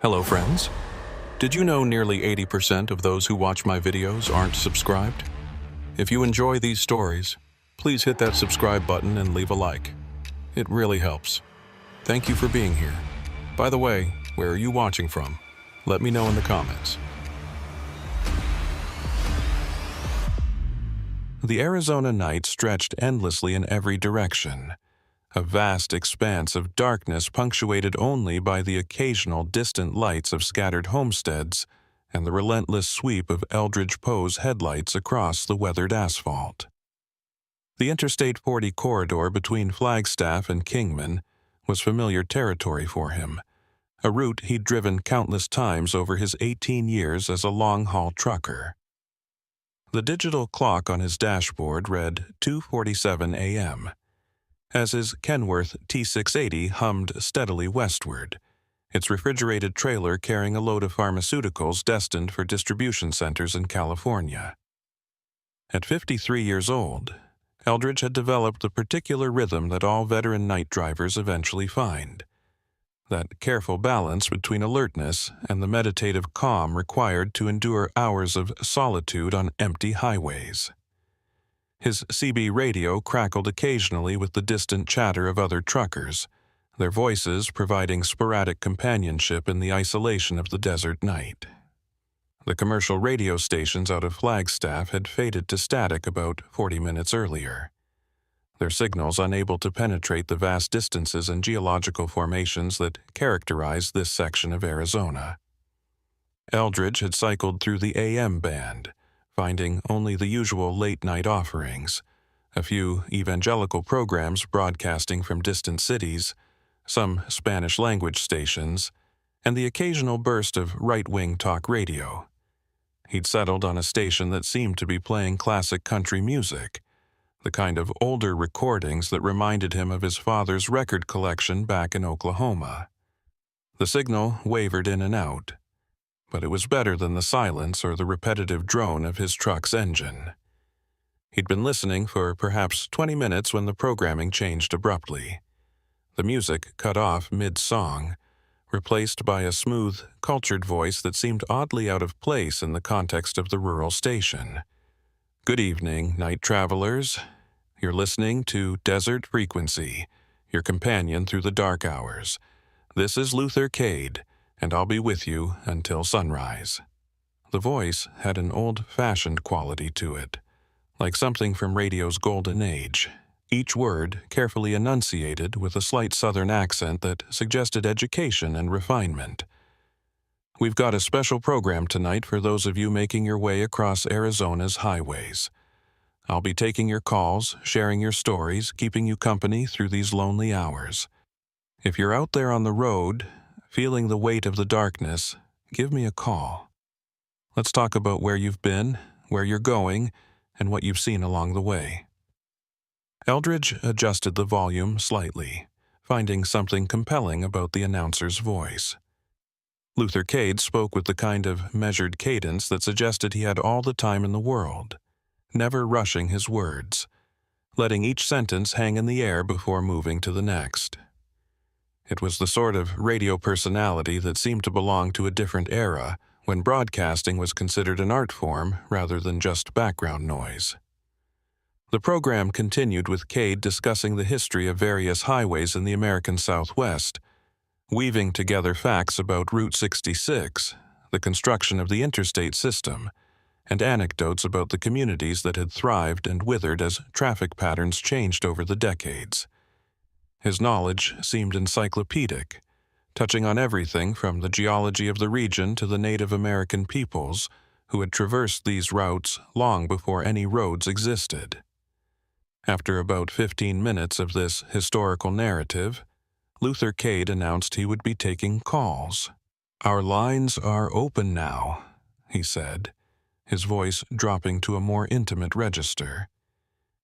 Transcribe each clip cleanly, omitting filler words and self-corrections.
Hello, friends. Did you know nearly 80% of those who watch my videos aren't subscribed? If you enjoy these stories, please hit that subscribe button and leave a like. It really helps. Thank you for being here. By the way, where are you watching from? Let me know in the comments. The Arizona night stretched endlessly in every direction. A vast expanse of darkness punctuated only by the occasional distant lights of scattered homesteads and the relentless sweep of Eldridge Poe's headlights across the weathered asphalt. The Interstate 40 corridor between Flagstaff and Kingman was familiar territory for him, a route he'd driven countless times over his 18 years as a long-haul trucker. The digital clock on his dashboard read 2:47 a.m. as his Kenworth T680 hummed steadily westward, its refrigerated trailer carrying a load of pharmaceuticals destined for distribution centers in California. At 53 years old, Eldridge had developed the particular rhythm that all veteran night drivers eventually find, that careful balance between alertness and the meditative calm required to endure hours of solitude on empty highways. His CB radio crackled occasionally with the distant chatter of other truckers, their voices providing sporadic companionship in the isolation of the desert night. The commercial radio stations out of Flagstaff had faded to static about 40 minutes earlier, their signals unable to penetrate the vast distances and geological formations that characterize this section of Arizona. Eldridge had cycled through the AM band, finding only the usual late-night offerings, a few evangelical programs broadcasting from distant cities, some Spanish-language stations, and the occasional burst of right-wing talk radio. He'd settled on a station that seemed to be playing classic country music, the kind of older recordings that reminded him of his father's record collection back in Oklahoma. The signal wavered in and out, but it was better than the silence or the repetitive drone of his truck's engine. He'd been listening for perhaps 20 minutes when the programming changed abruptly. The music cut off mid-song, replaced by a smooth, cultured voice that seemed oddly out of place in the context of the rural station. "Good evening, night travelers. You're listening to Desert Frequency, your companion through the dark hours. This is Luther Cade, and I'll be with you until sunrise." The voice had an old-fashioned quality to it, like something from radio's golden age, each word carefully enunciated with a slight southern accent that suggested education and refinement. "We've got a special program tonight for those of you making your way across Arizona's highways. I'll be taking your calls, sharing your stories, keeping you company through these lonely hours. If you're out there on the road, feeling the weight of the darkness, give me a call. Let's talk about where you've been, where you're going, and what you've seen along the way." Eldridge adjusted the volume slightly, finding something compelling about the announcer's voice. Luther Cade spoke with the kind of measured cadence that suggested he had all the time in the world, never rushing his words, letting each sentence hang in the air before moving to the next. It was the sort of radio personality that seemed to belong to a different era, when broadcasting was considered an art form rather than just background noise. The program continued with Cade discussing the history of various highways in the American Southwest, weaving together facts about Route 66, the construction of the interstate system, and anecdotes about the communities that had thrived and withered as traffic patterns changed over the decades. His knowledge seemed encyclopedic, touching on everything from the geology of the region to the Native American peoples who had traversed these routes long before any roads existed. After about 15 minutes of this historical narrative, Luther Cade announced he would be taking calls. "Our lines are open now," he said, his voice dropping to a more intimate register.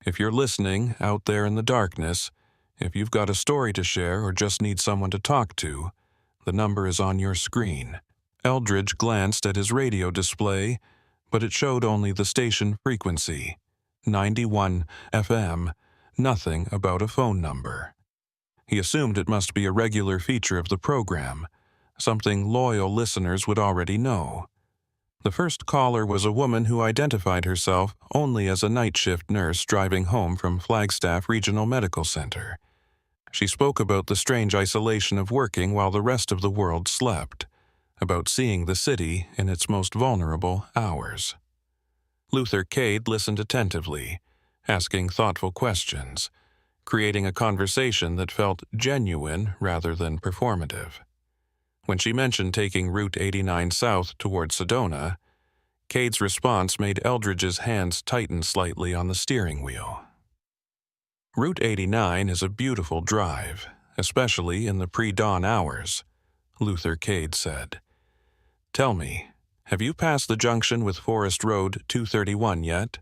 "If you're listening out there in the darkness, if you've got a story to share or just need someone to talk to, the number is on your screen." Eldridge glanced at his radio display, but it showed only the station frequency, 91 FM, nothing about a phone number. He assumed it must be a regular feature of the program, something loyal listeners would already know. The first caller was a woman who identified herself only as a night shift nurse driving home from Flagstaff Regional Medical Center. She spoke about the strange isolation of working while the rest of the world slept, about seeing the city in its most vulnerable hours. Luther Cade listened attentively, asking thoughtful questions, creating a conversation that felt genuine rather than performative. When she mentioned taking Route 89 south toward Sedona, Cade's response made Eldridge's hands tighten slightly on the steering wheel. Route 89 is a beautiful drive, especially in the pre-dawn hours, Luther Cade said. Tell me, have you passed the junction with Forest Road 231 yet?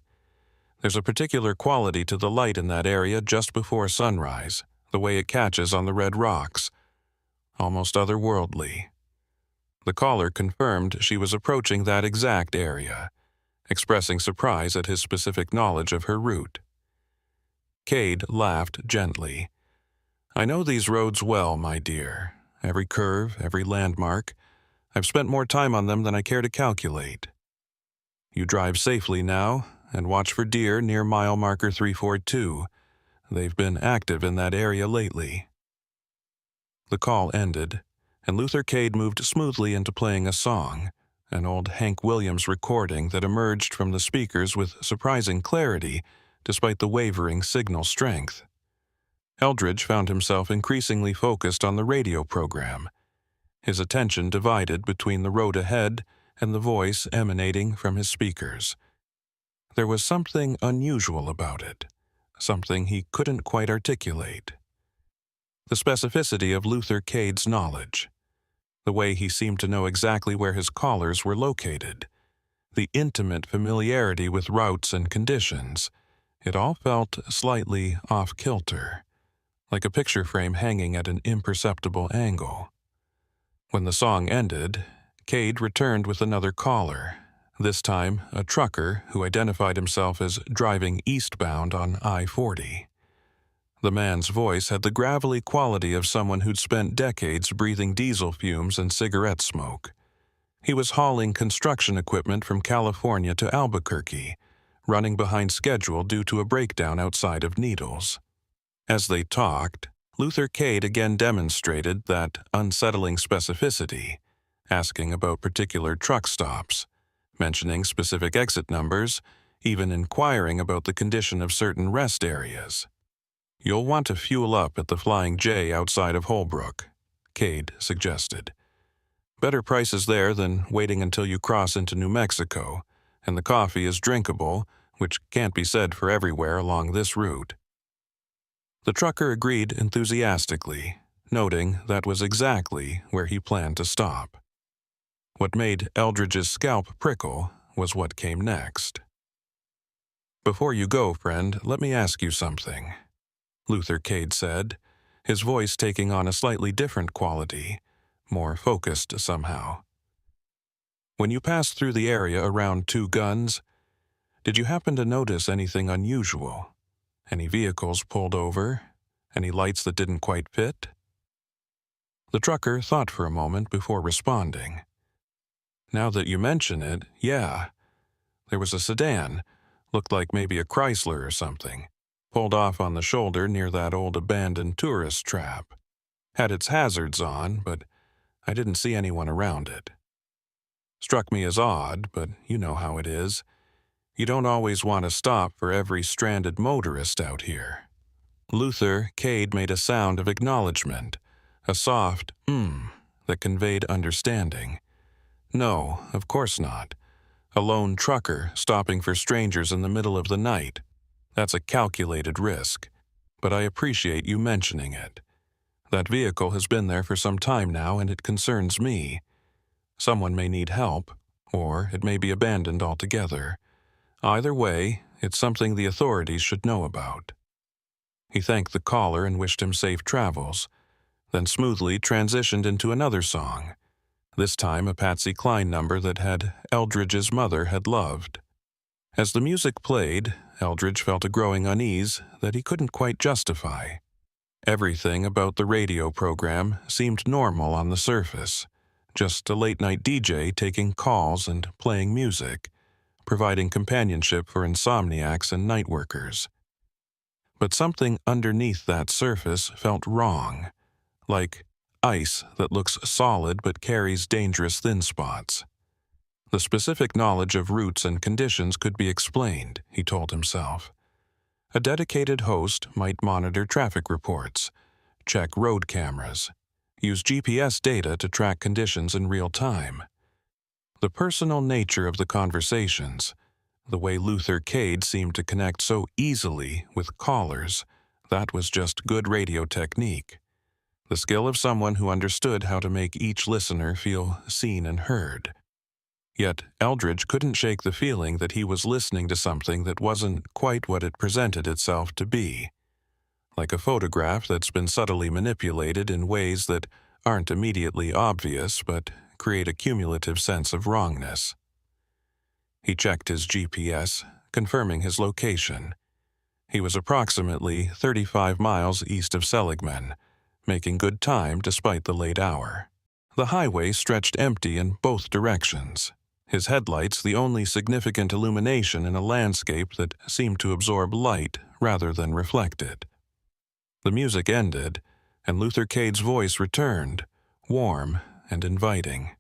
There's a particular quality to the light in that area just before sunrise, the way it catches on the red rocks. Almost otherworldly. The caller confirmed she was approaching that exact area, expressing surprise at his specific knowledge of her route. Cade laughed gently. I know these roads well, my dear. Every curve, every landmark. I've spent more time on them than I care to calculate. You drive safely now, and watch for deer near mile marker 342. They've been active in that area lately. The call ended, and Luther Cade moved smoothly into playing a song, an old Hank Williams recording that emerged from the speakers with surprising clarity despite the wavering signal strength. Eldridge found himself increasingly focused on the radio program, his attention divided between the road ahead and the voice emanating from his speakers. There was something unusual about it, something he couldn't quite articulate. The specificity of Luther Cade's knowledge, the way he seemed to know exactly where his callers were located, the intimate familiarity with routes and conditions, it all felt slightly off-kilter, like a picture frame hanging at an imperceptible angle. When the song ended, Cade returned with another caller, this time a trucker who identified himself as driving eastbound on I-40. The man's voice had the gravelly quality of someone who'd spent decades breathing diesel fumes and cigarette smoke. He was hauling construction equipment from California to Albuquerque, running behind schedule due to a breakdown outside of Needles. As they talked, Luther Cade again demonstrated that unsettling specificity, asking about particular truck stops, mentioning specific exit numbers, even inquiring about the condition of certain rest areas. You'll want to fuel up at the Flying J outside of Holbrook, Cade suggested. Better prices there than waiting until you cross into New Mexico, and the coffee is drinkable, which can't be said for everywhere along this route. The trucker agreed enthusiastically, noting that was exactly where he planned to stop. What made Eldridge's scalp prickle was what came next. Before you go, friend, let me ask you something, Luther Cade said, his voice taking on a slightly different quality, more focused somehow. When you passed through the area around Two Guns, did you happen to notice anything unusual? Any vehicles pulled over? Any lights that didn't quite fit? The trucker thought for a moment before responding. Now that you mention it, yeah. There was a sedan, looked like maybe a Chrysler or something, pulled off on the shoulder near that old abandoned tourist trap. Had its hazards on, but I didn't see anyone around it. Struck me as odd, but you know how it is. You don't always want to stop for every stranded motorist out here. Luther Cade made a sound of acknowledgement, a soft that conveyed understanding. No, of course not. A lone trucker stopping for strangers in the middle of the night. That's a calculated risk, but I appreciate you mentioning it. That vehicle has been there for some time now, and it concerns me. Someone may need help, or it may be abandoned altogether. Either way, it's something the authorities should know about. He thanked the caller and wished him safe travels, then smoothly transitioned into another song, this time a Patsy Cline number that Eldridge's mother had loved. As the music played, Eldridge felt a growing unease that he couldn't quite justify. Everything about the radio program seemed normal on the surface, just a late-night DJ taking calls and playing music, providing companionship for insomniacs and night workers. But something underneath that surface felt wrong, like ice that looks solid but carries dangerous thin spots. The specific knowledge of routes and conditions could be explained, he told himself. A dedicated host might monitor traffic reports, check road cameras, use GPS data to track conditions in real time. The personal nature of the conversations, the way Luther Cade seemed to connect so easily with callers, that was just good radio technique. The skill of someone who understood how to make each listener feel seen and heard. Yet Eldridge couldn't shake the feeling that he was listening to something that wasn't quite what it presented itself to be. Like a photograph that's been subtly manipulated in ways that aren't immediately obvious but create a cumulative sense of wrongness. He checked his GPS, confirming his location. He was approximately 35 miles east of Seligman, making good time despite the late hour. The highway stretched empty in both directions, his headlights the only significant illumination in a landscape that seemed to absorb light rather than reflect it. The music ended, and Luther Cade's voice returned, warm and inviting.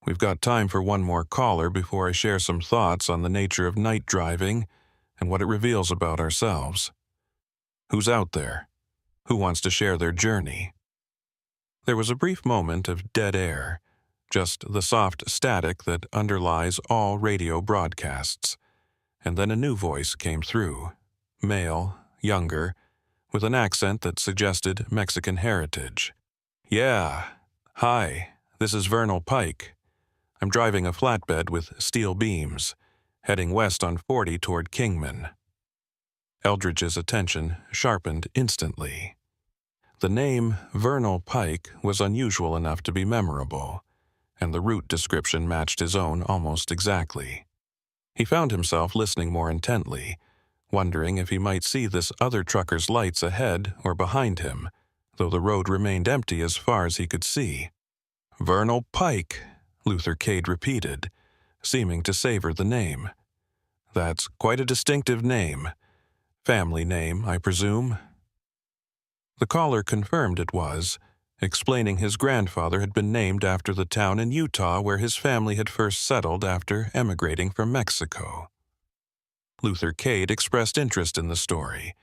We've got time for one more caller before I share some thoughts on the nature of night driving and what it reveals about ourselves. Who's out there? Who wants to share their journey? There was a brief moment of dead air, just the soft static that underlies all radio broadcasts. And then a new voice came through, male, younger, with an accent that suggested Mexican heritage. Yeah, hi, this is Vernal Pike. I'm driving a flatbed with steel beams, heading west on 40 toward Kingman. Eldridge's attention sharpened instantly. The name Vernal Pike was unusual enough to be memorable, and the route description matched his own almost exactly. He found himself listening more intently, wondering if he might see this other trucker's lights ahead or behind him, though the road remained empty as far as he could see. Vernal Pike, Luther Cade repeated, seeming to savor the name. That's quite a distinctive name. Family name, I presume? The caller confirmed it was, explaining his grandfather had been named after the town in Utah where his family had first settled after emigrating from Mexico. Luther Cade expressed interest in the story,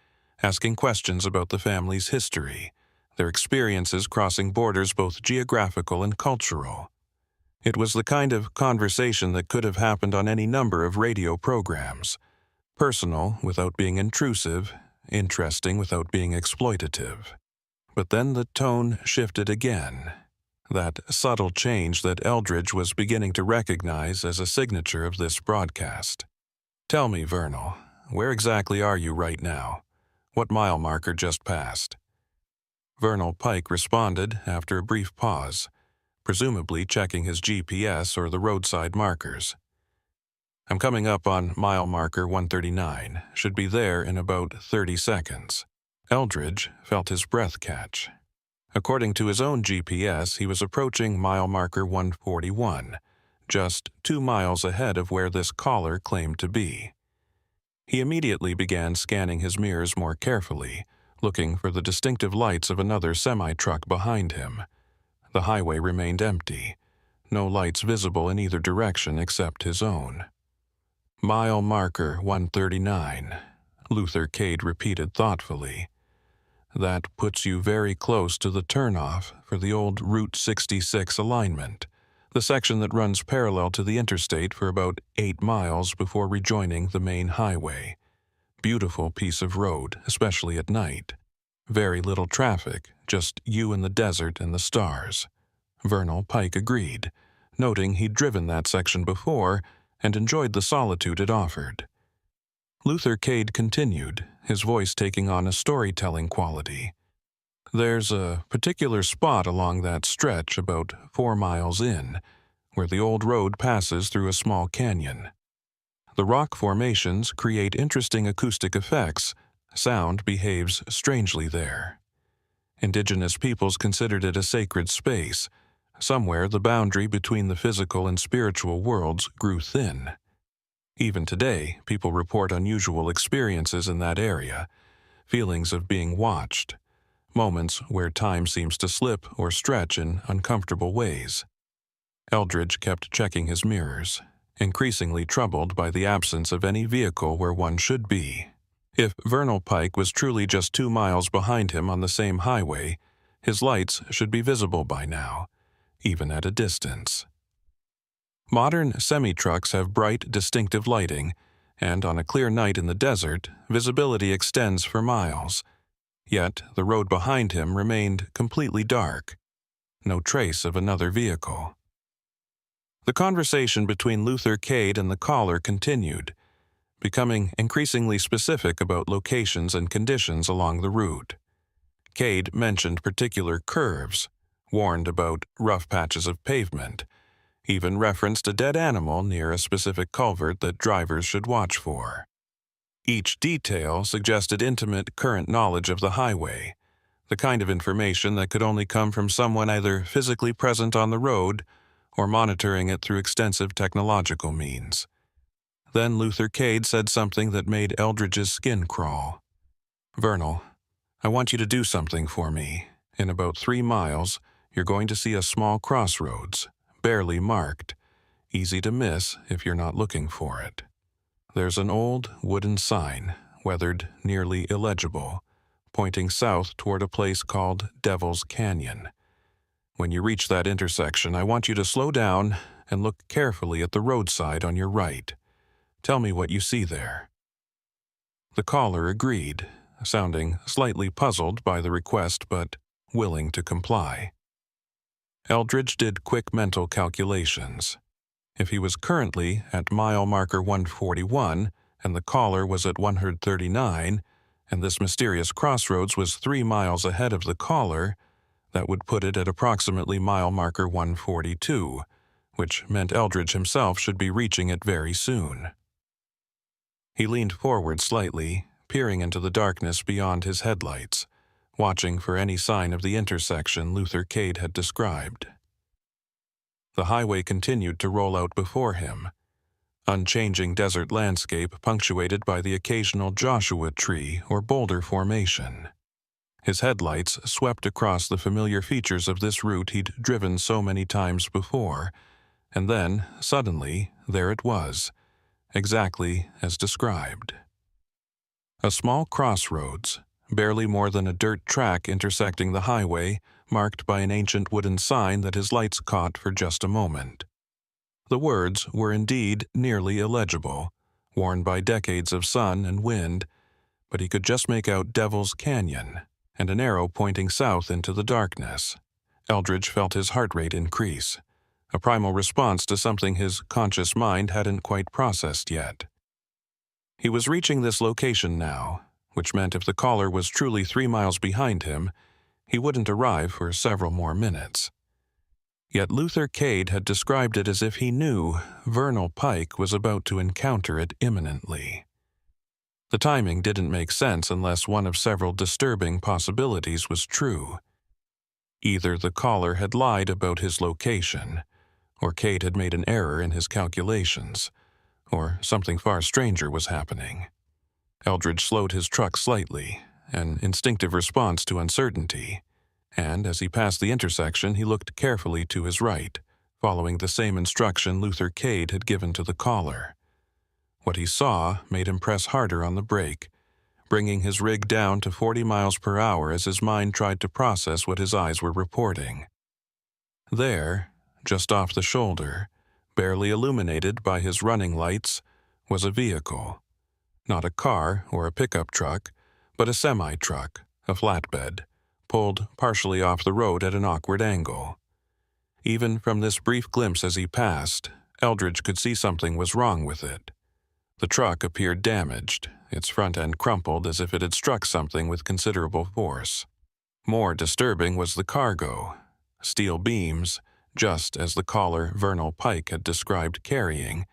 asking questions about the family's history, their experiences crossing borders both geographical and cultural. It was the kind of conversation that could have happened on any number of radio programs, personal without being intrusive, interesting without being exploitative. But then the tone shifted again, that subtle change that Eldridge was beginning to recognize as a signature of this broadcast. Tell me, Vernal, where exactly are you right now? What mile marker just passed? Vernal Pike responded after a brief pause, presumably checking his GPS or the roadside markers. I'm coming up on mile marker 139, should be there in about 30 seconds. Eldridge felt his breath catch. According to his own GPS, he was approaching mile marker 141, just 2 miles ahead of where this caller claimed to be. He immediately began scanning his mirrors more carefully, looking for the distinctive lights of another semi-truck behind him. The highway remained empty, no lights visible in either direction except his own. Mile marker 139, Luther Cade repeated thoughtfully. That puts you very close to the turnoff for the old Route 66 alignment, the section that runs parallel to the interstate for about 8 miles before rejoining the main highway. Beautiful piece of road, especially at night. Very little traffic, just you in the desert and the stars. Vernal Pike agreed, noting he'd driven that section before and enjoyed the solitude it offered. Luther Cade continued, his voice taking on a storytelling quality. There's a particular spot along that stretch about 4 miles in, where the old road passes through a small canyon. The rock formations create interesting acoustic effects. Sound behaves strangely there. Indigenous peoples considered it a sacred space, Somewhere the boundary between the physical and spiritual worlds grew thin. Even today, people report unusual experiences in that area, feelings of being watched, moments where time seems to slip or stretch in uncomfortable ways. Eldridge kept checking his mirrors, increasingly troubled by the absence of any vehicle where one should be. If Vernal Pike was truly just 2 miles behind him on the same highway, his lights should be visible by now, even at a distance. Modern semi-trucks have bright, distinctive lighting, and on a clear night in the desert, visibility extends for miles. Yet the road behind him remained completely dark. No trace of another vehicle. The conversation between Luther Cade and the caller continued, becoming increasingly specific about locations and conditions along the route. Cade mentioned particular curves, warned about rough patches of pavement, even referenced a dead animal near a specific culvert that drivers should watch for. Each detail suggested intimate current knowledge of the highway, the kind of information that could only come from someone either physically present on the road or monitoring it through extensive technological means. Then Luther Cade said something that made Eldridge's skin crawl. "Vernal, I want you to do something for me. In about 3 miles, you're going to see a small crossroads, barely marked, easy to miss if you're not looking for it. There's an old wooden sign, weathered, nearly illegible, pointing south toward a place called Devil's Canyon. When you reach that intersection, I want you to slow down and look carefully at the roadside on your right. Tell me what you see there." The caller agreed, sounding slightly puzzled by the request but willing to comply. Eldridge did quick mental calculations. If he was currently at mile marker 141 and the caller was at 139, and this mysterious crossroads was 3 miles ahead of the caller, that would put it at approximately mile marker 142, which meant Eldridge himself should be reaching it very soon. He leaned forward slightly, peering into the darkness beyond his headlights, watching for any sign of the intersection Luther Cade had described. The highway continued to roll out before him, unchanging desert landscape punctuated by the occasional Joshua tree or boulder formation. His headlights swept across the familiar features of this route he'd driven so many times before, and then, suddenly, there it was, exactly as described. A small crossroads, barely more than a dirt track intersecting the highway, marked by an ancient wooden sign that his lights caught for just a moment. The words were indeed nearly illegible, worn by decades of sun and wind, but he could just make out Devil's Canyon and an arrow pointing south into the darkness. Eldridge felt his heart rate increase, a primal response to something his conscious mind hadn't quite processed yet. He was reaching this location now, which meant if the caller was truly 3 miles behind him, he wouldn't arrive for several more minutes. Yet Luther Cade had described it as if he knew Vernal Pike was about to encounter it imminently. The timing didn't make sense unless one of several disturbing possibilities was true. Either the caller had lied about his location, or Cade had made an error in his calculations, or something far stranger was happening. Eldridge slowed his truck slightly, an instinctive response to uncertainty, and as he passed the intersection he looked carefully to his right, following the same instruction Luther Cade had given to the caller. What he saw made him press harder on the brake, bringing his rig down to 40 miles per hour as his mind tried to process what his eyes were reporting. There, just off the shoulder, barely illuminated by his running lights, was a vehicle. Not a car or a pickup truck, but a semi-truck, a flatbed, pulled partially off the road at an awkward angle. Even from this brief glimpse as he passed, Eldridge could see something was wrong with it. The truck appeared damaged, its front end crumpled as if it had struck something with considerable force. More disturbing was the cargo, steel beams, just as the caller Vernal Pike had described carrying,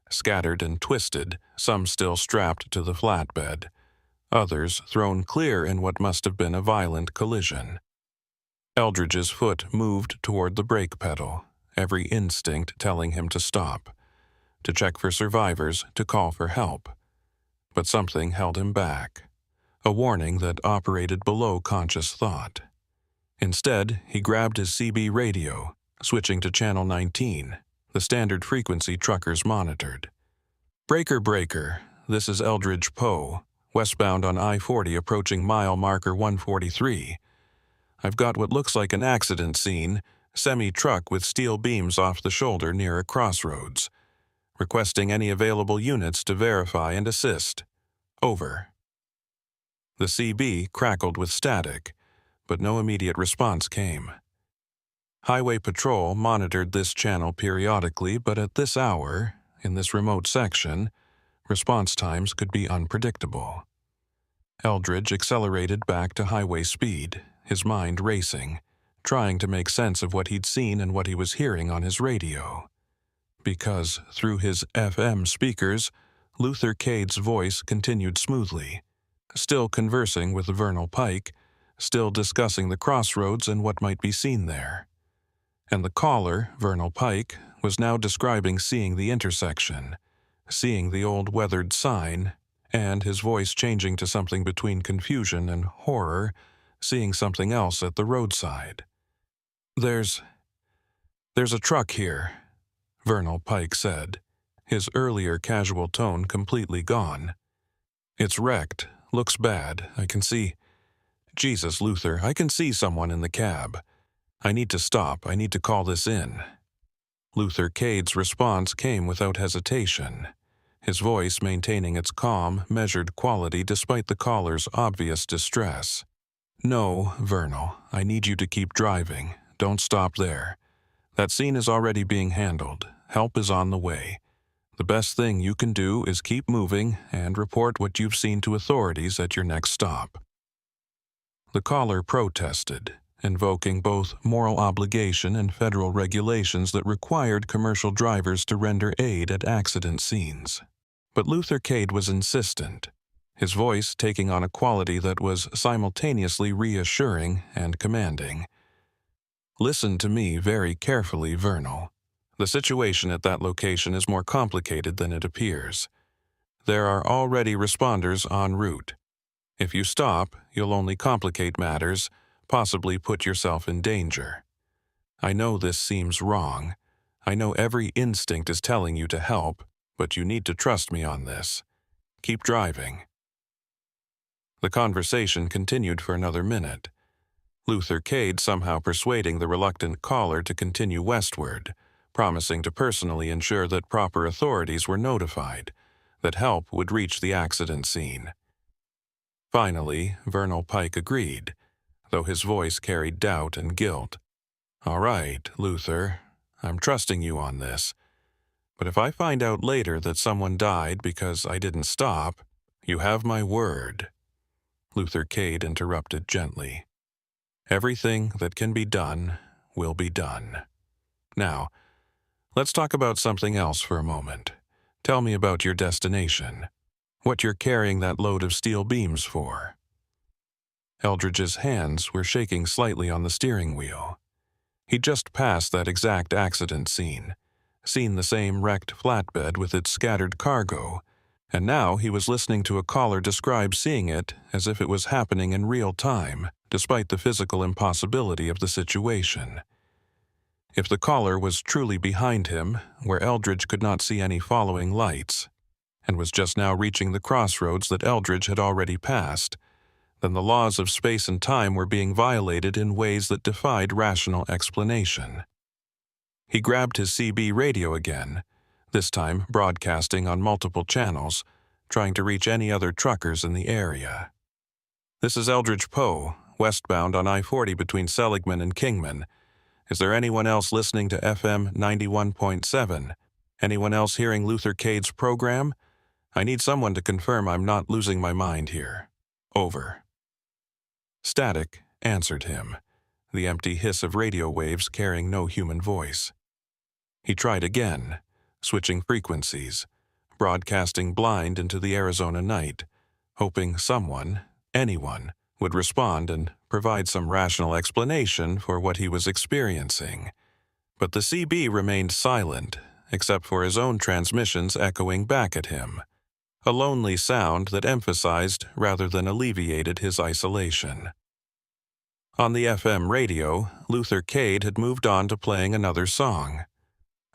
scattered and twisted, some still strapped to the flatbed, others thrown clear in what must have been a violent collision. Eldridge's foot moved toward the brake pedal, every instinct telling him to stop, to check for survivors, to call for help. But something held him back, a warning that operated below conscious thought. Instead, he grabbed his CB radio, switching to Channel 19, the standard frequency truckers monitored. "Breaker, breaker, this is Eldridge Poe, westbound on I-40 approaching mile marker 143. I've got what looks like an accident scene, semi-truck with steel beams off the shoulder near a crossroads. Requesting any available units to verify and assist. Over." The CB crackled with static, but no immediate response came. Highway Patrol monitored this channel periodically, but at this hour, in this remote section, response times could be unpredictable. Eldridge accelerated back to highway speed, his mind racing, trying to make sense of what he'd seen and what he was hearing on his radio. Because, through his FM speakers, Luther Cade's voice continued smoothly, still conversing with Vernal Pike, still discussing the crossroads and what might be seen there. And the caller, Vernal Pike, was now describing seeing the intersection, seeing the old weathered sign, and his voice changing to something between confusion and horror, seeing something else at the roadside. There's a truck here," Vernal Pike said, his earlier casual tone completely gone. "It's wrecked, looks bad, I can see. Jesus, Luther, I can see someone in the cab. I need to stop, I need to call this in." Luther Cade's response came without hesitation, his voice maintaining its calm, measured quality despite the caller's obvious distress. "No, Vernal, I need you to keep driving. Don't stop there. That scene is already being handled. Help is on the way. The best thing you can do is keep moving and report what you've seen to authorities at your next stop." The caller protested, invoking both moral obligation and federal regulations that required commercial drivers to render aid at accident scenes. But Luther Cade was insistent, his voice taking on a quality that was simultaneously reassuring and commanding. "Listen to me very carefully, Vernal. The situation at that location is more complicated than it appears. There are already responders en route. If you stop, you'll only complicate matters, possibly put yourself in danger. I know this seems wrong. I know every instinct is telling you to help, but you need to trust me on this. Keep driving." The conversation continued for another minute, Luther Cade somehow persuading the reluctant caller to continue westward, promising to personally ensure that proper authorities were notified, that help would reach the accident scene. Finally, Vernal Pike agreed, though his voice carried doubt and guilt. "All right, Luther, I'm trusting you on this. But if I find out later that someone died because I didn't stop, you have my word." Luther Cade interrupted gently. "Everything that can be done will be done. Now, let's talk about something else for a moment. Tell me about your destination, what you're carrying that load of steel beams for." Eldridge's hands were shaking slightly on the steering wheel. He'd just passed that exact accident scene, seen the same wrecked flatbed with its scattered cargo, and now he was listening to a caller describe seeing it as if it was happening in real time, despite the physical impossibility of the situation. If the caller was truly behind him, where Eldridge could not see any following lights, and was just now reaching the crossroads that Eldridge had already passed, then the laws of space and time were being violated in ways that defied rational explanation. He grabbed his CB radio again, this time broadcasting on multiple channels, trying to reach any other truckers in the area. "This is Eldridge Poe, westbound on I-40 between Seligman and Kingman. Is there anyone else listening to FM 91.7? Anyone else hearing Luther Cade's program? I need someone to confirm I'm not losing my mind here. Over." Static answered him, the empty hiss of radio waves carrying no human voice. He tried again, switching frequencies, broadcasting blind into the Arizona night, hoping someone, anyone, would respond and provide some rational explanation for what he was experiencing. But the CB remained silent, except for his own transmissions echoing back at him, a lonely sound that emphasized rather than alleviated his isolation. On the FM radio, Luther Cade had moved on to playing another song,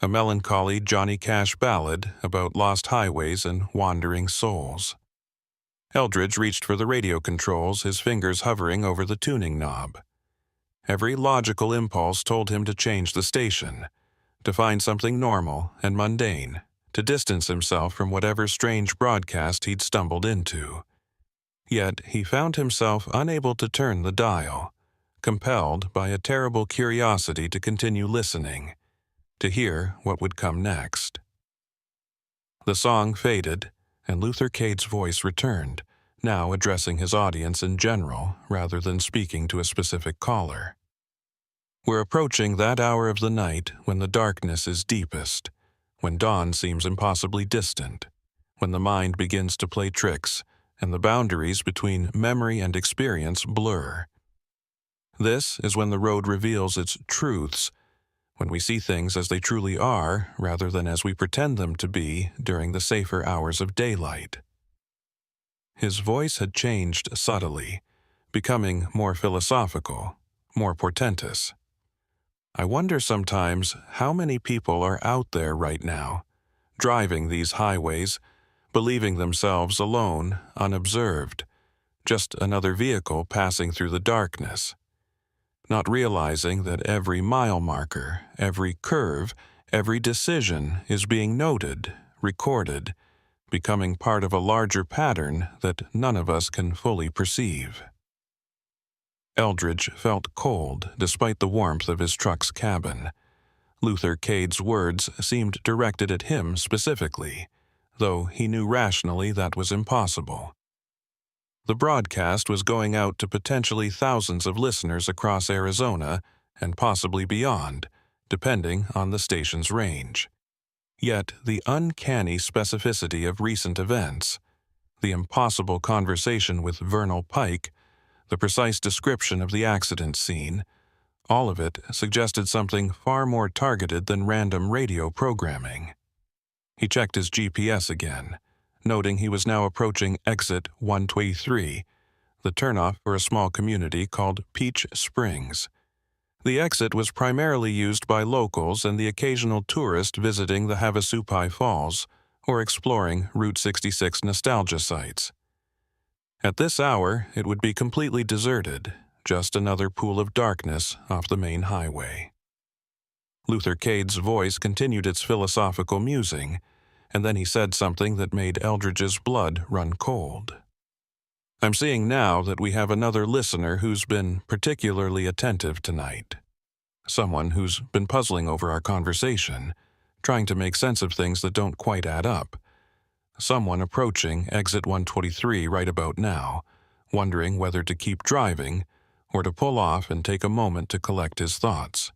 a melancholy Johnny Cash ballad about lost highways and wandering souls. Eldridge reached for the radio controls, his fingers hovering over the tuning knob. Every logical impulse told him to change the station, to find something normal and mundane, to distance himself from whatever strange broadcast he'd stumbled into. Yet he found himself unable to turn the dial, compelled by a terrible curiosity to continue listening, to hear what would come next. The song faded, and Luther Cade's voice returned, now addressing his audience in general rather than speaking to a specific caller. We're approaching that hour of the night when the darkness is deepest, when dawn seems impossibly distant, when the mind begins to play tricks and the boundaries between memory and experience blur. This is when the road reveals its truths, when we see things as they truly are rather than as we pretend them to be during the safer hours of daylight. His voice had changed subtly, becoming more philosophical, more portentous. I wonder sometimes how many people are out there right now, driving these highways, believing themselves alone, unobserved, just another vehicle passing through the darkness, not realizing that every mile marker, every curve, every decision is being noted, recorded, becoming part of a larger pattern that none of us can fully perceive. Eldridge felt cold despite the warmth of his truck's cabin. Luther Cade's words seemed directed at him specifically, though he knew rationally that was impossible. The broadcast was going out to potentially thousands of listeners across Arizona and possibly beyond, depending on the station's range. Yet the uncanny specificity of recent events, the impossible conversation with Vernal Pike, the precise description of the accident scene, all of it suggested something far more targeted than random radio programming. He checked his GPS again, noting he was now approaching exit 123, the turnoff for a small community called Peach Springs. The exit was primarily used by locals and the occasional tourist visiting the Havasupai Falls or exploring Route 66 nostalgia sites. At this hour, it would be completely deserted, just another pool of darkness off the main highway. Luther Cade's voice continued its philosophical musing, and then he said something that made Eldridge's blood run cold. I'm seeing now that we have another listener who's been particularly attentive tonight. Someone who's been puzzling over our conversation, trying to make sense of things that don't quite add up. Someone approaching exit 123 right about now, wondering whether to keep driving or to pull off and take a moment to collect his thoughts.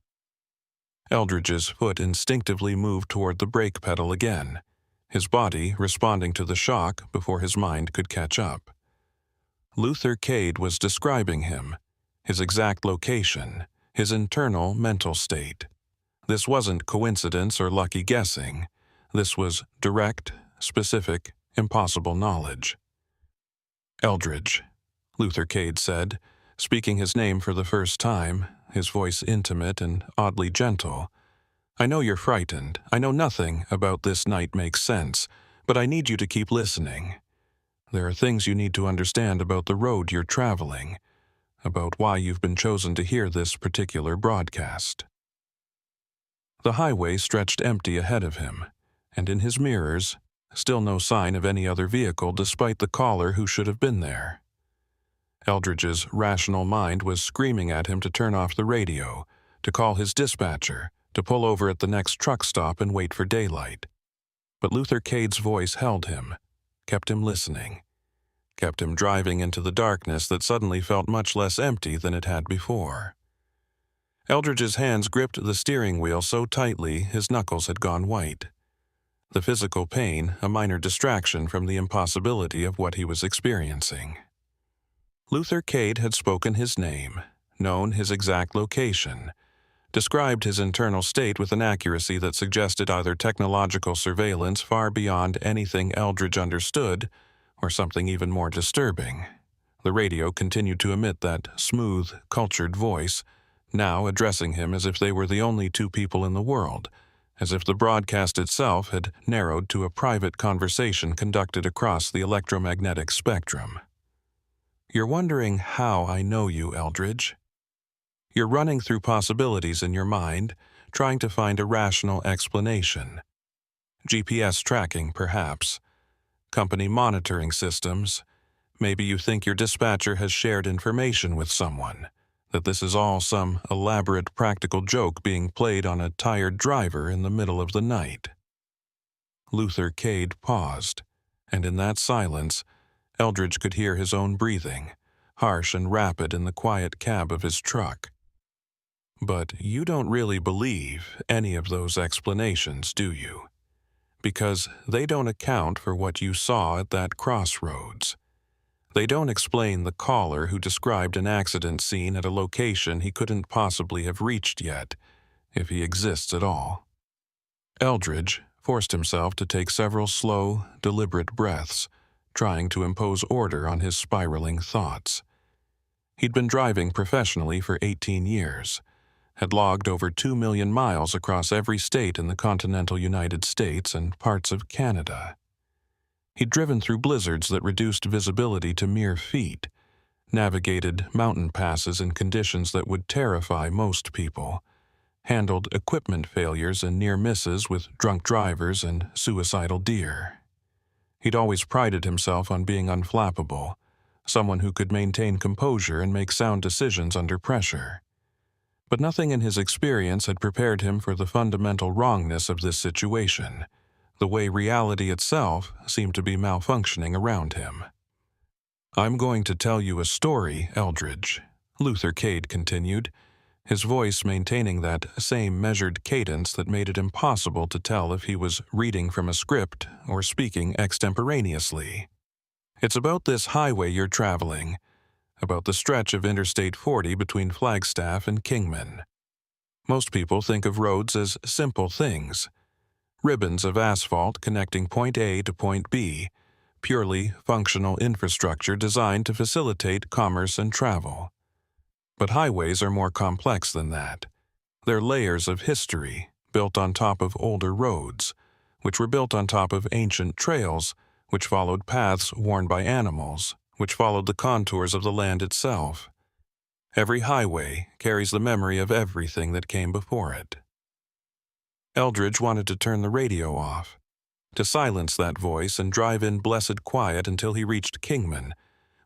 Eldridge's foot instinctively moved toward the brake pedal again, his body responding to the shock before his mind could catch up. Luther Cade was describing him, his exact location, his internal mental state. This wasn't coincidence or lucky guessing. This was direct, specific, impossible knowledge. Eldridge, Luther Cade said, speaking his name for the first time, his voice intimate and oddly gentle. I know you're frightened. I know nothing about this night makes sense, but I need you to keep listening. There are things you need to understand about the road you're traveling, about why you've been chosen to hear this particular broadcast. The highway stretched empty ahead of him, and in his mirrors, still no sign of any other vehicle despite the caller who should have been there. Eldridge's rational mind was screaming at him to turn off the radio, to call his dispatcher, to pull over at the next truck stop and wait for daylight. But Luther Cade's voice held him, kept him listening, kept him driving into the darkness that suddenly felt much less empty than it had before. Eldridge's hands gripped the steering wheel so tightly his knuckles had gone white. The physical pain a minor distraction from the impossibility of what he was experiencing. Luther Cade had spoken his name, known his exact location, described his internal state with an accuracy that suggested either technological surveillance far beyond anything Eldridge understood, or something even more disturbing. The radio continued to emit that smooth, cultured voice, now addressing him as if they were the only two people in the world, as if the broadcast itself had narrowed to a private conversation conducted across the electromagnetic spectrum. "You're wondering how I know you, Eldridge. You're running through possibilities in your mind, trying to find a rational explanation. GPS tracking, perhaps. Company monitoring systems. Maybe you think your dispatcher has shared information with someone, that this is all some elaborate practical joke being played on a tired driver in the middle of the night." Luther Cade paused, and in that silence, Eldridge could hear his own breathing, harsh and rapid in the quiet cab of his truck. "But you don't really believe any of those explanations, do you? Because they don't account for what you saw at that crossroads. They don't explain the caller who described an accident scene at a location he couldn't possibly have reached yet, if he exists at all." Eldridge forced himself to take several slow, deliberate breaths, trying to impose order on his spiraling thoughts. He'd been driving professionally for 18 years, had logged over 2 million miles across every state in the continental United States and parts of Canada. He'd driven through blizzards that reduced visibility to mere feet, navigated mountain passes in conditions that would terrify most people, handled equipment failures and near misses with drunk drivers and suicidal deer. He'd always prided himself on being unflappable, someone who could maintain composure and make sound decisions under pressure. But nothing in his experience had prepared him for the fundamental wrongness of this situation, the way reality itself seemed to be malfunctioning around him. "I'm going to tell you a story, Eldridge," Luther Cade continued, his voice maintaining that same measured cadence that made it impossible to tell if he was reading from a script or speaking extemporaneously. "It's about this highway you're traveling, about the stretch of Interstate 40 between Flagstaff and Kingman. Most people think of roads as simple things, ribbons of asphalt connecting point A to point B, purely functional infrastructure designed to facilitate commerce and travel. But highways are more complex than that. They're layers of history, built on top of older roads, which were built on top of ancient trails, which followed paths worn by animals, which followed the contours of the land itself. Every highway carries the memory of everything that came before it." Eldridge wanted to turn the radio off, to silence that voice and drive in blessed quiet until he reached Kingman,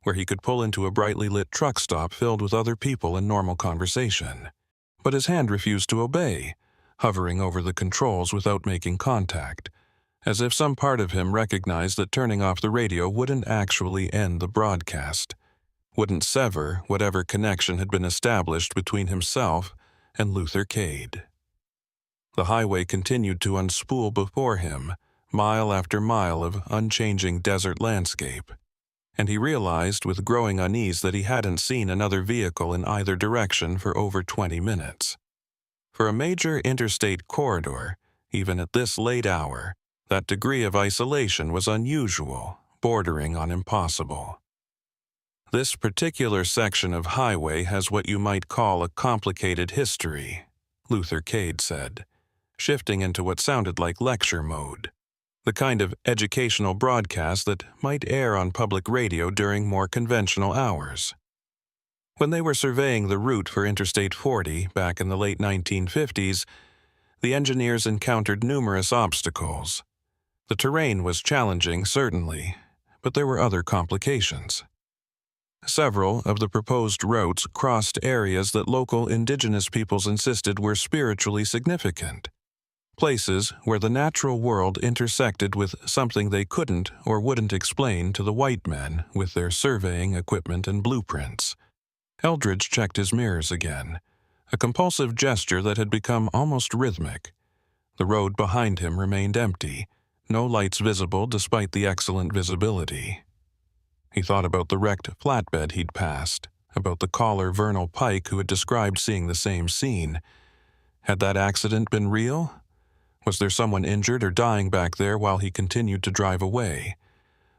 where he could pull into a brightly lit truck stop filled with other people in normal conversation. But his hand refused to obey, hovering over the controls without making contact, as if some part of him recognized that turning off the radio wouldn't actually end the broadcast, wouldn't sever whatever connection had been established between himself and Luther Cade. The highway continued to unspool before him, mile after mile of unchanging desert landscape, and he realized with growing unease that he hadn't seen another vehicle in either direction for over 20 minutes. For a major interstate corridor, even at this late hour, that degree of isolation was unusual, bordering on impossible. "This particular section of highway has what you might call a complicated history," Luther Cade said, shifting into what sounded like lecture mode, the kind of educational broadcast that might air on public radio during more conventional hours. When they were surveying the route for Interstate 40 back in the late 1950s, the engineers encountered numerous obstacles. The terrain was challenging, certainly, but there were other complications. Several of the proposed routes crossed areas that local indigenous peoples insisted were spiritually significant, places where the natural world intersected with something they couldn't or wouldn't explain to the white men with their surveying equipment and blueprints. Eldridge checked his mirrors again, a compulsive gesture that had become almost rhythmic. The road behind him remained empty, no lights visible despite the excellent visibility. He thought about the wrecked flatbed he'd passed, about the caller Vernal Pike who had described seeing the same scene. Had that accident been real? Was there someone injured or dying back there while he continued to drive away?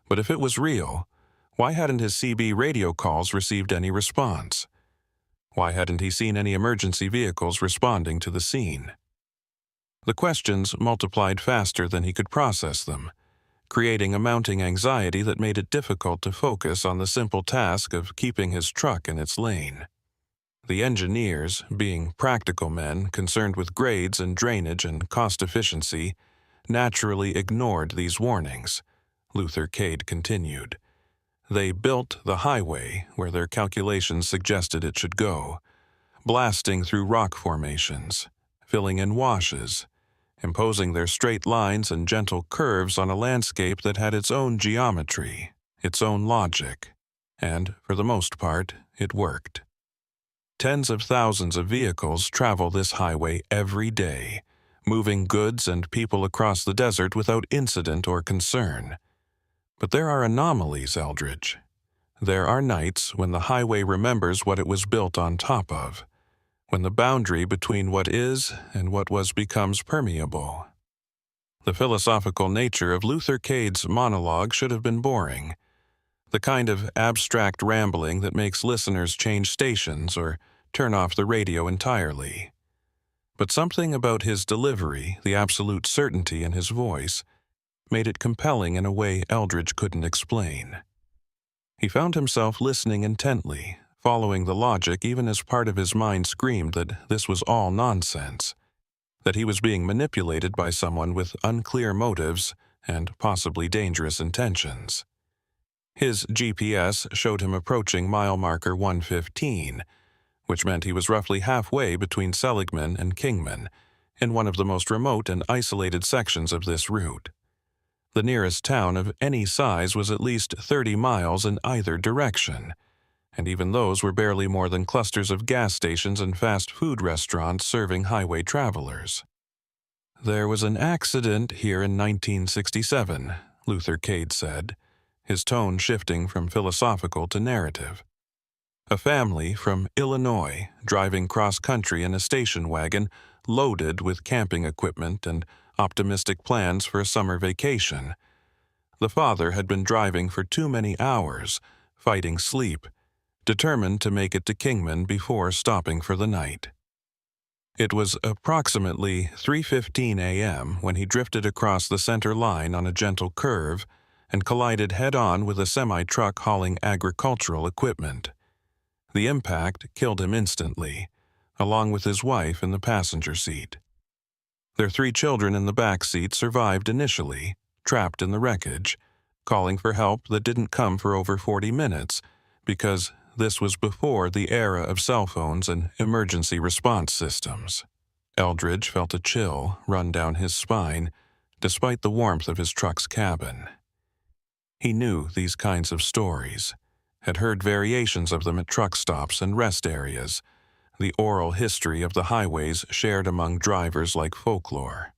But if it was real, why hadn't his CB radio calls received any response? Why hadn't he seen any emergency vehicles responding to the scene? The questions multiplied faster than he could process them, creating a mounting anxiety that made it difficult to focus on the simple task of keeping his truck in its lane. The engineers, being practical men concerned with grades and drainage and cost efficiency, naturally ignored these warnings, Luther Cade continued. They built the highway where their calculations suggested it should go, blasting through rock formations, filling in washes, imposing their straight lines and gentle curves on a landscape that had its own geometry, its own logic, and, for the most part, it worked. Tens of thousands of vehicles travel this highway every day, moving goods and people across the desert without incident or concern. But there are anomalies, Eldridge. There are nights when the highway remembers what it was built on top of, when the boundary between what is and what was becomes permeable. The philosophical nature of Luther Cade's monologue should have been boring, the kind of abstract rambling that makes listeners change stations or turn off the radio entirely. But something about his delivery, the absolute certainty in his voice, made it compelling in a way Eldridge couldn't explain. He found himself listening intently, following the logic even as part of his mind screamed that this was all nonsense, that he was being manipulated by someone with unclear motives and possibly dangerous intentions. His GPS showed him approaching mile marker 115, which meant he was roughly halfway between Seligman and Kingman, in one of the most remote and isolated sections of this route. The nearest town of any size was at least 30 miles in either direction, and even those were barely more than clusters of gas stations and fast food restaurants serving highway travelers. "There was an accident here in 1967, Luther Cade said, his tone shifting from philosophical to narrative. A family from Illinois driving cross-country in a station wagon loaded with camping equipment and optimistic plans for a summer vacation. The father had been driving for too many hours, fighting sleep, determined to make it to Kingman before stopping for the night. It was approximately 3:15 a.m. when he drifted across the center line on a gentle curve and collided head-on with a semi-truck hauling agricultural equipment. The impact killed him instantly, along with his wife in the passenger seat. Their 3 children in the back seat survived initially, trapped in the wreckage, calling for help that didn't come for over 40 minutes, because this was before the era of cell phones and emergency response systems. Eldridge felt a chill run down his spine, despite the warmth of his truck's cabin. He knew these kinds of stories, had heard variations of them at truck stops and rest areas, the oral history of the highways shared among drivers like folklore.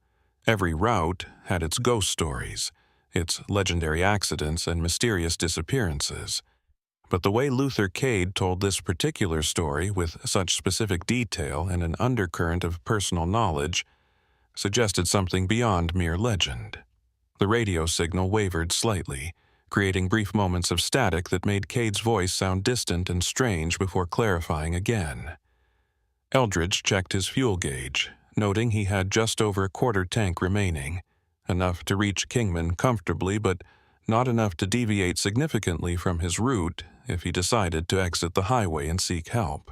Every route had its ghost stories, its legendary accidents and mysterious disappearances. But the way Luther Cade told this particular story with such specific detail and an undercurrent of personal knowledge suggested something beyond mere legend. The radio signal wavered slightly, creating brief moments of static that made Cade's voice sound distant and strange before clarifying again. Eldridge checked his fuel gauge, noting he had just over a quarter tank remaining, enough to reach Kingman comfortably but not enough to deviate significantly from his route if he decided to exit the highway and seek help.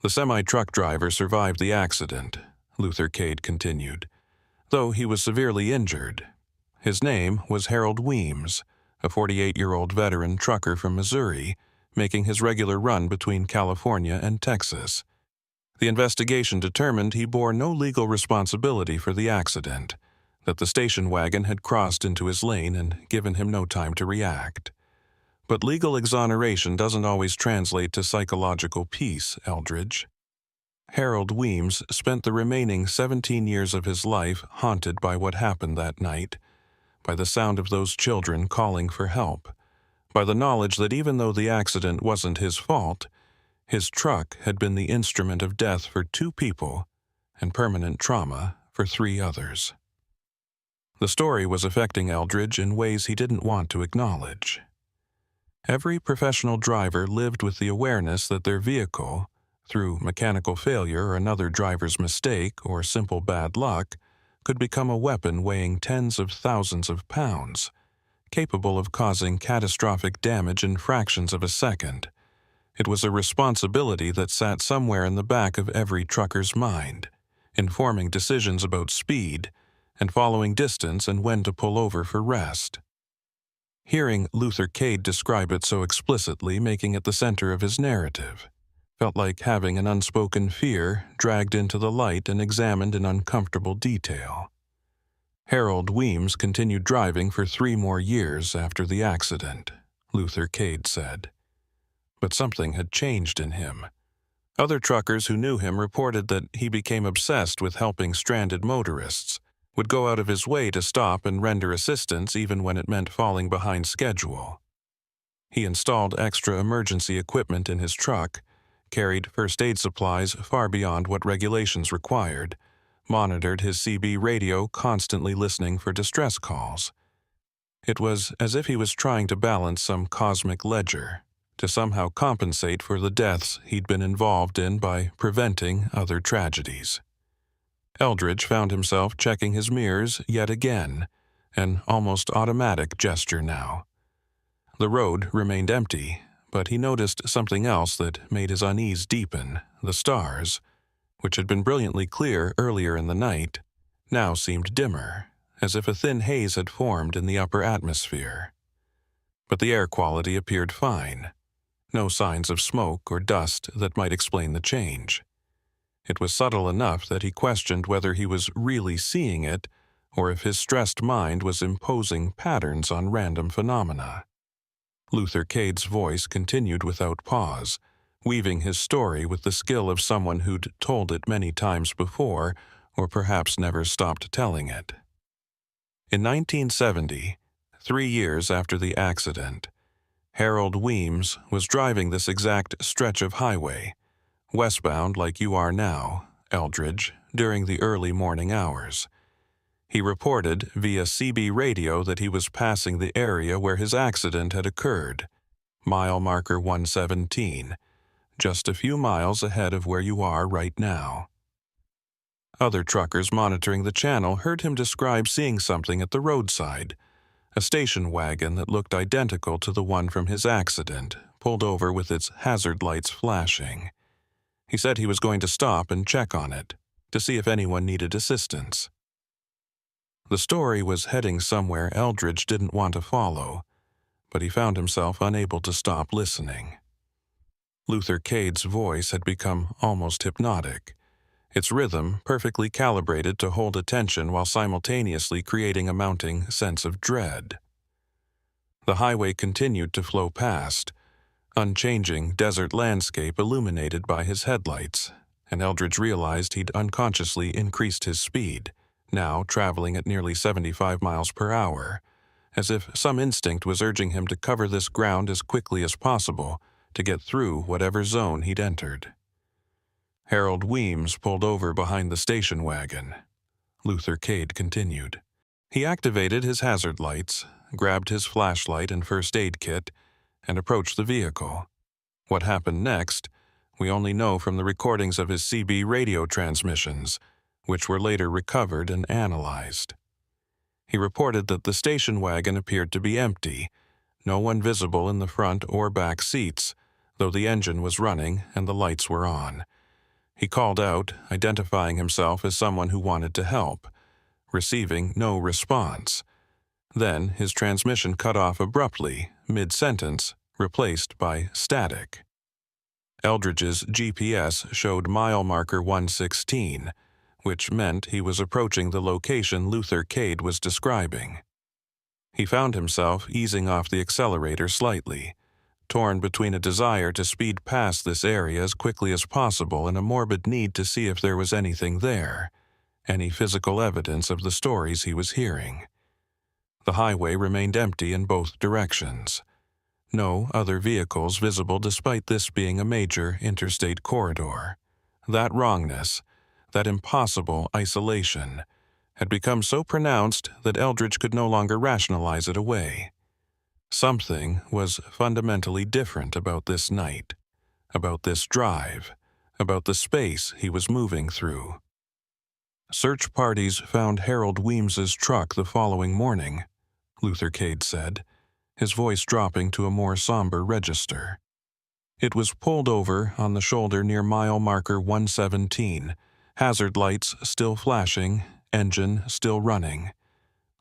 The semi-truck driver survived the accident, Luther Cade continued, though he was severely injured. His name was Harold Weems, a 48-year-old veteran trucker from Missouri, making his regular run between California and Texas. The investigation determined he bore no legal responsibility for the accident, that the station wagon had crossed into his lane and given him no time to react. But legal exoneration doesn't always translate to psychological peace, Eldridge. Harold Weems spent the remaining 17 years of his life haunted by what happened that night, by the sound of those children calling for help, by the knowledge that even though the accident wasn't his fault, his truck had been the instrument of death for 2 people and permanent trauma for 3 others. The story was affecting Eldridge in ways he didn't want to acknowledge. Every professional driver lived with the awareness that their vehicle, through mechanical failure or another driver's mistake or simple bad luck, could become a weapon weighing tens of thousands of pounds, capable of causing catastrophic damage in fractions of a second. It was a responsibility that sat somewhere in the back of every trucker's mind, informing decisions about speed and following distance and when to pull over for rest. Hearing Luther Cade describe it so explicitly, making it the center of his narrative, felt like having an unspoken fear dragged into the light and examined in uncomfortable detail. Harold Weems continued driving for 3 more years after the accident, Luther Cade said. But something had changed in him. Other truckers who knew him reported that he became obsessed with helping stranded motorists, would go out of his way to stop and render assistance even when it meant falling behind schedule. He installed extra emergency equipment in his truck, carried first aid supplies far beyond what regulations required, monitored his CB radio, constantly listening for distress calls. It was as if he was trying to balance some cosmic ledger, to somehow compensate for the deaths he'd been involved in by preventing other tragedies. Eldridge found himself checking his mirrors yet again, an almost automatic gesture now. The road remained empty, but he noticed something else that made his unease deepen. The stars, which had been brilliantly clear earlier in the night, now seemed dimmer, as if a thin haze had formed in the upper atmosphere. But the air quality appeared fine. No signs of smoke or dust that might explain the change. It was subtle enough that he questioned whether he was really seeing it or if his stressed mind was imposing patterns on random phenomena. Luther Cade's voice continued without pause, weaving his story with the skill of someone who'd told it many times before or perhaps never stopped telling it. In 1970, 3 years after the accident, Harold Weems was driving this exact stretch of highway, westbound like you are now, Eldridge, during the early morning hours. He reported via CB radio that he was passing the area where his accident had occurred, mile marker 117, just a few miles ahead of where you are right now. Other truckers monitoring the channel heard him describe seeing something at the roadside, a station wagon that looked identical to the one from his accident, pulled over with its hazard lights flashing. He said he was going to stop and check on it, to see if anyone needed assistance. The story was heading somewhere Eldridge didn't want to follow, but he found himself unable to stop listening. Luther Cade's voice had become almost hypnotic, its rhythm perfectly calibrated to hold attention while simultaneously creating a mounting sense of dread. The highway continued to flow past, unchanging desert landscape illuminated by his headlights, and Eldridge realized he'd unconsciously increased his speed, now traveling at nearly 75 miles per hour, as if some instinct was urging him to cover this ground as quickly as possible to get through whatever zone he'd entered. Harold Weems pulled over behind the station wagon. Luther Cade continued. He activated his hazard lights, grabbed his flashlight and first aid kit, and approached the vehicle. What happened next, we only know from the recordings of his CB radio transmissions, which were later recovered and analyzed. He reported that the station wagon appeared to be empty, no one visible in the front or back seats, though the engine was running and the lights were on. He called out, identifying himself as someone who wanted to help, receiving no response. Then his transmission cut off abruptly, mid-sentence, replaced by static. Eldridge's GPS showed mile marker 116, which meant he was approaching the location Luther Cade was describing. He found himself easing off the accelerator slightly, torn between a desire to speed past this area as quickly as possible and a morbid need to see if there was anything there, any physical evidence of the stories he was hearing. The highway remained empty in both directions. No other vehicles visible despite this being a major interstate corridor. That wrongness, that impossible isolation, had become so pronounced that Eldridge could no longer rationalize it away. Something was fundamentally different about this night, about this drive, about the space he was moving through. Search parties found Harold Weems's truck the following morning, Luther Cade said, his voice dropping to a more somber register. It was pulled over on the shoulder near mile marker 117, hazard lights still flashing, engine still running.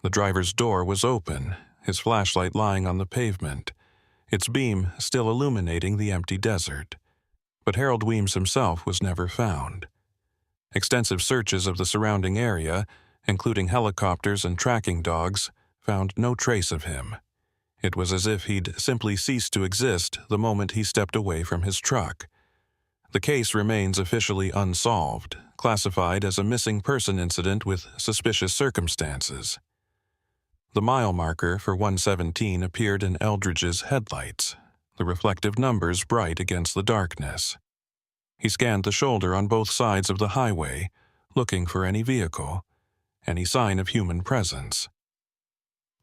The driver's door was open, his flashlight lying on the pavement, its beam still illuminating the empty desert. But Harold Weems himself was never found. Extensive searches of the surrounding area, including helicopters and tracking dogs, found no trace of him. It was as if he'd simply ceased to exist the moment he stepped away from his truck. The case remains officially unsolved, classified as a missing person incident with suspicious circumstances. The mile marker for 117 appeared in Eldridge's headlights, the reflective numbers bright against the darkness. He scanned the shoulder on both sides of the highway, looking for any vehicle, any sign of human presence.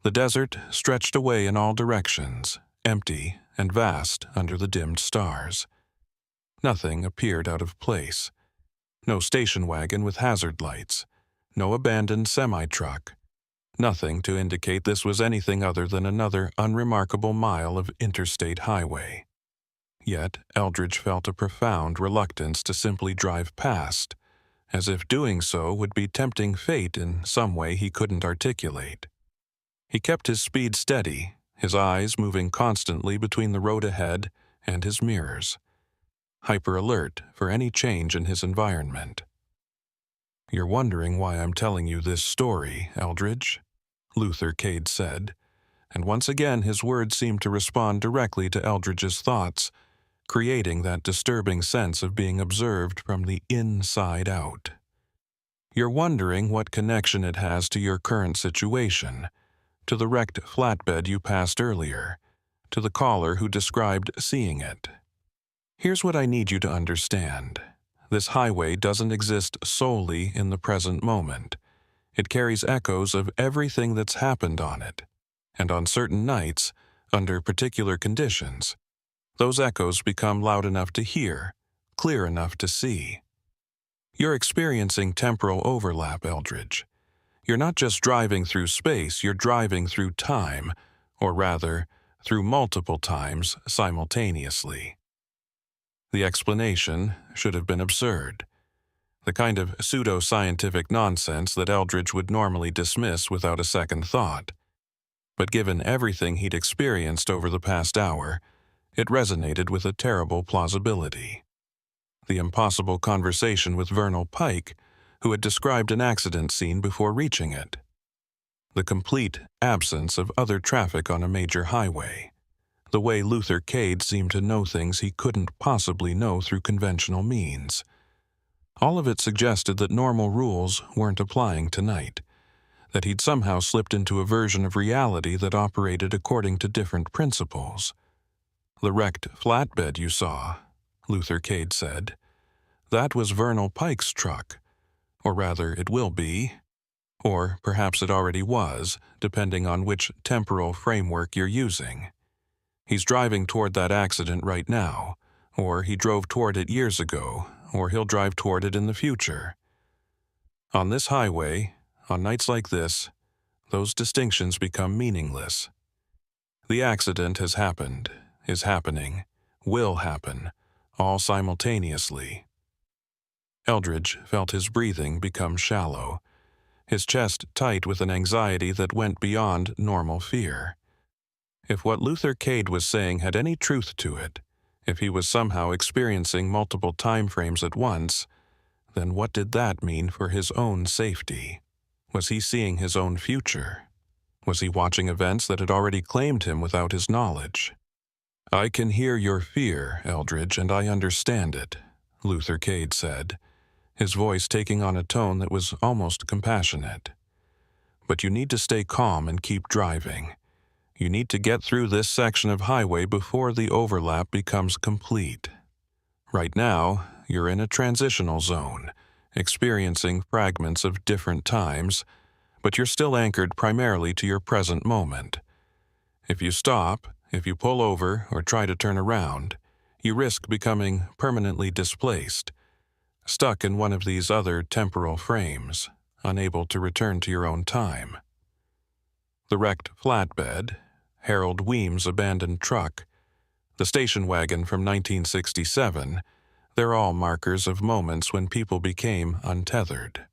The desert stretched away in all directions, empty and vast under the dimmed stars. Nothing appeared out of place. No station wagon with hazard lights, no abandoned semi-truck. Nothing to indicate this was anything other than another unremarkable mile of interstate highway. Yet Eldridge felt a profound reluctance to simply drive past, as if doing so would be tempting fate in some way he couldn't articulate. He kept his speed steady, his eyes moving constantly between the road ahead and his mirrors, hyper-alert for any change in his environment. "You're wondering why I'm telling you this story, Eldridge," Luther Cade said, and once again his words seemed to respond directly to Eldridge's thoughts, creating that disturbing sense of being observed from the inside out. "You're wondering what connection it has to your current situation, to the wrecked flatbed you passed earlier, to the caller who described seeing it. Here's what I need you to understand. This highway doesn't exist solely in the present moment. It carries echoes of everything that's happened on it, and on certain nights, under particular conditions, those echoes become loud enough to hear, clear enough to see. You're experiencing temporal overlap, Eldridge. You're not just driving through space, you're driving through time, or rather, through multiple times simultaneously." The explanation should have been absurd, the kind of pseudo-scientific nonsense that Eldridge would normally dismiss without a second thought. But given everything he'd experienced over the past hour, it resonated with a terrible plausibility. The impossible conversation with Vernal Pike, who had described an accident scene before reaching it. The complete absence of other traffic on a major highway. The way Luther Cade seemed to know things he couldn't possibly know through conventional means. All of it suggested that normal rules weren't applying tonight, that he'd somehow slipped into a version of reality that operated according to different principles. "The wrecked flatbed you saw," Luther Cade said, "that was Vernal Pike's truck. Or rather, it will be. Or perhaps it already was, depending on which temporal framework you're using. He's driving toward that accident right now, or he drove toward it years ago, or he'll drive toward it in the future. On this highway, on nights like this, those distinctions become meaningless. The accident has happened, is happening, will happen, all simultaneously." Eldridge felt his breathing become shallow, his chest tight with an anxiety that went beyond normal fear. If what Luther Cade was saying had any truth to it, if he was somehow experiencing multiple time frames at once, then what did that mean for his own safety? Was he seeing his own future? Was he watching events that had already claimed him without his knowledge? "I can hear your fear, Eldridge, and I understand it," Luther Cade said, his voice taking on a tone that was almost compassionate. "But you need to stay calm and keep driving. You need to get through this section of highway before the overlap becomes complete. Right now, you're in a transitional zone, experiencing fragments of different times, but you're still anchored primarily to your present moment. If you stop, if you pull over or try to turn around, you risk becoming permanently displaced, stuck in one of these other temporal frames, unable to return to your own time. The wrecked flatbed, Harold Weems' abandoned truck, the station wagon from 1967, they're all markers of moments when people became untethered.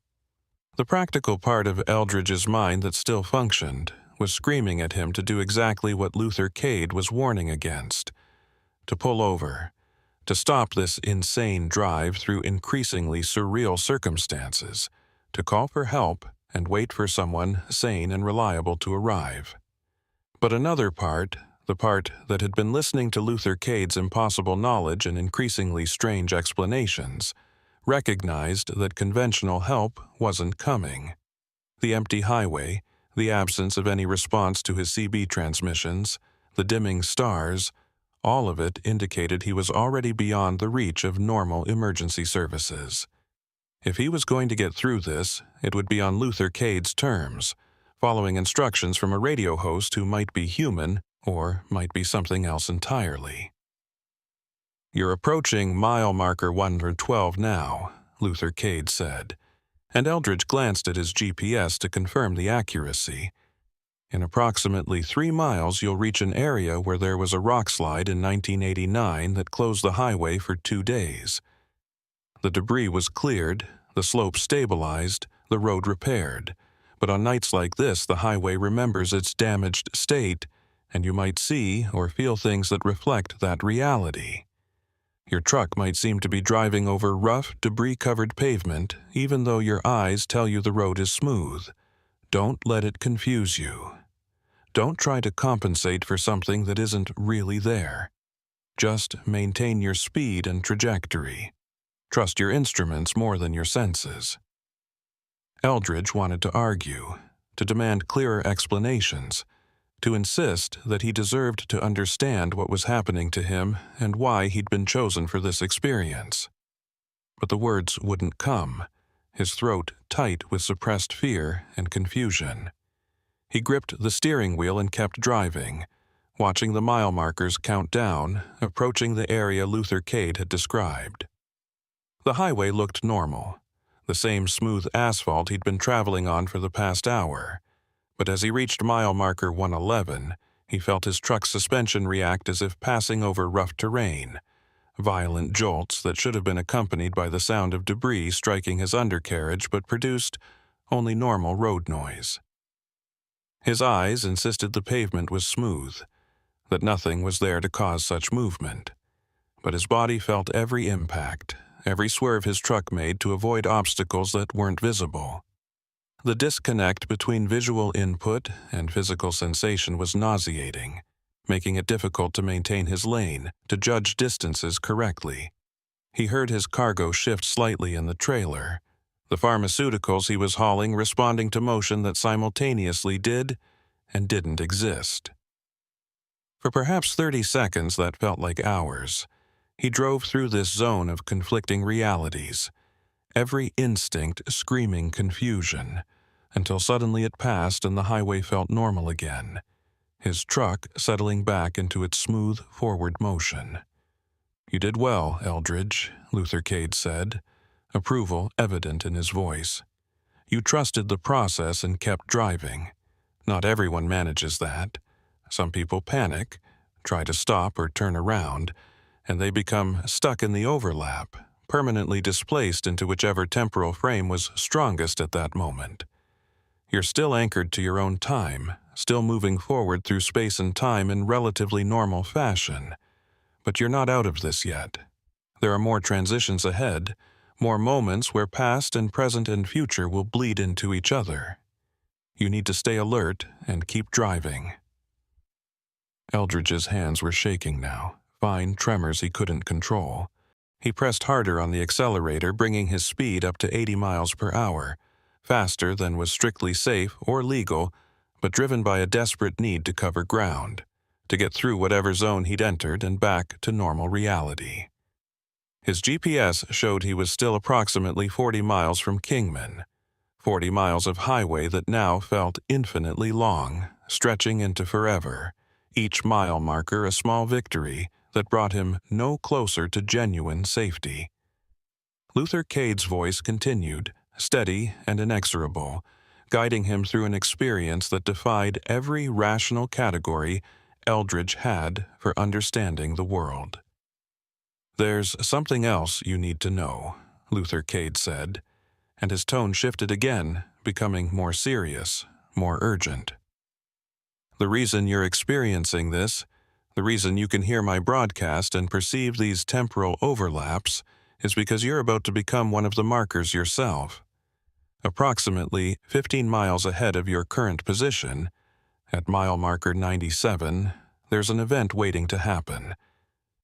The practical part of Eldridge's mind that still functioned was screaming at him to do exactly what Luther Cade was warning against: to pull over, to stop this insane drive through increasingly surreal circumstances, to call for help and wait for someone sane and reliable to arrive. But another part, the part that had been listening to Luther Cade's impossible knowledge and increasingly strange explanations, recognized that conventional help wasn't coming. The empty highway, the absence of any response to his CB transmissions, the dimming stars, all of it indicated he was already beyond the reach of normal emergency services. If he was going to get through this, it would be on Luther Cade's terms, following instructions from a radio host who might be human or might be something else entirely. "You're approaching mile marker 112 now," Luther Cade said, and Eldridge glanced at his GPS to confirm the accuracy. "In approximately 3 miles, you'll reach an area where there was a rock slide in 1989 that closed the highway for 2 days. The debris was cleared, the slope stabilized, the road repaired, but on nights like this, the highway remembers its damaged state, and you might see or feel things that reflect that reality. Your truck might seem to be driving over rough, debris-covered pavement, even though your eyes tell you the road is smooth. Don't let it confuse you. Don't try to compensate for something that isn't really there. Just maintain your speed and trajectory. Trust your instruments more than your senses." Eldridge wanted to argue, to demand clearer explanations, to insist that he deserved to understand what was happening to him and why he'd been chosen for this experience. But the words wouldn't come, his throat tight with suppressed fear and confusion. He gripped the steering wheel and kept driving, watching the mile markers count down, approaching the area Luther Cade had described. The highway looked normal, the same smooth asphalt he'd been traveling on for the past hour. But as he reached mile marker 111, he felt his truck's suspension react as if passing over rough terrain, violent jolts that should have been accompanied by the sound of debris striking his undercarriage but produced only normal road noise. His eyes insisted the pavement was smooth, that nothing was there to cause such movement, but his body felt every impact, every swerve his truck made to avoid obstacles that weren't visible. The disconnect between visual input and physical sensation was nauseating, making it difficult to maintain his lane, to judge distances correctly. He heard his cargo shift slightly in the trailer, the pharmaceuticals he was hauling responding to motion that simultaneously did and didn't exist. For perhaps 30 seconds that felt like hours, he drove through this zone of conflicting realities, every instinct screaming confusion, until suddenly it passed and the highway felt normal again, his truck settling back into its smooth forward motion. "You did well, Eldridge," Luther Cade said, approval evident in his voice. "You trusted the process and kept driving. Not everyone manages that. Some people panic, try to stop or turn around, and they become stuck in the overlap, permanently displaced into whichever temporal frame was strongest at that moment. You're still anchored to your own time, still moving forward through space and time in relatively normal fashion. But you're not out of this yet. There are more transitions ahead, more moments where past and present and future will bleed into each other. You need to stay alert and keep driving." Eldridge's hands were shaking now, fine tremors he couldn't control. He pressed harder on the accelerator, bringing his speed up to 80 miles per hour, faster than was strictly safe or legal, but driven by a desperate need to cover ground, to get through whatever zone he'd entered and back to normal reality. His GPS showed he was still approximately 40 miles from Kingman, 40 miles of highway that now felt infinitely long, stretching into forever, each mile marker a small victory that brought him no closer to genuine safety. Luther Cade's voice continued, steady and inexorable, guiding him through an experience that defied every rational category Eldridge had for understanding the world. "There's something else you need to know," Luther Cade said, and his tone shifted again, becoming more serious, more urgent. "The reason you're experiencing this, the reason you can hear my broadcast and perceive these temporal overlaps, is because you're about to become one of the markers yourself. Approximately 15 miles ahead of your current position, at mile marker 97, there's an event waiting to happen.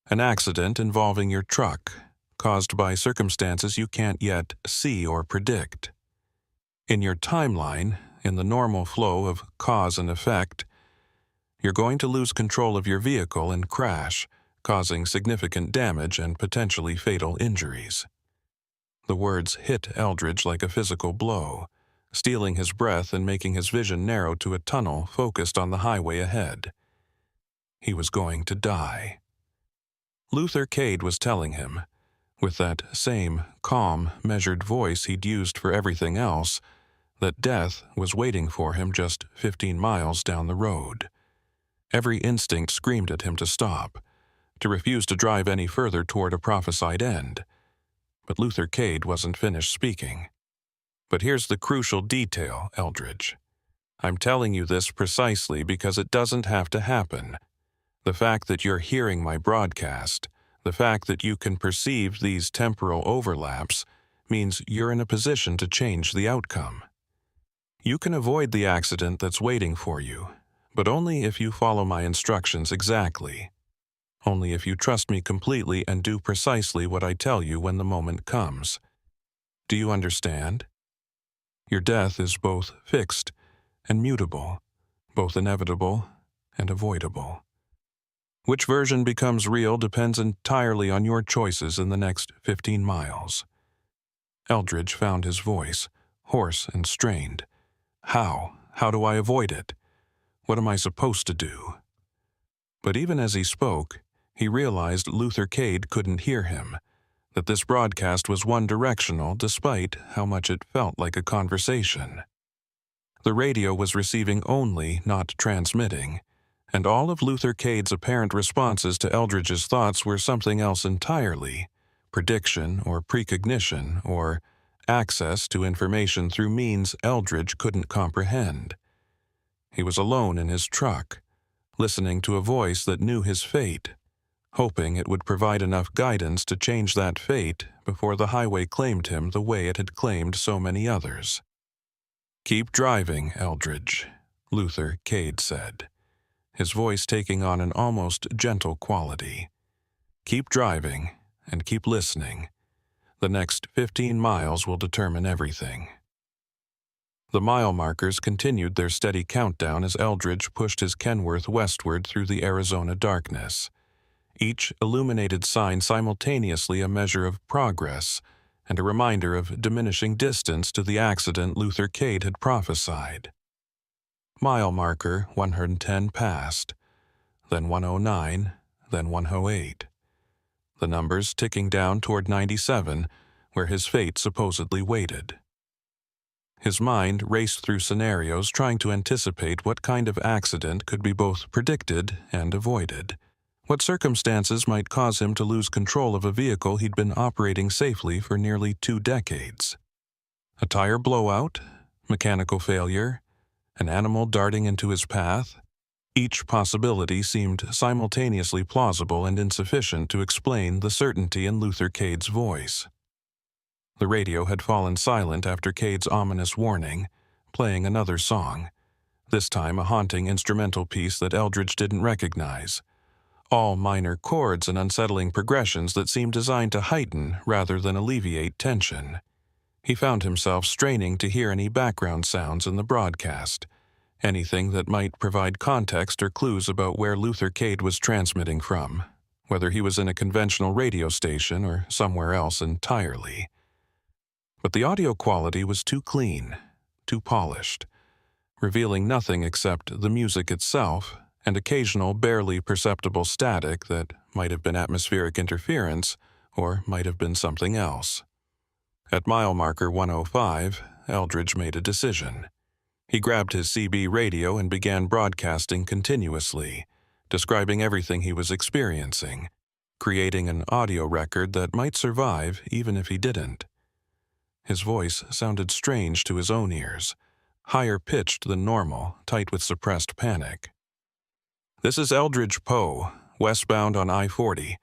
An accident involving your truck, caused by circumstances you can't yet see or predict. In your timeline, in the normal flow of cause and effect, you're going to lose control of your vehicle and crash, causing significant damage and potentially fatal injuries." The words hit Eldridge like a physical blow, stealing his breath and making his vision narrow to a tunnel focused on the highway ahead. He was going to die. Luther Cade was telling him, with that same calm, measured voice he'd used for everything else, that death was waiting for him just 15 miles down the road. Every instinct screamed at him to stop, to refuse to drive any further toward a prophesied end. But Luther Cade wasn't finished speaking. "But here's the crucial detail, Eldridge. I'm telling you this precisely because it doesn't have to happen. The fact that you're hearing my broadcast, the fact that you can perceive these temporal overlaps, means you're in a position to change the outcome. You can avoid the accident that's waiting for you, but only if you follow my instructions exactly. Only if you trust me completely and do precisely what I tell you when the moment comes. Do you understand? Your death is both fixed and mutable, both inevitable and avoidable. Which version becomes real depends entirely on your choices in the next 15 miles. Eldridge found his voice, hoarse and strained. How? How do I avoid it? What am I supposed to do? But even as he spoke, he realized Luther Cade couldn't hear him, that this broadcast was one-directional despite how much it felt like a conversation. The radio was receiving only, not transmitting, and all of Luther Cade's apparent responses to Eldridge's thoughts were something else entirely, prediction or precognition or access to information through means Eldridge couldn't comprehend. He was alone in his truck, listening to a voice that knew his fate, hoping it would provide enough guidance to change that fate before the highway claimed him the way it had claimed so many others. "Keep driving, Eldridge," Luther Cade said, his voice taking on an almost gentle quality. "Keep driving and keep listening. The next 15 miles will determine everything." The mile markers continued their steady countdown as Eldridge pushed his Kenworth westward through the Arizona darkness. Each illuminated sign simultaneously a measure of progress and a reminder of diminishing distance to the accident Luther Cade had prophesied. Mile marker 110 passed, then 109, then 108. The numbers ticking down toward 97, where his fate supposedly waited. His mind raced through scenarios trying to anticipate what kind of accident could be both predicted and avoided. What circumstances might cause him to lose control of a vehicle he'd been operating safely for nearly 2 decades? A tire blowout? Mechanical failure? An animal darting into his path? Each possibility seemed simultaneously plausible and insufficient to explain the certainty in Luther Cade's voice. The radio had fallen silent after Cade's ominous warning, playing another song, this time a haunting instrumental piece that Eldridge didn't recognize. All minor chords and unsettling progressions that seemed designed to heighten rather than alleviate tension. He found himself straining to hear any background sounds in the broadcast, anything that might provide context or clues about where Luther Cade was transmitting from, whether he was in a conventional radio station or somewhere else entirely. But the audio quality was too clean, too polished, revealing nothing except the music itself and occasional barely perceptible static that might have been atmospheric interference or might have been something else. At mile marker 105, Eldridge made a decision. He grabbed his CB radio and began broadcasting continuously, describing everything he was experiencing, creating an audio record that might survive even if he didn't. His voice sounded strange to his own ears, higher pitched than normal, tight with suppressed panic. "This is Eldridge Poe, westbound on I-40,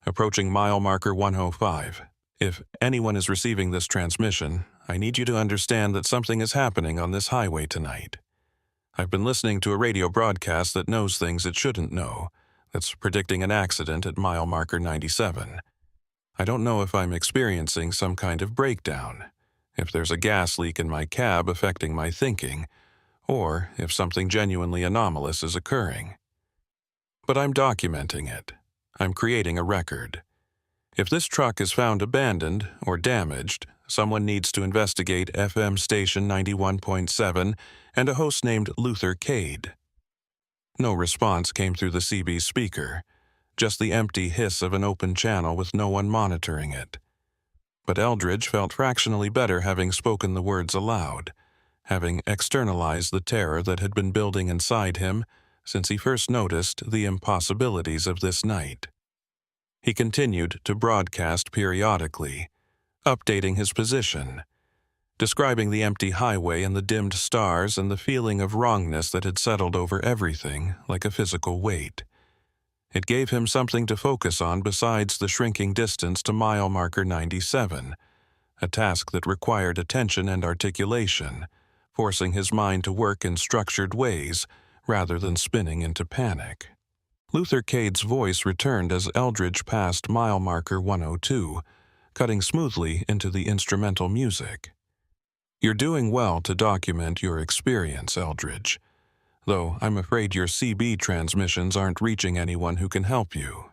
approaching mile marker 105. If anyone is receiving this transmission, I need you to understand that something is happening on this highway tonight. I've been listening to a radio broadcast that knows things it shouldn't know, that's predicting an accident at mile marker 97. I don't know if I'm experiencing some kind of breakdown, if there's a gas leak in my cab affecting my thinking, or if something genuinely anomalous is occurring. But I'm documenting it. I'm creating a record. If this truck is found abandoned or damaged, someone needs to investigate FM station 91.7 and a host named Luther Cade." No response came through the CB speaker, just the empty hiss of an open channel with no one monitoring it. But Eldridge felt fractionally better having spoken the words aloud, having externalized the terror that had been building inside him since he first noticed the impossibilities of this night. He continued to broadcast periodically, updating his position, describing the empty highway and the dimmed stars and the feeling of wrongness that had settled over everything like a physical weight. It gave him something to focus on besides the shrinking distance to mile marker 97, a task that required attention and articulation, forcing his mind to work in structured ways rather than spinning into panic. Luther Cade's voice returned as Eldridge passed mile marker 102, cutting smoothly into the instrumental music. "You're doing well to document your experience, Eldridge, though I'm afraid your CB transmissions aren't reaching anyone who can help you.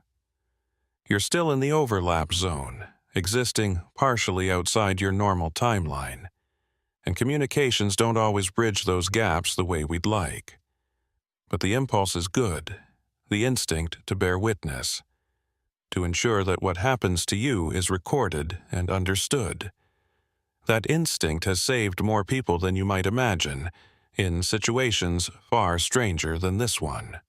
You're still in the overlap zone, existing partially outside your normal timeline, and communications don't always bridge those gaps the way we'd like. But the impulse is good, the instinct to bear witness, to ensure that what happens to you is recorded and understood. That instinct has saved more people than you might imagine, in situations far stranger than this one."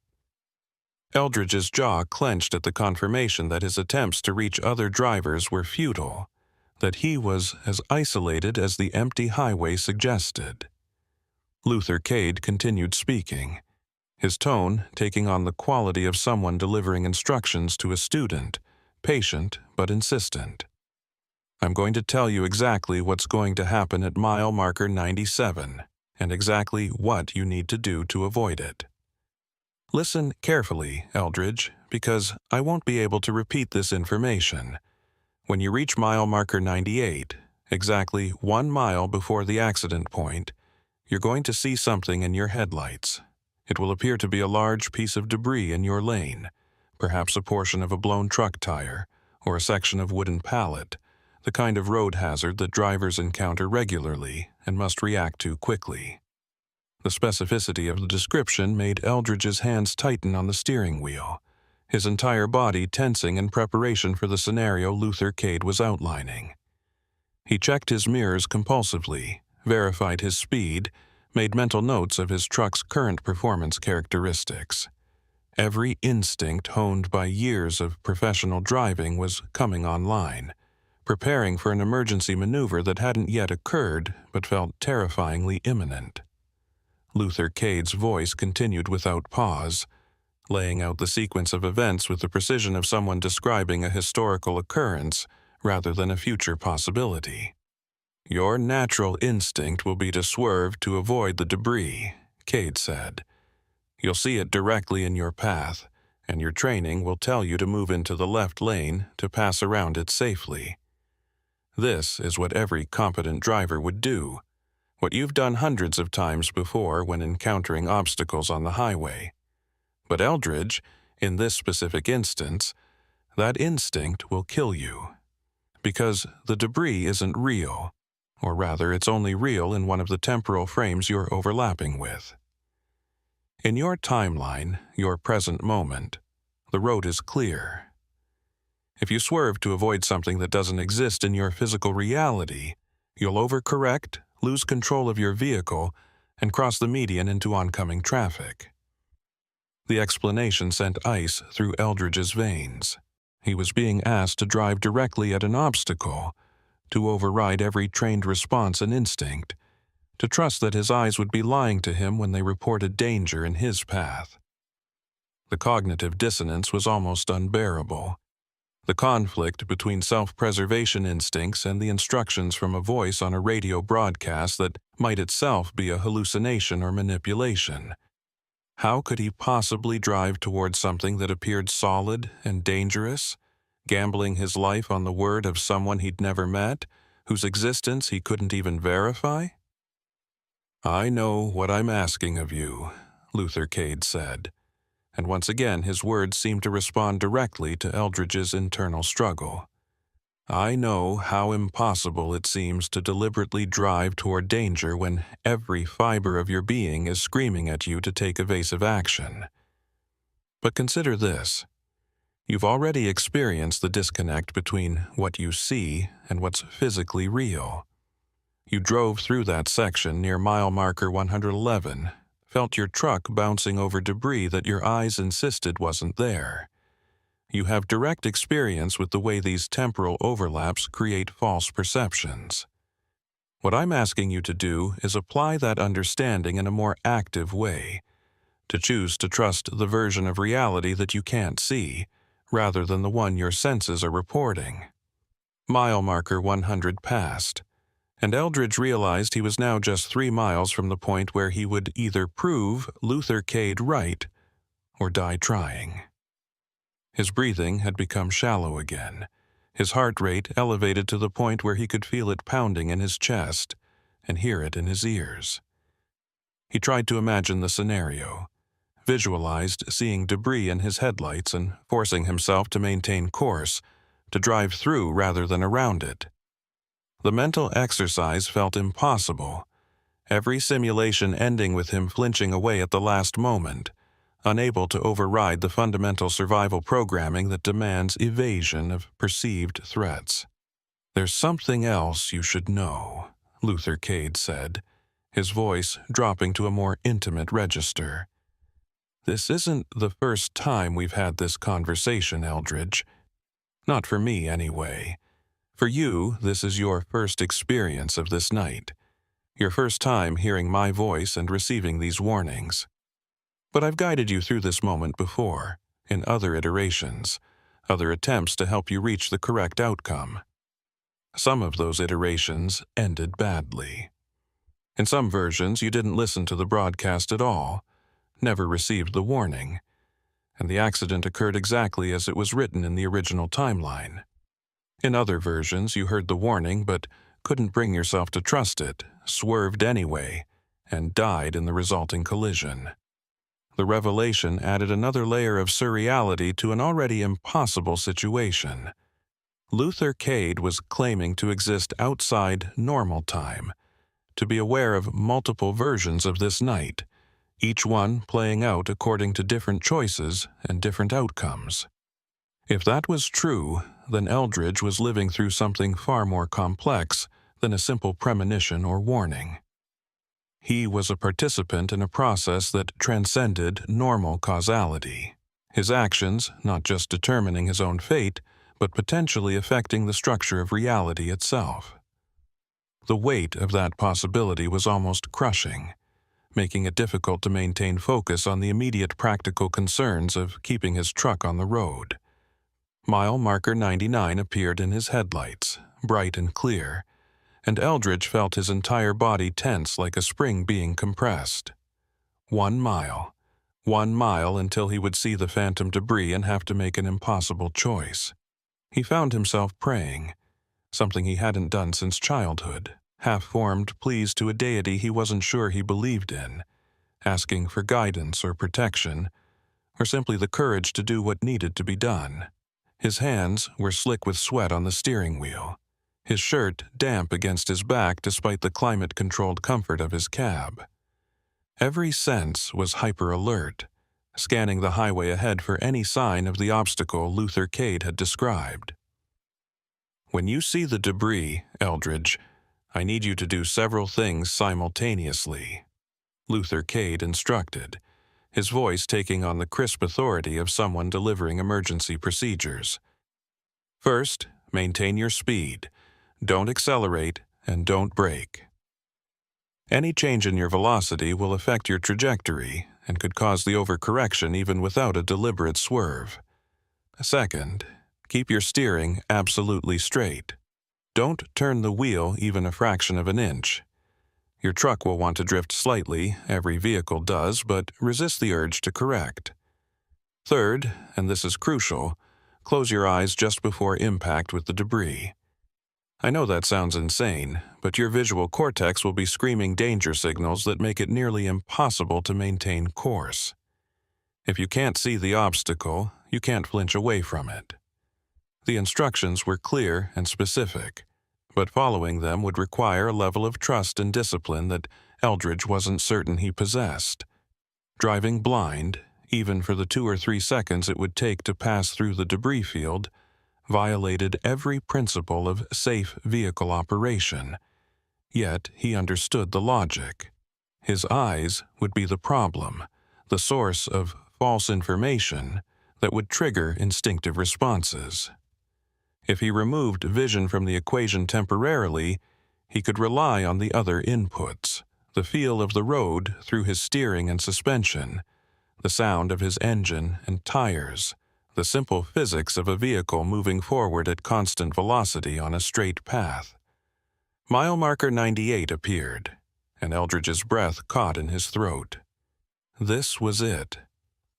Eldridge's jaw clenched at the confirmation that his attempts to reach other drivers were futile, that he was as isolated as the empty highway suggested. Luther Cade continued speaking, his tone taking on the quality of someone delivering instructions to a student, patient but insistent. "I'm going to tell you exactly what's going to happen at mile marker 97, and exactly what you need to do to avoid it. Listen carefully, Eldridge, because I won't be able to repeat this information. When you reach mile marker 98, exactly 1 mile before the accident point, you're going to see something in your headlights. It will appear to be a large piece of debris in your lane, perhaps a portion of a blown truck tire, or a section of wooden pallet, the kind of road hazard that drivers encounter regularly and must react to quickly." The specificity of the description made Eldridge's hands tighten on the steering wheel, his entire body tensing in preparation for the scenario Luther Cade was outlining. He checked his mirrors compulsively, verified his speed, made mental notes of his truck's current performance characteristics. Every instinct honed by years of professional driving was coming online, preparing for an emergency maneuver that hadn't yet occurred but felt terrifyingly imminent. Luther Cade's voice continued without pause, laying out the sequence of events with the precision of someone describing a historical occurrence rather than a future possibility. "Your natural instinct will be to swerve to avoid the debris," Cade said. "You'll see it directly in your path, and your training will tell you to move into the left lane to pass around it safely. This is what every competent driver would do, what you've done hundreds of times before when encountering obstacles on the highway. But Eldridge, in this specific instance, that instinct will kill you. Because the debris isn't real, or rather it's only real in one of the temporal frames you're overlapping with. In your timeline, your present moment, the road is clear. If you swerve to avoid something that doesn't exist in your physical reality, you'll overcorrect, lose control of your vehicle, and cross the median into oncoming traffic. The explanation sent ice through Eldridge's veins. He was being asked to drive directly at an obstacle, to override every trained response and instinct, to trust that his eyes would be lying to him when they reported danger in his path. The cognitive dissonance was almost unbearable. The conflict between self-preservation instincts and the instructions from a voice on a radio broadcast that might itself be a hallucination or manipulation. How could he possibly drive towards something that appeared solid and dangerous, gambling his life on the word of someone he'd never met, whose existence he couldn't even verify? "I know what I'm asking of you," Luther Cade said, and once again his words seemed to respond directly to Eldridge's internal struggle. "I know how impossible it seems to deliberately drive toward danger when every fiber of your being is screaming at you to take evasive action. But consider this. You've already experienced the disconnect between what you see and what's physically real. You drove through that section near mile marker 111, felt your truck bouncing over debris that your eyes insisted wasn't there. You have direct experience with the way these temporal overlaps create false perceptions. What I'm asking you to do is apply that understanding in a more active way, to choose to trust the version of reality that you can't see, rather than the one your senses are reporting." Mile marker 100 passed, and Eldridge realized he was now just 3 miles from the point where he would either prove Luther Cade right or die trying. His breathing had become shallow again, his heart rate elevated to the point where he could feel it pounding in his chest and hear it in his ears. He tried to imagine the scenario, visualized seeing debris in his headlights and forcing himself to maintain course, to drive through rather than around it. The mental exercise felt impossible, every simulation ending with him flinching away at the last moment, unable to override the fundamental survival programming that demands evasion of perceived threats. "There's something else you should know," Luther Cade said, his voice dropping to a more intimate register. "This isn't the first time we've had this conversation, Eldridge. Not for me, anyway. For you, this is your first experience of this night, your first time hearing my voice and receiving these warnings. But I've guided you through this moment before, in other iterations, other attempts to help you reach the correct outcome. Some of those iterations ended badly. In some versions, you didn't listen to the broadcast at all, never received the warning, and the accident occurred exactly as it was written in the original timeline. In other versions, you heard the warning but couldn't bring yourself to trust it, swerved anyway, and died in the resulting collision. The revelation added another layer of surreality to an already impossible situation. Luther Cade was claiming to exist outside normal time, to be aware of multiple versions of this night, each one playing out according to different choices and different outcomes. If that was true, then Eldridge was living through something far more complex than a simple premonition or warning. He was a participant in a process that transcended normal causality, his actions not just determining his own fate, but potentially affecting the structure of reality itself. The weight of that possibility was almost crushing, making it difficult to maintain focus on the immediate practical concerns of keeping his truck on the road. Mile marker 99 appeared in his headlights, bright and clear, and Eldridge felt his entire body tense like a spring being compressed. 1 mile. 1 mile until he would see the phantom debris and have to make an impossible choice. He found himself praying, something he hadn't done since childhood. half-formed pleas to a deity he wasn't sure he believed in, asking for guidance or protection, or simply the courage to do what needed to be done. His hands were slick with sweat on the steering wheel, his shirt damp against his back despite the climate-controlled comfort of his cab. Every sense was hyper-alert, scanning the highway ahead for any sign of the obstacle Luther Cade had described. "When you see the debris, Eldridge, I need you to do several things simultaneously," Luther Cade instructed, his voice taking on the crisp authority of someone delivering emergency procedures. "First, maintain your speed. Don't accelerate and don't brake. Any change in your velocity will affect your trajectory and could cause the overcorrection even without a deliberate swerve. Second, keep your steering absolutely straight. Don't turn the wheel even a fraction of an inch. Your truck will want to drift slightly, every vehicle does, but resist the urge to correct. Third, and this is crucial, close your eyes just before impact with the debris. I know that sounds insane, but your visual cortex will be screaming danger signals that make it nearly impossible to maintain course. If you can't see the obstacle, you can't flinch away from it." The instructions were clear and specific, but following them would require a level of trust and discipline that Eldridge wasn't certain he possessed. Driving blind, even for the 2 or 3 seconds it would take to pass through the debris field, violated every principle of safe vehicle operation. Yet he understood the logic. His eyes would be the problem, the source of false information that would trigger instinctive responses. If he removed vision from the equation temporarily, he could rely on the other inputs, the feel of the road through his steering and suspension, the sound of his engine and tires, the simple physics of a vehicle moving forward at constant velocity on a straight path. Mile marker 98 appeared, and Eldridge's breath caught in his throat. This was it.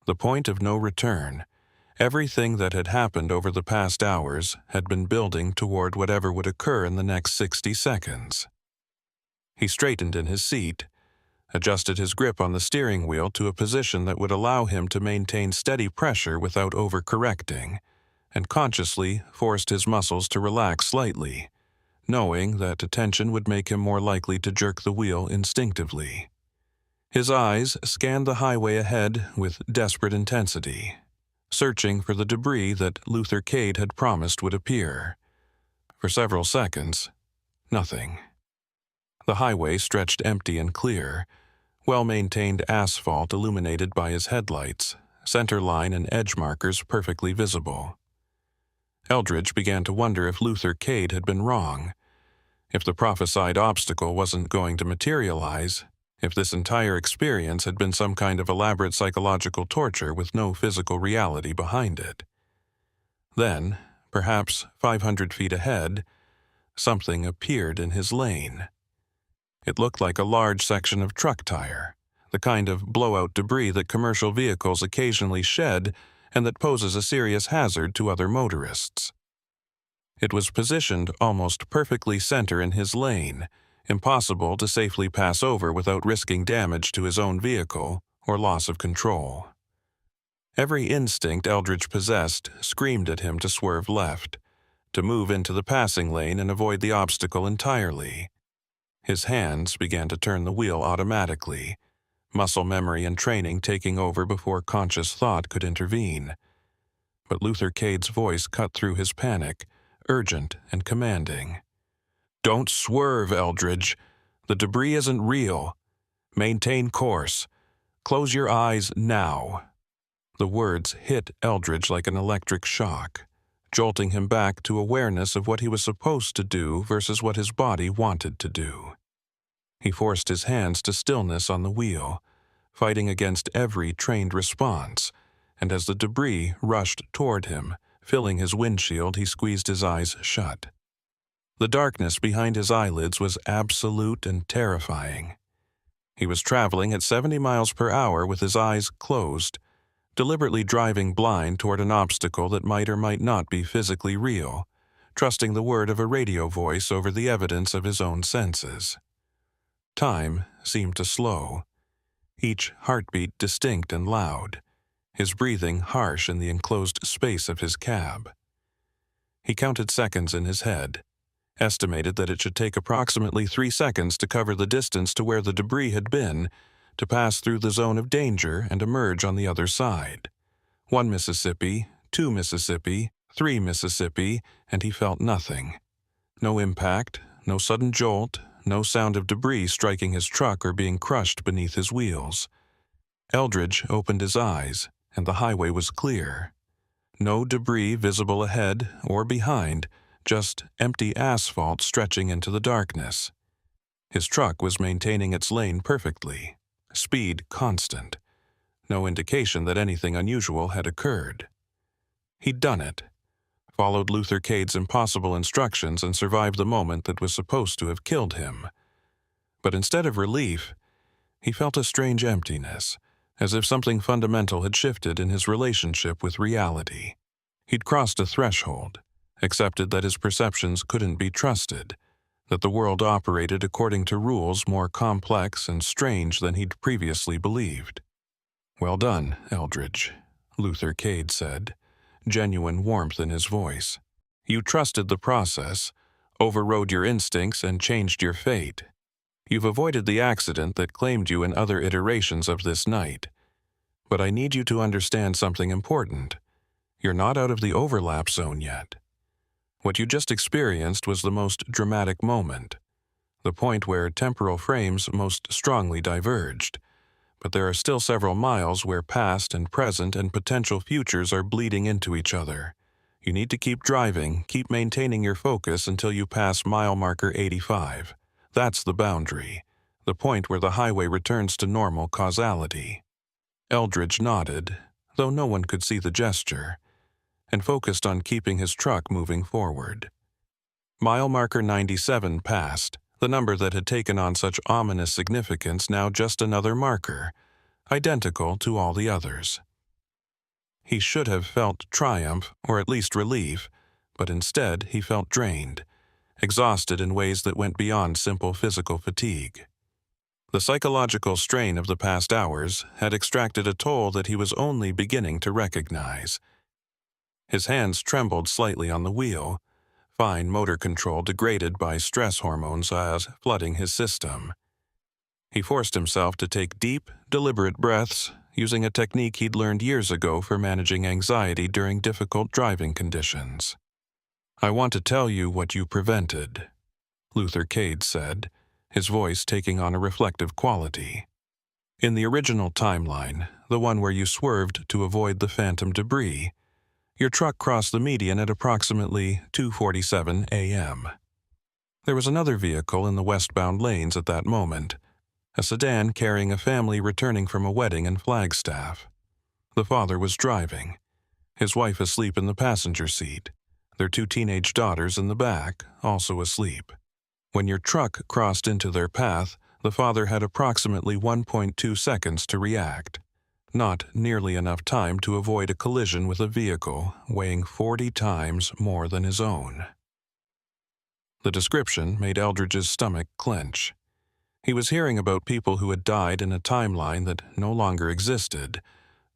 The point of no return. Everything that had happened over the past hours had been building toward whatever would occur in the next 60 seconds. He straightened in his seat, adjusted his grip on the steering wheel to a position that would allow him to maintain steady pressure without overcorrecting, and consciously forced his muscles to relax slightly, knowing that attention would make him more likely to jerk the wheel instinctively. His eyes scanned the highway ahead with desperate intensity, searching for the debris that Luther Cade had promised would appear. For several seconds, nothing. The highway stretched empty and clear, well-maintained asphalt illuminated by his headlights, centerline and edge markers perfectly visible. Eldridge began to wonder if Luther Cade had been wrong, if the prophesied obstacle wasn't going to materialize, if this entire experience had been some kind of elaborate psychological torture with no physical reality behind it. Then, perhaps 500 feet ahead, something appeared in his lane. It looked like a large section of truck tire, the kind of blowout debris that commercial vehicles occasionally shed and that poses a serious hazard to other motorists. It was positioned almost perfectly center in his lane, impossible to safely pass over without risking damage to his own vehicle or loss of control. Every instinct Eldridge possessed screamed at him to swerve left, to move into the passing lane and avoid the obstacle entirely. His hands began to turn the wheel automatically, muscle memory and training taking over before conscious thought could intervene. But Luther Cade's voice cut through his panic, urgent and commanding. "Don't swerve, Eldridge. The debris isn't real. Maintain course. Close your eyes now." The words hit Eldridge like an electric shock, jolting him back to awareness of what he was supposed to do versus what his body wanted to do. He forced his hands to stillness on the wheel, fighting against every trained response, and as the debris rushed toward him, filling his windshield, he squeezed his eyes shut. The darkness behind his eyelids was absolute and terrifying. He was traveling at 70 miles per hour with his eyes closed, deliberately driving blind toward an obstacle that might or might not be physically real, trusting the word of a radio voice over the evidence of his own senses. Time seemed to slow, each heartbeat distinct and loud, his breathing harsh in the enclosed space of his cab. He counted seconds in his head, estimated that it should take approximately 3 seconds to cover the distance to where the debris had been, to pass through the zone of danger and emerge on the other side. 1 Mississippi, 2 Mississippi, 3 Mississippi, and he felt nothing. No impact, no sudden jolt, no sound of debris striking his truck or being crushed beneath his wheels. Eldridge opened his eyes, and the highway was clear. No debris visible ahead or behind, just empty asphalt stretching into the darkness. His truck was maintaining its lane perfectly, speed constant. No indication that anything unusual had occurred. He'd done it, followed Luther Cade's impossible instructions and survived the moment that was supposed to have killed him. But instead of relief, he felt a strange emptiness, as if something fundamental had shifted in his relationship with reality. He'd crossed a threshold, accepted that his perceptions couldn't be trusted, that the world operated according to rules more complex and strange than he'd previously believed. "Well done, Eldridge," Luther Cade said, genuine warmth in his voice. "You trusted the process, overrode your instincts, and changed your fate. You've avoided the accident that claimed you in other iterations of this night. But I need you to understand something important. You're not out of the overlap zone yet. What you just experienced was the most dramatic moment, the point where temporal frames most strongly diverged. But there are still several miles where past and present and potential futures are bleeding into each other. You need to keep driving, keep maintaining your focus until you pass mile marker 85. That's the boundary, the point where the highway returns to normal causality." Eldridge nodded, though no one could see the gesture, and focused on keeping his truck moving forward. Mile marker 97 passed, the number that had taken on such ominous significance now just another marker, identical to all the others. He should have felt triumph, or at least relief, but instead he felt drained, exhausted in ways that went beyond simple physical fatigue. The psychological strain of the past hours had extracted a toll that he was only beginning to recognize. His hands trembled slightly on the wheel, fine motor control degraded by stress hormones as flooding his system. He forced himself to take deep, deliberate breaths, using a technique he'd learned years ago for managing anxiety during difficult driving conditions. "I want to tell you what you prevented," Luther Cade said, his voice taking on a reflective quality. "In the original timeline, the one where you swerved to avoid the phantom debris, your truck crossed the median at approximately 2:47 a.m. There was another vehicle in the westbound lanes at that moment, a sedan carrying a family returning from a wedding in Flagstaff. The father was driving, his wife asleep in the passenger seat, their 2 teenage daughters in the back, also asleep. When your truck crossed into their path, the father had approximately 1.2 seconds to react. Not nearly enough time to avoid a collision with a vehicle weighing 40 times more than his own. The description made Eldridge's stomach clench. He was hearing about people who had died in a timeline that no longer existed,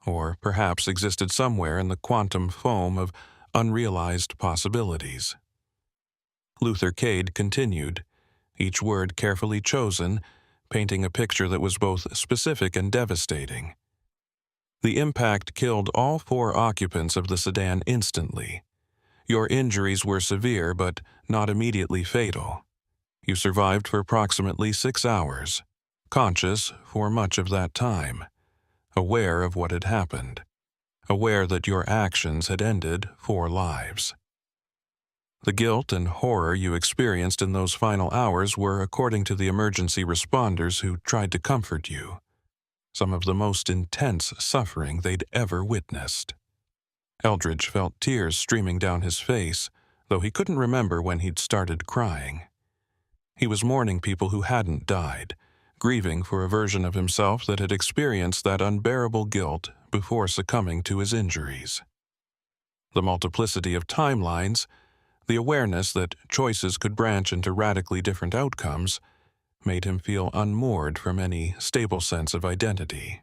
or perhaps existed somewhere in the quantum foam of unrealized possibilities. Luther Cade continued, each word carefully chosen, painting a picture that was both specific and devastating. The impact killed all 4 occupants of the sedan instantly. Your injuries were severe but not immediately fatal. You survived for approximately 6 hours, conscious for much of that time, aware of what had happened, aware that your actions had ended 4 lives. The guilt and horror you experienced in those final hours were according to the emergency responders who tried to comfort you, some of the most intense suffering they'd ever witnessed. Eldridge felt tears streaming down his face, though he couldn't remember when he'd started crying. He was mourning people who hadn't died, grieving for a version of himself that had experienced that unbearable guilt before succumbing to his injuries. The multiplicity of timelines, The awareness that choices could branch into radically different outcomes made him feel unmoored from any stable sense of identity.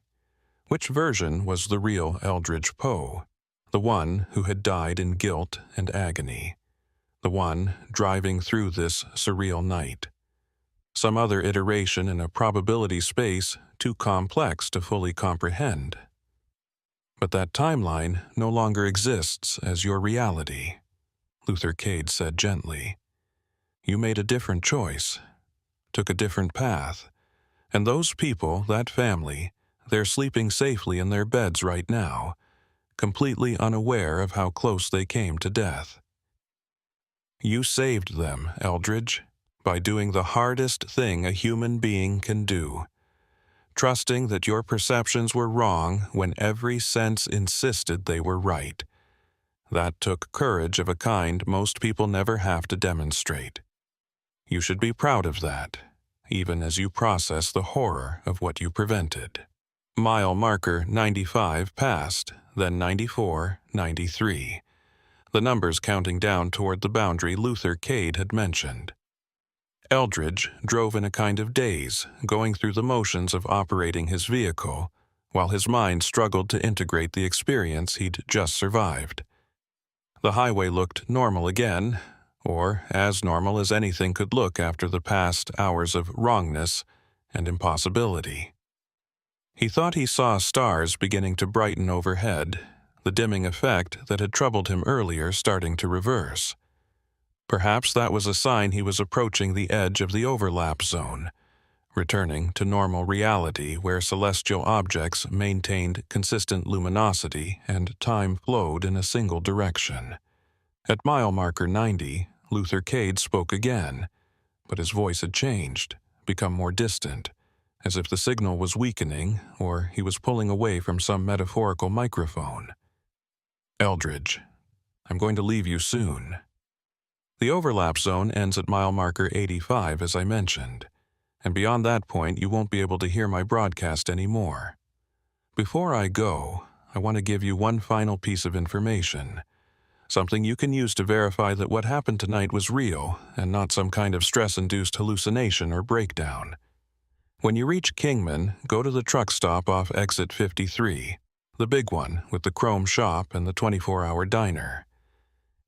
Which version was the real Eldridge Poe? The one who had died in guilt and agony. The one driving through this surreal night. Some other iteration in a probability space too complex to fully comprehend. But that timeline no longer exists as your reality, Luther Cade said gently. You made a different choice, took a different path, and those people, that family, they're sleeping safely in their beds right now, completely unaware of how close they came to death. You saved them, Eldridge, by doing the hardest thing a human being can do, trusting that your perceptions were wrong when every sense insisted they were right. That took courage of a kind most people never have to demonstrate. You should be proud of that, even as you process the horror of what you prevented. Mile marker 95 passed, then 94, 93. The numbers counting down toward the boundary Luther Cade had mentioned. Eldridge drove in a kind of daze, going through the motions of operating his vehicle, while his mind struggled to integrate the experience he'd just survived. The highway looked normal again, or as normal as anything could look after the past hours of wrongness and impossibility. He thought he saw stars beginning to brighten overhead, the dimming effect that had troubled him earlier starting to reverse. Perhaps that was a sign he was approaching the edge of the overlap zone, returning to normal reality where celestial objects maintained consistent luminosity and time flowed in a single direction. At mile marker 90, Luther Cade spoke again, but his voice had changed, become more distant, as if the signal was weakening or he was pulling away from some metaphorical microphone. Eldridge, I'm going to leave you soon. The overlap zone ends at mile marker 85, as I mentioned, and beyond that point you won't be able to hear my broadcast anymore. Before I go, I want to give you one final piece of information, something you can use to verify that what happened tonight was real and not some kind of stress-induced hallucination or breakdown. When you reach Kingman, go to the truck stop off exit 53, the big one with the chrome shop and the 24-hour diner.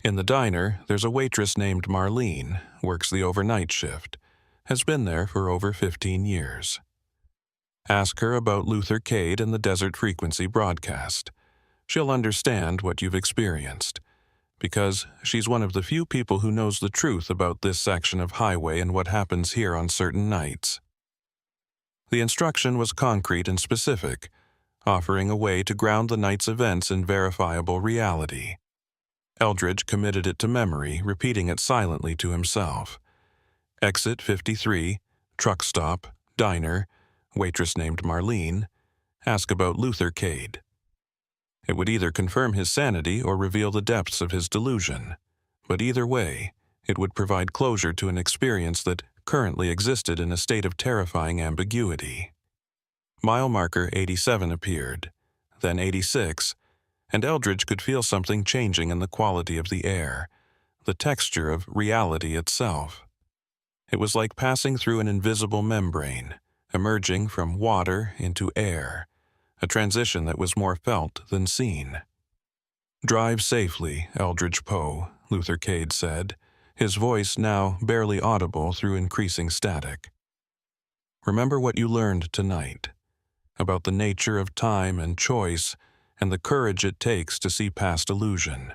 In the diner, there's a waitress named Marlene, works the overnight shift, has been there for over 15 years. Ask her about Luther Cade and the Desert Frequency broadcast. She'll understand what you've experienced, because she's one of the few people who knows the truth about this section of highway and what happens here on certain nights. The instruction was concrete and specific, offering a way to ground the night's events in verifiable reality. Eldridge committed it to memory, repeating it silently to himself. Exit 53, truck stop, diner, waitress named Marlene, ask about Luther Cade. It would either confirm his sanity or reveal the depths of his delusion, but either way, it would provide closure to an experience that currently existed in a state of terrifying ambiguity. Mile marker 87 appeared, then 86, and Eldridge could feel something changing in the quality of the air, the texture of reality itself. It was like passing through an invisible membrane, emerging from water into air, a transition that was more felt than seen. Drive safely, Eldridge Poe, Luther Cade said, his voice now barely audible through increasing static. Remember what you learned tonight, about the nature of time and choice and the courage it takes to see past illusion.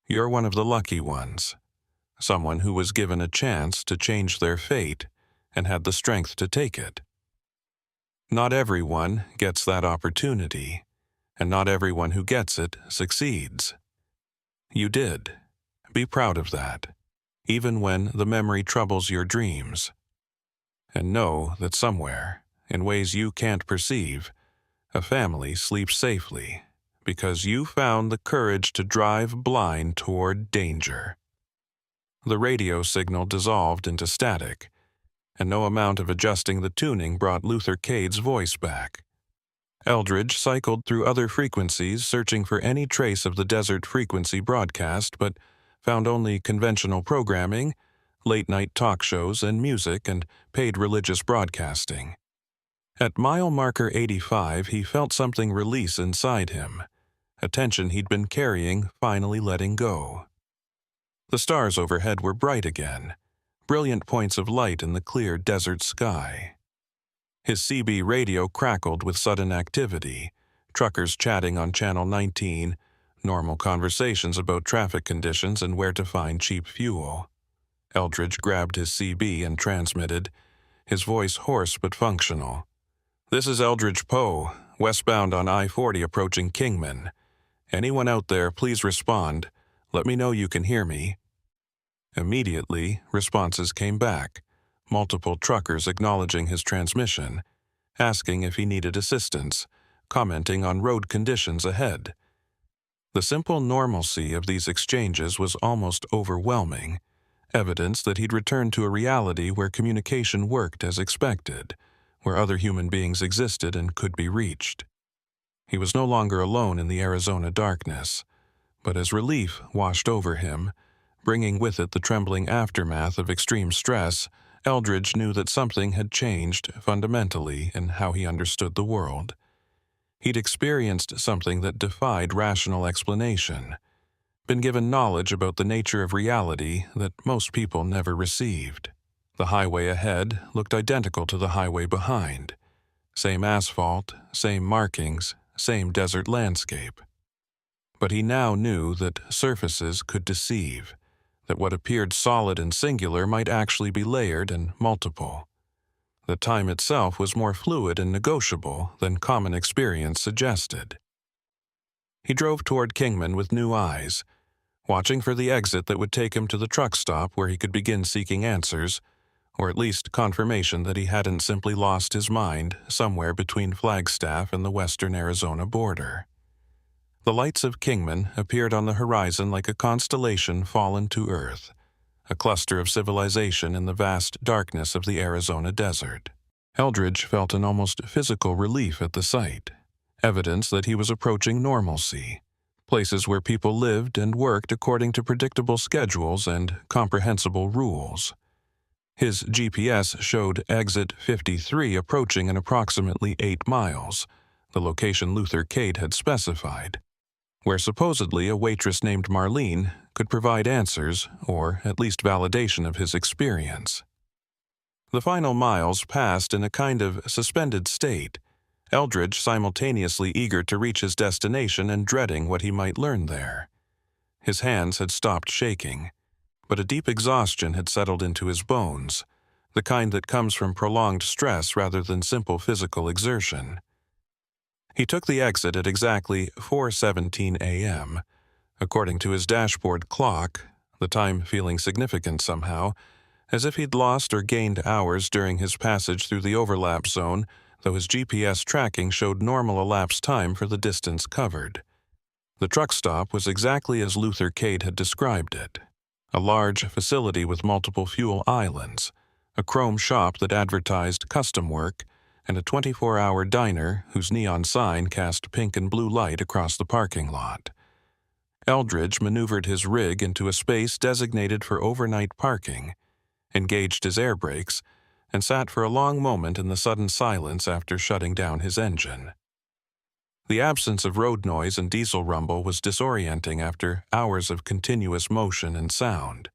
You're one of the lucky ones, someone who was given a chance to change their fate and had the strength to take it. Not everyone gets that opportunity, and not everyone who gets it succeeds. You did. Be proud of that, even when the memory troubles your dreams. And know that somewhere, in ways you can't perceive, a family sleeps safely because you found the courage to drive blind toward danger. The radio signal dissolved into static, and no amount of adjusting the tuning brought Luther Cade's voice back. Eldridge cycled through other frequencies searching for any trace of the Desert Frequency broadcast, but found only conventional programming, late-night talk shows and music, and paid religious broadcasting. At mile marker 85, he felt something release inside him, a tension he'd been carrying finally letting go. The stars overhead were bright again, brilliant points of light in the clear desert sky. His CB radio crackled with sudden activity, truckers chatting on Channel 19, normal conversations about traffic conditions and where to find cheap fuel. Eldridge grabbed his CB and transmitted, his voice hoarse but functional. "This is Eldridge Poe, westbound on I-40 approaching Kingman. Anyone out there, please respond. Let me know you can hear me." Immediately, responses came back, multiple truckers acknowledging his transmission, asking if he needed assistance, commenting on road conditions ahead. The simple normalcy of these exchanges was almost overwhelming, evidence that he'd returned to a reality where communication worked as expected, where other human beings existed and could be reached. He was no longer alone in the Arizona darkness, but as relief washed over him, bringing with it the trembling aftermath of extreme stress, Eldridge knew that something had changed fundamentally in how he understood the world. He'd experienced something that defied rational explanation, been given knowledge about the nature of reality that most people never received. The highway ahead looked identical to the highway behind. Same asphalt, same markings, same desert landscape. But he now knew that surfaces could deceive, that what appeared solid and singular might actually be layered and multiple. That time itself was more fluid and negotiable than common experience suggested. He drove toward Kingman with new eyes, watching for the exit that would take him to the truck stop where he could begin seeking answers, or at least confirmation that he hadn't simply lost his mind somewhere between Flagstaff and the western Arizona border. The lights of Kingman appeared on the horizon like a constellation fallen to earth, a cluster of civilization in the vast darkness of the Arizona desert. Eldridge felt an almost physical relief at the sight, evidence that he was approaching normalcy, places where people lived and worked according to predictable schedules and comprehensible rules. His GPS showed exit 53 approaching in approximately 8 miles, the location Luther Cade had specified, where supposedly a waitress named Marlene could provide answers or at least validation of his experience. The final miles passed in a kind of suspended state, Eldridge simultaneously eager to reach his destination and dreading what he might learn there. His hands had stopped shaking, but a deep exhaustion had settled into his bones, the kind that comes from prolonged stress rather than simple physical exertion. He took the exit at exactly 4:17 a.m. According to his dashboard clock, the time feeling significant somehow, as if he'd lost or gained hours during his passage through the overlap zone, though his GPS tracking showed normal elapsed time for the distance covered. The truck stop was exactly as Luther Cade had described it, a large facility with multiple fuel islands, a chrome shop that advertised custom work, and a 24-hour diner whose neon sign cast pink and blue light across the parking lot. Eldridge maneuvered his rig into a space designated for overnight parking, engaged his air brakes, and sat for a long moment in the sudden silence after shutting down his engine. The absence of road noise and diesel rumble was disorienting after hours of continuous motion and sound.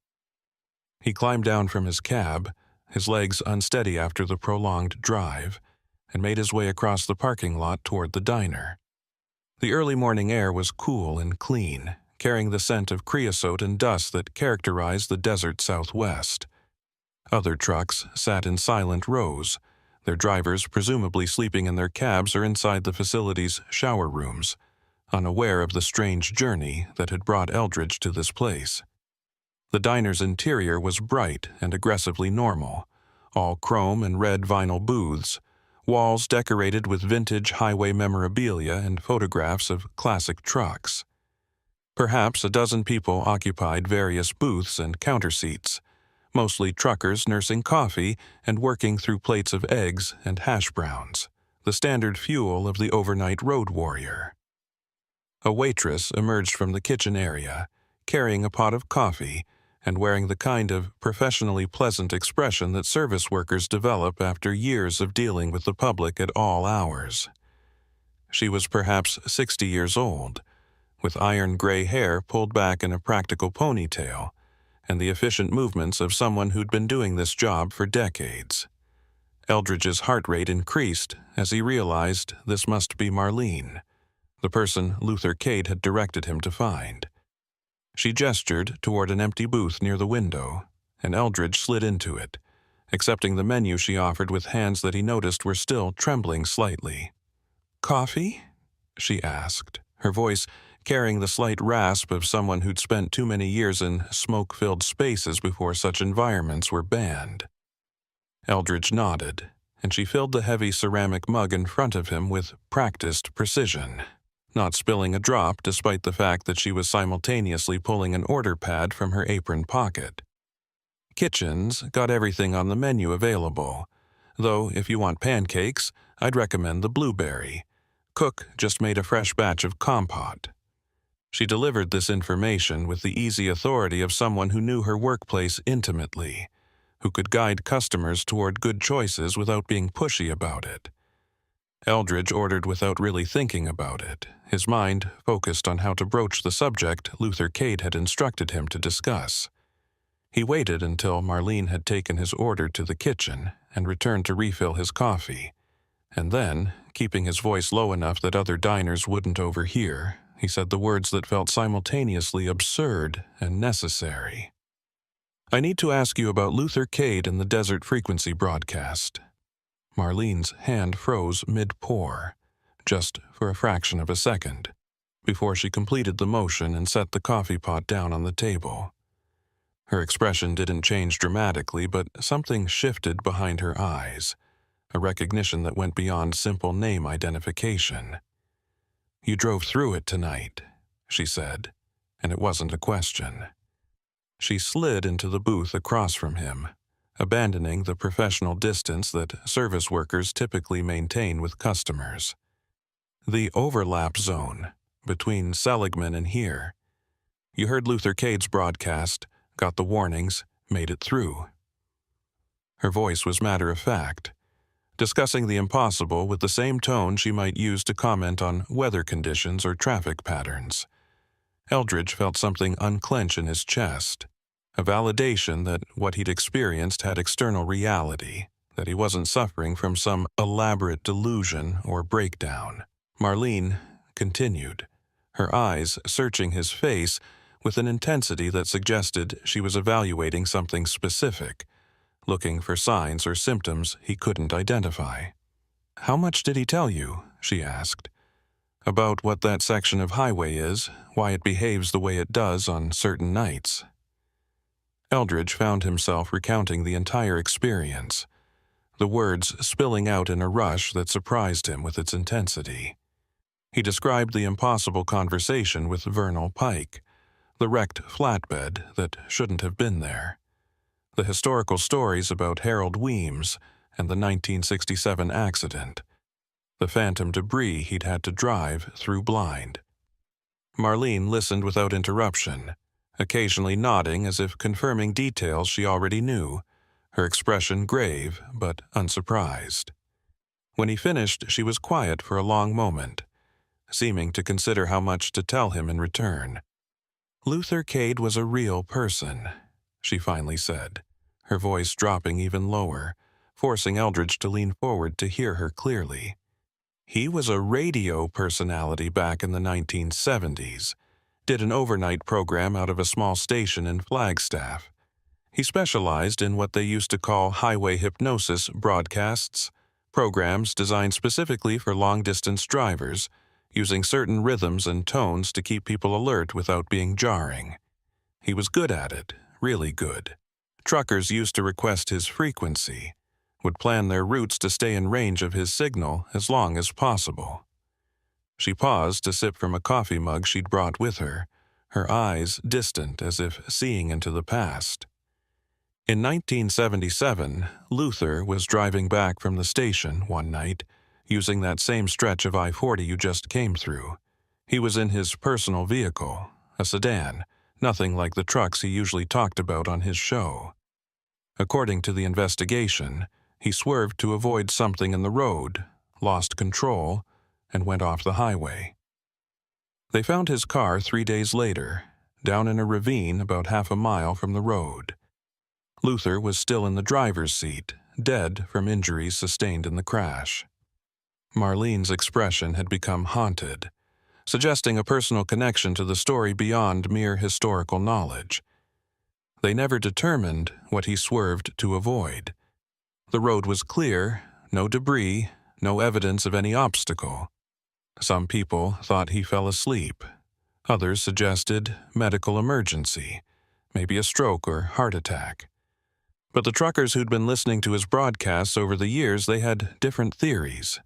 He climbed down from his cab, his legs unsteady after the prolonged drive, and made his way across the parking lot toward the diner. The early morning air was cool and clean, carrying the scent of creosote and dust that characterized the desert southwest. Other trucks sat in silent rows, their drivers presumably sleeping in their cabs or inside the facility's shower rooms, unaware of the strange journey that had brought Eldridge to this place. The diner's interior was bright and aggressively normal, all chrome and red vinyl booths, walls decorated with vintage highway memorabilia and photographs of classic trucks. Perhaps a dozen people occupied various booths and counter seats, mostly truckers nursing coffee and working through plates of eggs and hash browns, the standard fuel of the overnight road warrior. A waitress emerged from the kitchen area, carrying a pot of coffee and wearing the kind of professionally pleasant expression that service workers develop after years of dealing with the public at all hours. She was perhaps 60 years old, with iron gray hair pulled back in a practical ponytail, and the efficient movements of someone who'd been doing this job for decades. Eldridge's heart rate increased as he realized this must be Marlene, the person Luther Cade had directed him to find. She gestured toward an empty booth near the window, and Eldridge slid into it, accepting the menu she offered with hands that he noticed were still trembling slightly. "Coffee?" she asked, her voice carrying the slight rasp of someone who'd spent too many years in smoke-filled spaces before such environments were banned. Eldridge nodded, and she filled the heavy ceramic mug in front of him with practiced precision, not spilling a drop despite the fact that she was simultaneously pulling an order pad from her apron pocket. Kitchens got everything on the menu available, though if you want pancakes, I'd recommend the blueberry. Cook just made a fresh batch of compote. She delivered this information with the easy authority of someone who knew her workplace intimately, who could guide customers toward good choices without being pushy about it. Eldridge ordered without really thinking about it, his mind focused on how to broach the subject Luther Cade had instructed him to discuss. He waited until Marlene had taken his order to the kitchen and returned to refill his coffee, and then, keeping his voice low enough that other diners wouldn't overhear, he said the words that felt simultaneously absurd and necessary. "I need to ask you about Luther Cade and the Desert Frequency broadcast." Marlene's hand froze mid-pour, just for a fraction of a second, before she completed the motion and set the coffee pot down on the table. Her expression didn't change dramatically, but something shifted behind her eyes, a recognition that went beyond simple name identification. "You drove through it tonight," she said, and it wasn't a question. She slid into the booth across from him, abandoning the professional distance that service workers typically maintain with customers. "The overlap zone between Seligman and here. You heard Luther Cade's broadcast, got the warnings, made it through." Her voice was matter-of-fact, discussing the impossible with the same tone she might use to comment on weather conditions or traffic patterns. Eldridge felt something unclench in his chest, a validation that what he'd experienced had external reality, that he wasn't suffering from some elaborate delusion or breakdown. Marlene continued, her eyes searching his face with an intensity that suggested she was evaluating something specific, looking for signs or symptoms he couldn't identify. "How much did he tell you?" she asked. "About what that section of highway is, why it behaves the way it does on certain nights?" Eldridge found himself recounting the entire experience, the words spilling out in a rush that surprised him with its intensity. He described the impossible conversation with Vernal Pike, the wrecked flatbed that shouldn't have been there, the historical stories about Harold Weems and the 1967 accident, the phantom debris he'd had to drive through blind. Marlene listened without interruption, occasionally nodding as if confirming details she already knew, her expression grave but unsurprised. When he finished, she was quiet for a long moment, seeming to consider how much to tell him in return. "Luther Cade was a real person," she finally said, her voice dropping even lower, forcing Eldridge to lean forward to hear her clearly. "He was a radio personality back in the 1970s, did an overnight program out of a small station in Flagstaff. He specialized in what they used to call highway hypnosis broadcasts, programs designed specifically for long-distance drivers, using certain rhythms and tones to keep people alert without being jarring. He was good at it, really good. Truckers used to request his frequency, would plan their routes to stay in range of his signal as long as possible." She paused to sip from a coffee mug she'd brought with her, her eyes distant as if seeing into the past. In 1977, Luther was driving back from the station one night, using that same stretch of I-40 you just came through. He was in his personal vehicle, a sedan, nothing like the trucks he usually talked about on his show. According to the investigation, he swerved to avoid something in the road, lost control, and went off the highway. They found his car 3 days later, down in a ravine about half a mile from the road. Luther was still in the driver's seat, dead from injuries sustained in the crash. Marlene's expression had become haunted, suggesting a personal connection to the story beyond mere historical knowledge. They never determined what he swerved to avoid. The road was clear, no debris, no evidence of any obstacle. Some people thought he fell asleep. Others suggested medical emergency, maybe a stroke or heart attack. But the truckers who'd been listening to his broadcasts over the years, they had different theories.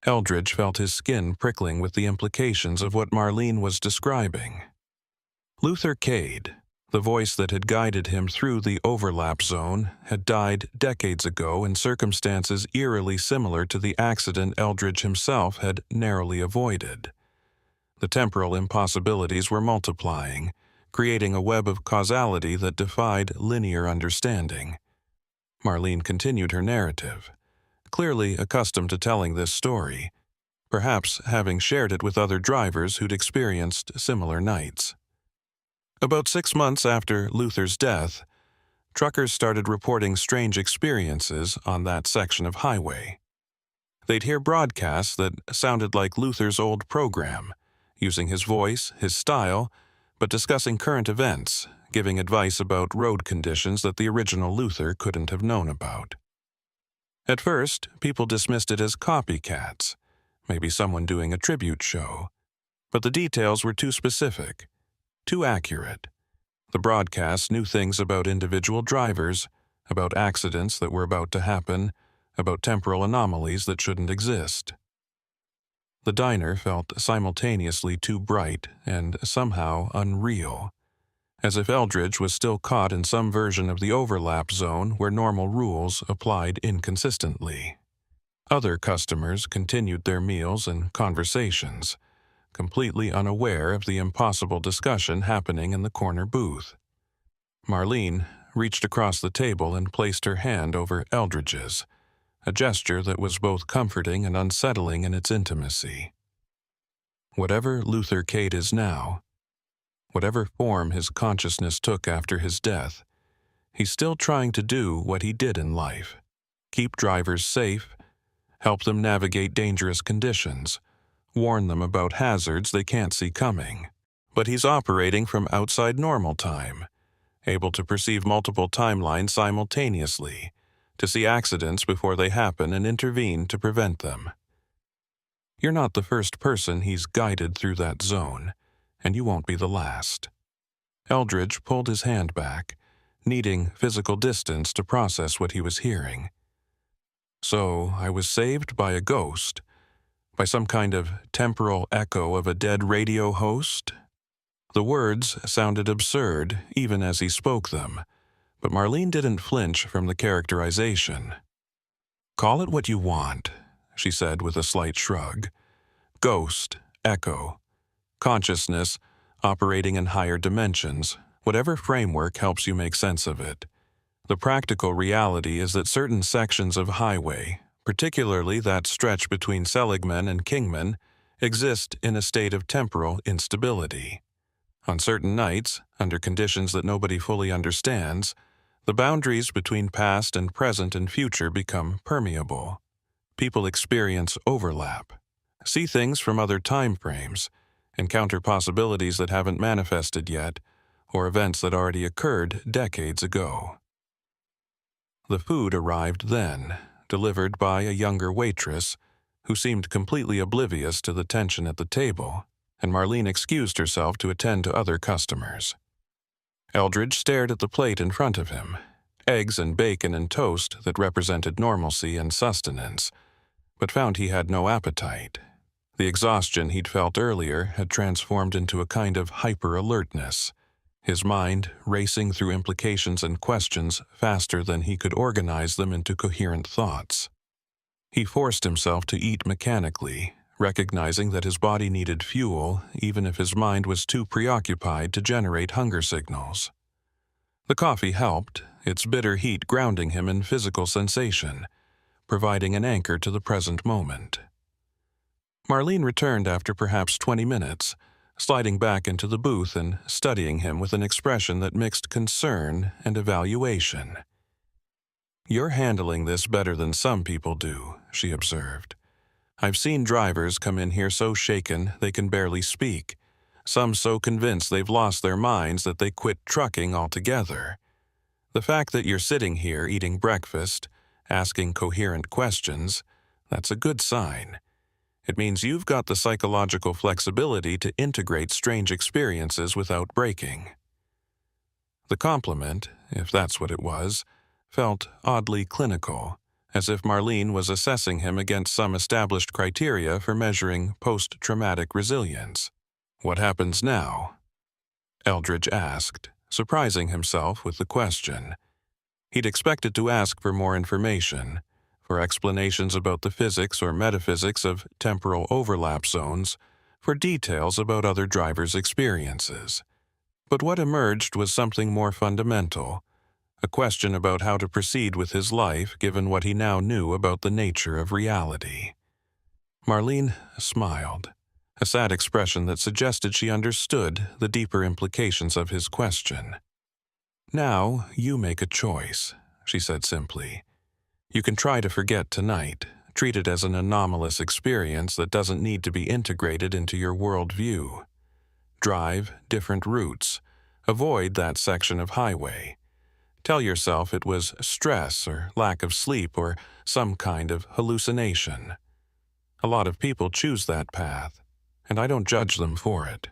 Eldridge felt his skin prickling with the implications of what Marlene was describing. Luther Cade, the voice that had guided him through the overlap zone, had died decades ago in circumstances eerily similar to the accident Eldridge himself had narrowly avoided. The temporal impossibilities were multiplying, creating a web of causality that defied linear understanding. Marlene continued her narrative, clearly accustomed to telling this story, perhaps having shared it with other drivers who'd experienced similar nights. About 6 months after Luther's death, truckers started reporting strange experiences on that section of highway. They'd hear broadcasts that sounded like Luther's old program, using his voice, his style, but discussing current events, giving advice about road conditions that the original Luther couldn't have known about. At first, people dismissed it as copycats, maybe someone doing a tribute show, but the details were too specific, too accurate. The broadcasts knew things about individual drivers, about accidents that were about to happen, about temporal anomalies that shouldn't exist. The diner felt simultaneously too bright and somehow unreal, as if Eldridge was still caught in some version of the overlap zone where normal rules applied inconsistently. Other customers continued their meals and conversations, completely unaware of the impossible discussion happening in the corner booth. Marlene reached across the table and placed her hand over Eldridge's, a gesture that was both comforting and unsettling in its intimacy. Whatever Luther Cade is now, whatever form his consciousness took after his death, he's still trying to do what he did in life: keep drivers safe, help them navigate dangerous conditions, warn them about hazards they can't see coming. But he's operating from outside normal time, able to perceive multiple timelines simultaneously, to see accidents before they happen and intervene to prevent them. You're not the first person he's guided through that zone, and you won't be the last. Eldridge pulled his hand back, needing physical distance to process what he was hearing. So I was saved by a ghost, by some kind of temporal echo of a dead radio host? The words sounded absurd even as he spoke them, but Marlene didn't flinch from the characterization. "Call it what you want," she said with a slight shrug. "Ghost, echo, consciousness, operating in higher dimensions, whatever framework helps you make sense of it. The practical reality is that certain sections of highway, particularly that stretch between Seligman and Kingman, exist in a state of temporal instability. On certain nights, under conditions that nobody fully understands, the boundaries between past and present and future become permeable. People experience overlap, see things from other time frames, encounter possibilities that haven't manifested yet, or events that already occurred decades ago." The food arrived then, delivered by a younger waitress who seemed completely oblivious to the tension at the table, and Marlene excused herself to attend to other customers. Eldridge stared at the plate in front of him, eggs and bacon and toast that represented normalcy and sustenance, but found he had no appetite. The exhaustion he'd felt earlier had transformed into a kind of hyper-alertness, his mind racing through implications and questions faster than he could organize them into coherent thoughts. He forced himself to eat mechanically, recognizing that his body needed fuel even if his mind was too preoccupied to generate hunger signals. The coffee helped, its bitter heat grounding him in physical sensation, providing an anchor to the present moment. Marlene returned after perhaps 20 minutes, sliding back into the booth and studying him with an expression that mixed concern and evaluation. "You're handling this better than some people do," she observed. "I've seen drivers come in here so shaken they can barely speak, some so convinced they've lost their minds that they quit trucking altogether. The fact that you're sitting here eating breakfast, asking coherent questions, that's a good sign. It means you've got the psychological flexibility to integrate strange experiences without breaking." The compliment, if that's what it was, felt oddly clinical, as if Marlene was assessing him against some established criteria for measuring post-traumatic resilience. "What happens now?" Eldridge asked, surprising himself with the question. He'd expected to ask for more information, for explanations about the physics or metaphysics of temporal overlap zones, for details about other drivers' experiences. But what emerged was something more fundamental, a question about how to proceed with his life given what he now knew about the nature of reality. Marlene smiled, a sad expression that suggested she understood the deeper implications of his question. "Now you make a choice," she said simply. "You can try to forget tonight, treat it as an anomalous experience that doesn't need to be integrated into your worldview. Drive different routes, avoid that section of highway. Tell yourself it was stress or lack of sleep or some kind of hallucination. A lot of people choose that path, and I don't judge them for it.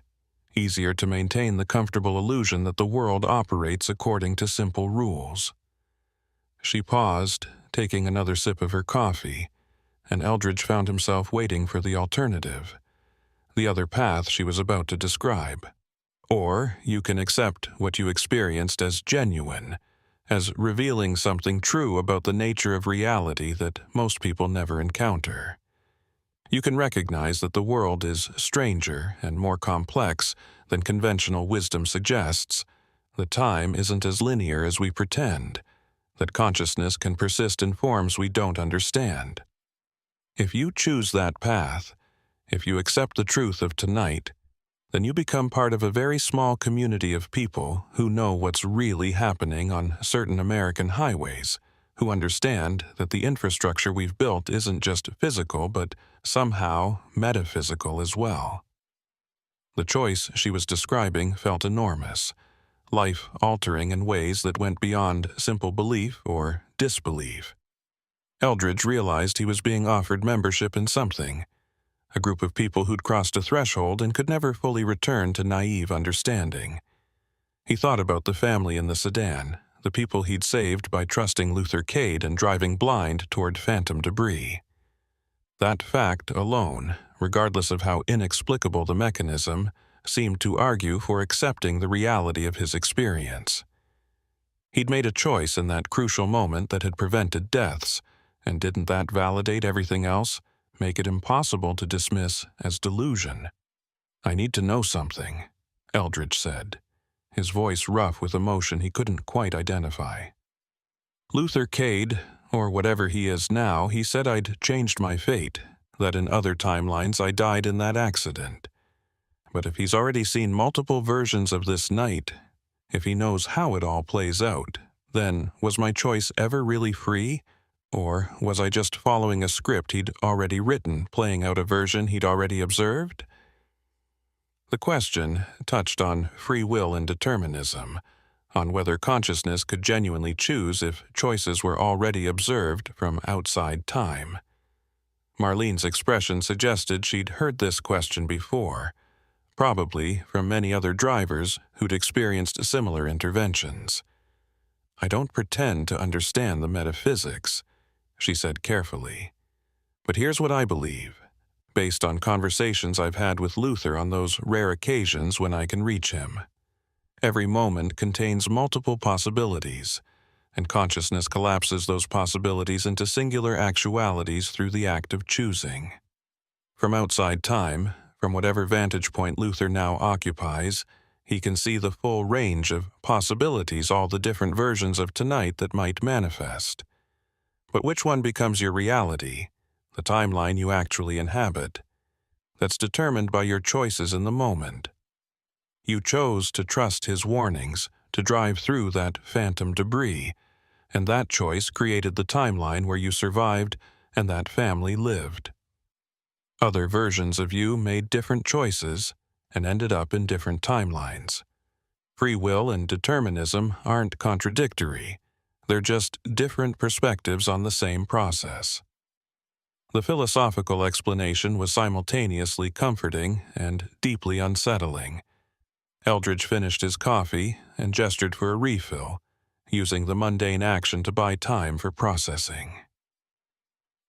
Easier to maintain the comfortable illusion that the world operates according to simple rules." She paused, taking another sip of her coffee, and Eldridge found himself waiting for the alternative, the other path she was about to describe. "Or you can accept what you experienced as genuine, as revealing something true about the nature of reality that most people never encounter. You can recognize that the world is stranger and more complex than conventional wisdom suggests, that time isn't as linear as we pretend, that consciousness can persist in forms we don't understand. If you choose that path, if you accept the truth of tonight, then you become part of a very small community of people who know what's really happening on certain American highways, who understand that the infrastructure we've built isn't just physical but somehow metaphysical as well." The choice she was describing felt enormous, life-altering in ways that went beyond simple belief or disbelief. Eldridge realized he was being offered membership in something, a group of people who'd crossed a threshold and could never fully return to naive understanding. He thought about the family in the sedan, the people he'd saved by trusting Luther Cade and driving blind toward phantom debris. That fact alone, regardless of how inexplicable the mechanism, seemed to argue for accepting the reality of his experience. He'd made a choice in that crucial moment that had prevented deaths, and didn't that validate everything else, make it impossible to dismiss as delusion? "I need to know something," Eldridge said, his voice rough with emotion he couldn't quite identify. "Luther Cade, or whatever he is now, he said I'd changed my fate, that in other timelines I died in that accident. But if he's already seen multiple versions of this night, if he knows how it all plays out, then was my choice ever really free? Or was I just following a script he'd already written, playing out a version he'd already observed?" The question touched on free will and determinism, on whether consciousness could genuinely choose if choices were already observed from outside time. Marlene's expression suggested she'd heard this question before, probably from many other drivers who'd experienced similar interventions. "I don't pretend to understand the metaphysics," she said carefully. "But here's what I believe, based on conversations I've had with Luther on those rare occasions when I can reach him. Every moment contains multiple possibilities, and consciousness collapses those possibilities into singular actualities through the act of choosing. From outside time, from whatever vantage point Luther now occupies, he can see the full range of possibilities, all the different versions of tonight that might manifest. But which one becomes your reality, the timeline you actually inhabit? That's determined by your choices in the moment. You chose to trust his warnings, to drive through that phantom debris, and that choice created the timeline where you survived and that family lived. Other versions of you made different choices and ended up in different timelines. Free will and determinism aren't contradictory. They're just different perspectives on the same process. The philosophical explanation was simultaneously comforting and deeply unsettling. Eldridge finished his coffee and gestured for a refill, using the mundane action to buy time for processing.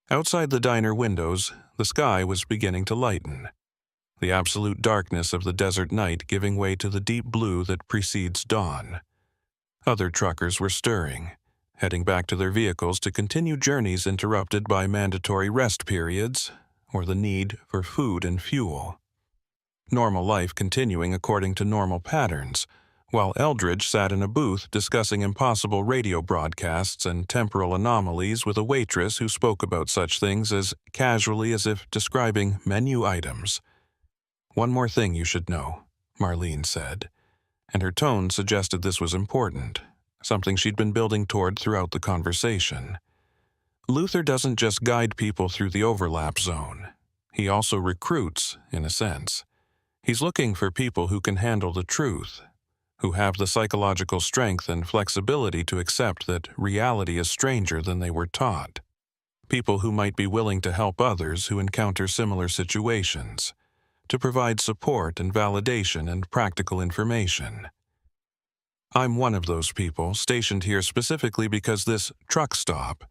Outside the diner windows, the sky was beginning to lighten, the absolute darkness of the desert night giving way to the deep blue that precedes dawn. Other truckers were stirring, heading back to their vehicles to continue journeys interrupted by mandatory rest periods or the need for food and fuel. Normal life continuing according to normal patterns, while Eldridge sat in a booth discussing impossible radio broadcasts and temporal anomalies with a waitress who spoke about such things as casually as if describing menu items. "One more thing you should know," Marlene said, and her tone suggested this was important, something she'd been building toward throughout the conversation. Luther doesn't just guide people through the overlap zone. He also recruits, in a sense. He's looking for people who can handle the truth, who have the psychological strength and flexibility to accept that reality is stranger than they were taught. People who might be willing to help others who encounter similar situations, to provide support and validation and practical information. I'm one of those people stationed here specifically because this truck stop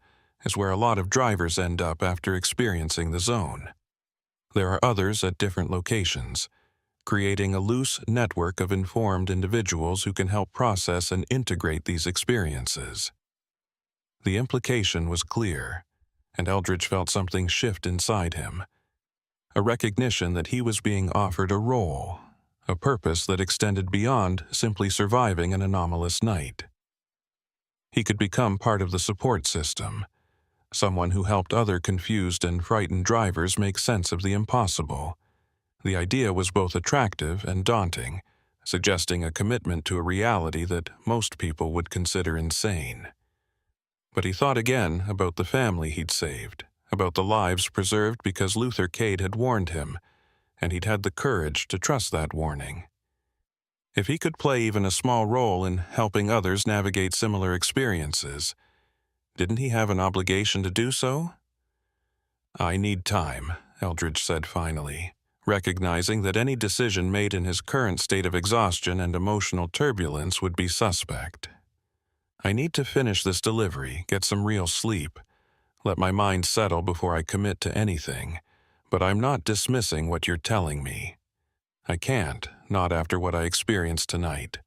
is where a lot of drivers end up after experiencing the zone. There are others at different locations, creating a loose network of informed individuals who can help process and integrate these experiences. The implication was clear, and Eldridge felt something shift inside him. A recognition that he was being offered a role, a purpose that extended beyond simply surviving an anomalous night. He could become part of the support system, someone who helped other confused and frightened drivers make sense of the impossible. The idea was both attractive and daunting, suggesting a commitment to a reality that most people would consider insane. But he thought again about the family he'd saved, about the lives preserved because Luther Cade had warned him, and he'd had the courage to trust that warning. If he could play even a small role in helping others navigate similar experiences, didn't he have an obligation to do so? "I need time," Eldridge said finally, recognizing that any decision made in his current state of exhaustion and emotional turbulence would be suspect. "I need to finish this delivery, get some real sleep, let my mind settle before I commit to anything, but I'm not dismissing what you're telling me. I can't, not after what I experienced tonight.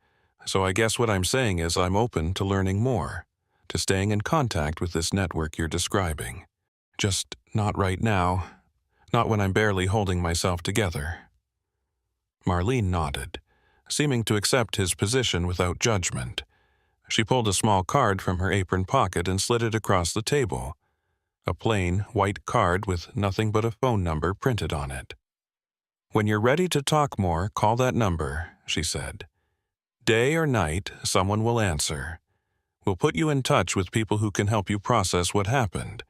So I guess what I'm saying is I'm open to learning more, to staying in contact with this network you're describing. Just not right now. Not when I'm barely holding myself together." Marlene nodded, seeming to accept his position without judgment. She pulled a small card from her apron pocket and slid it across the table, a plain, white card with nothing but a phone number printed on it. "When you're ready to talk more, call that number," she said. "Day or night, someone will answer. We'll put you in touch with people who can help you process what happened,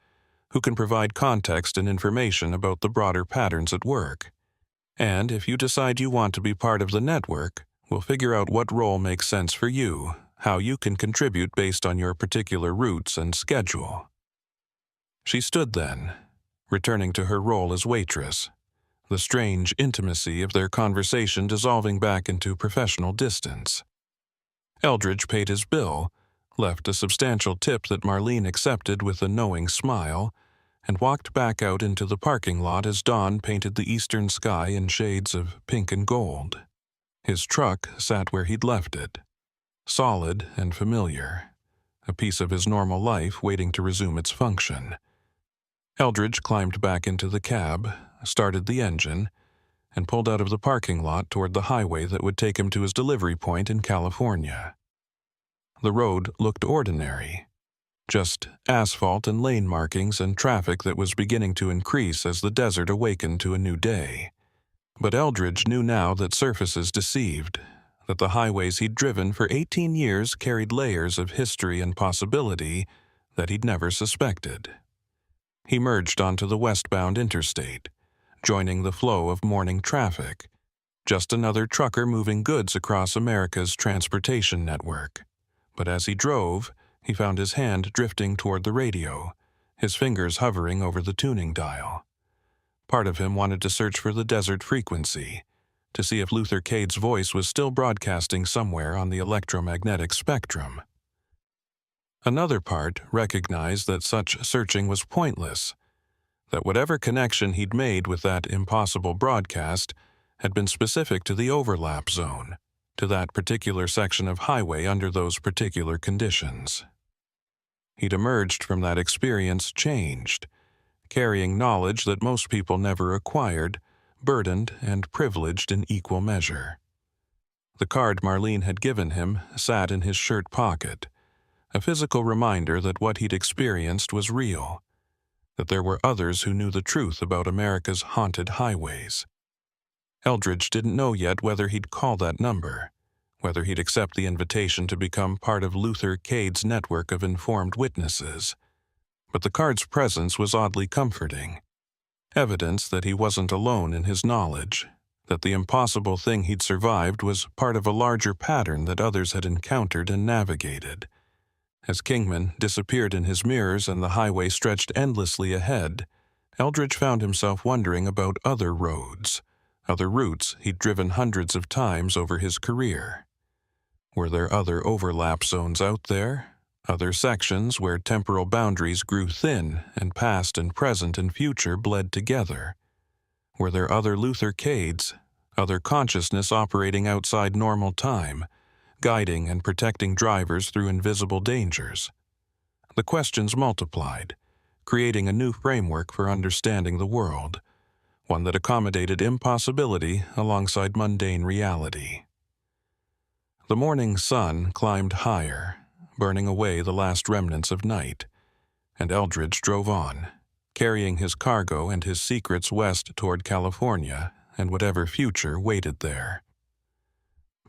who can provide context and information about the broader patterns at work. And if you decide you want to be part of the network, we'll figure out what role makes sense for you, how you can contribute based on your particular routes and schedule." She stood then, returning to her role as waitress, the strange intimacy of their conversation dissolving back into professional distance. Eldridge paid his bill, left a substantial tip that Marlene accepted with a knowing smile, and walked back out into the parking lot as dawn painted the eastern sky in shades of pink and gold. His truck sat where he'd left it, solid and familiar, a piece of his normal life waiting to resume its function. Eldridge climbed back into the cab, started the engine, and pulled out of the parking lot toward the highway that would take him to his delivery point in California. The road looked ordinary, just asphalt and lane markings and traffic that was beginning to increase as the desert awakened to a new day. But Eldridge knew now that surfaces deceived, that the highways he'd driven for 18 years carried layers of history and possibility that he'd never suspected. He merged onto the westbound interstate, joining the flow of morning traffic, just another trucker moving goods across America's transportation network. But as he drove, he found his hand drifting toward the radio, his fingers hovering over the tuning dial. Part of him wanted to search for the desert frequency, to see if Luther Cade's voice was still broadcasting somewhere on the electromagnetic spectrum. Another part recognized that such searching was pointless, that whatever connection he'd made with that impossible broadcast had been specific to the overlap zone, to that particular section of highway under those particular conditions. He'd emerged from that experience changed, carrying knowledge that most people never acquired, burdened and privileged in equal measure. The card Marlene had given him sat in his shirt pocket, a physical reminder that what he'd experienced was real, that there were others who knew the truth about America's haunted highways. Eldridge didn't know yet whether he'd call that number, whether he'd accept the invitation to become part of Luther Cade's network of informed witnesses. But the card's presence was oddly comforting, evidence that he wasn't alone in his knowledge, that the impossible thing he'd survived was part of a larger pattern that others had encountered and navigated. As Kingman disappeared in his mirrors and the highway stretched endlessly ahead, Eldridge found himself wondering about other roads, other routes he'd driven hundreds of times over his career. Were there other overlap zones out there? Other sections where temporal boundaries grew thin and past and present and future bled together? Were there other Luther Cades, other consciousness operating outside normal time, guiding and protecting drivers through invisible dangers? The questions multiplied, creating a new framework for understanding the world, one that accommodated impossibility alongside mundane reality. The morning sun climbed higher, burning away the last remnants of night, and Eldridge drove on, carrying his cargo and his secrets west toward California and whatever future waited there.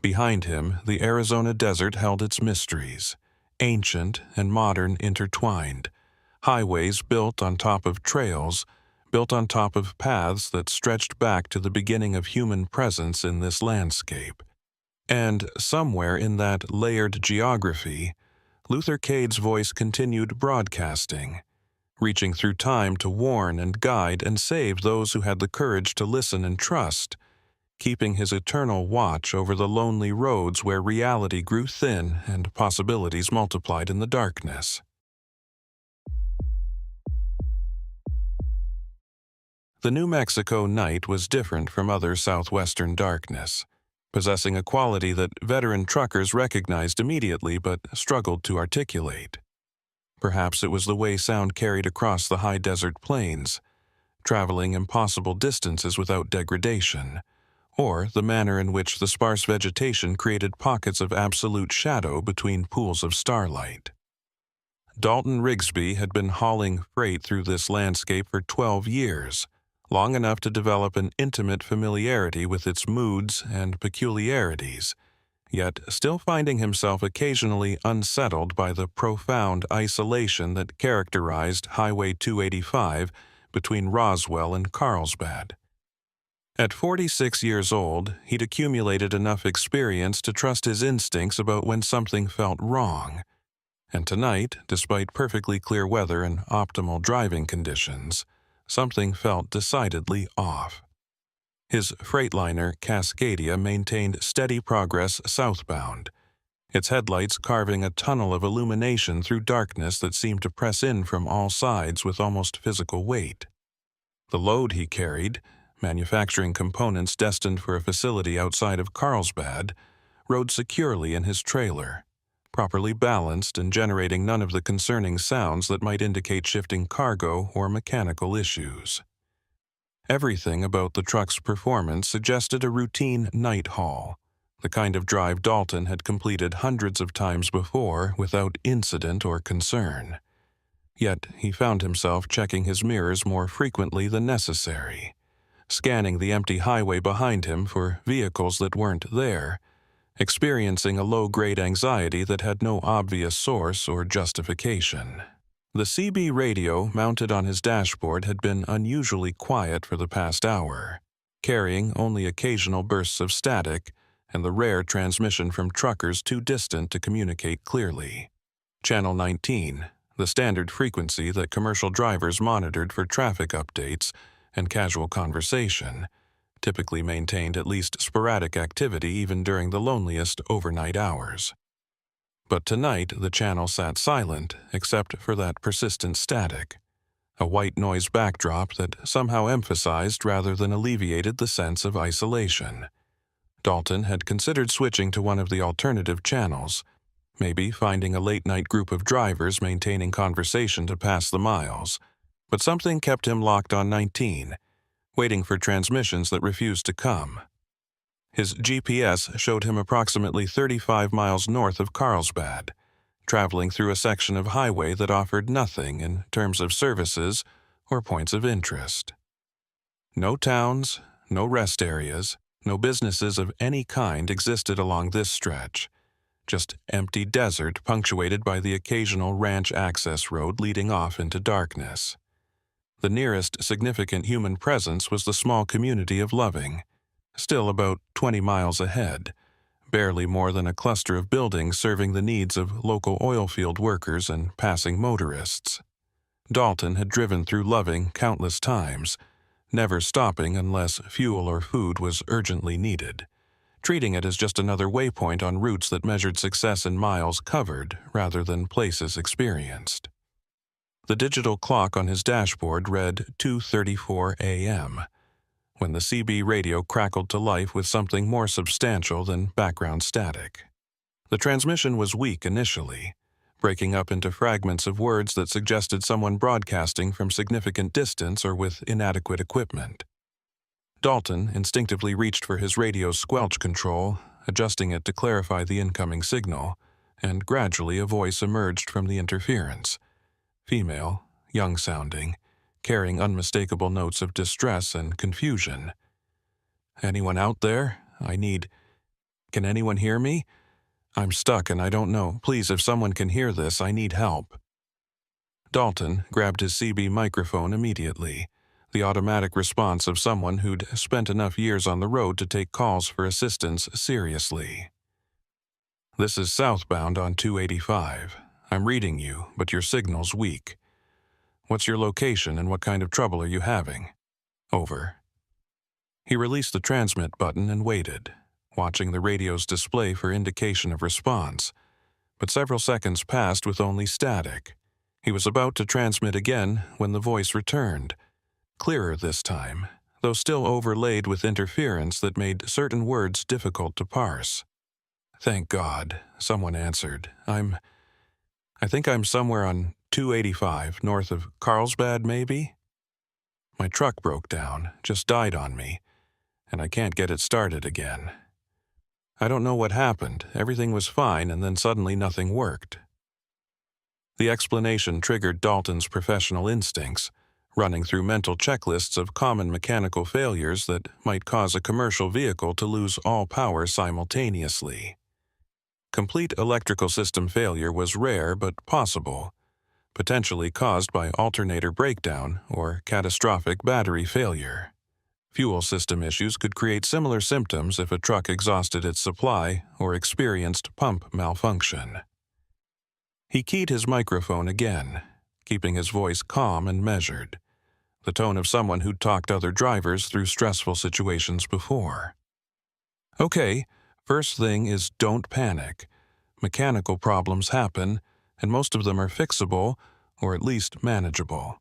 Behind him, the Arizona desert held its mysteries, ancient and modern intertwined, highways built on top of trails, built on top of paths that stretched back to the beginning of human presence in this landscape. And somewhere in that layered geography, Luther Cade's voice continued broadcasting, reaching through time to warn and guide and save those who had the courage to listen and trust, keeping his eternal watch over the lonely roads where reality grew thin and possibilities multiplied in the darkness. The New Mexico night was different from other southwestern darkness, possessing a quality that veteran truckers recognized immediately but struggled to articulate. Perhaps it was the way sound carried across the high desert plains, traveling impossible distances without degradation, or the manner in which the sparse vegetation created pockets of absolute shadow between pools of starlight. Dalton Rigsby had been hauling freight through this landscape for 12 years, long enough to develop an intimate familiarity with its moods and peculiarities, yet still finding himself occasionally unsettled by the profound isolation that characterized Highway 285 between Roswell and Carlsbad. At 46 years old, he'd accumulated enough experience to trust his instincts about when something felt wrong. And tonight, despite perfectly clear weather and optimal driving conditions, something felt decidedly off. His Freightliner Cascadia maintained steady progress southbound, its headlights carving a tunnel of illumination through darkness that seemed to press in from all sides with almost physical weight. The load he carried, manufacturing components destined for a facility outside of Carlsbad, rode securely in his trailer, properly balanced and generating none of the concerning sounds that might indicate shifting cargo or mechanical issues. Everything about the truck's performance suggested a routine night haul, the kind of drive Dalton had completed hundreds of times before without incident or concern. Yet he found himself checking his mirrors more frequently than necessary, scanning the empty highway behind him for vehicles that weren't there, experiencing a low-grade anxiety that had no obvious source or justification. The CB radio mounted on his dashboard had been unusually quiet for the past hour, carrying only occasional bursts of static and the rare transmission from truckers too distant to communicate clearly. Channel 19, the standard frequency that commercial drivers monitored for traffic updates and casual conversation, typically maintained at least sporadic activity even during the loneliest overnight hours. But tonight the channel sat silent except for that persistent static, a white noise backdrop that somehow emphasized rather than alleviated the sense of isolation. Dalton had considered switching to one of the alternative channels, maybe finding a late-night group of drivers maintaining conversation to pass the miles, but something kept him locked on 19, waiting for transmissions that refused to come. His GPS showed him approximately 35 miles north of Carlsbad, traveling through a section of highway that offered nothing in terms of services or points of interest. No towns, no rest areas, no businesses of any kind existed along this stretch, just empty desert punctuated by the occasional ranch access road leading off into darkness. The nearest significant human presence was the small community of Loving, still about 20 miles ahead, barely more than a cluster of buildings serving the needs of local oil field workers and passing motorists. Dalton had driven through Loving countless times, never stopping unless fuel or food was urgently needed, treating it as just another waypoint on routes that measured success in miles covered rather than places experienced. The digital clock on his dashboard read 2:34 a.m., when the CB radio crackled to life with something more substantial than background static. The transmission was weak initially, breaking up into fragments of words that suggested someone broadcasting from significant distance or with inadequate equipment. Dalton instinctively reached for his radio's squelch control, adjusting it to clarify the incoming signal, and gradually a voice emerged from the interference. Female, young-sounding, carrying unmistakable notes of distress and confusion. "Anyone out there? Can anyone hear me? I'm stuck and I don't know. Please, if someone can hear this, I need help." Dalton grabbed his CB microphone immediately, the automatic response of someone who'd spent enough years on the road to take calls for assistance seriously. "This is southbound on 285. I'm reading you, but your signal's weak. What's your location and what kind of trouble are you having? Over." He released the transmit button and waited, watching the radio's display for indication of response, but several seconds passed with only static. He was about to transmit again when the voice returned, clearer this time, though still overlaid with interference that made certain words difficult to parse. "Thank God," someone answered. I think I'm somewhere on 285, north of Carlsbad, maybe? My truck broke down, just died on me, and I can't get it started again. I don't know what happened. Everything was fine, and then suddenly nothing worked." The explanation triggered Dalton's professional instincts, running through mental checklists of common mechanical failures that might cause a commercial vehicle to lose all power simultaneously. Complete electrical system failure was rare but possible, potentially caused by alternator breakdown or catastrophic battery failure. Fuel system issues could create similar symptoms if a truck exhausted its supply or experienced pump malfunction. He keyed his microphone again, keeping his voice calm and measured, the tone of someone who'd talked other drivers through stressful situations before. "Okay, first thing is don't panic. Mechanical problems happen, and most of them are fixable, or at least manageable.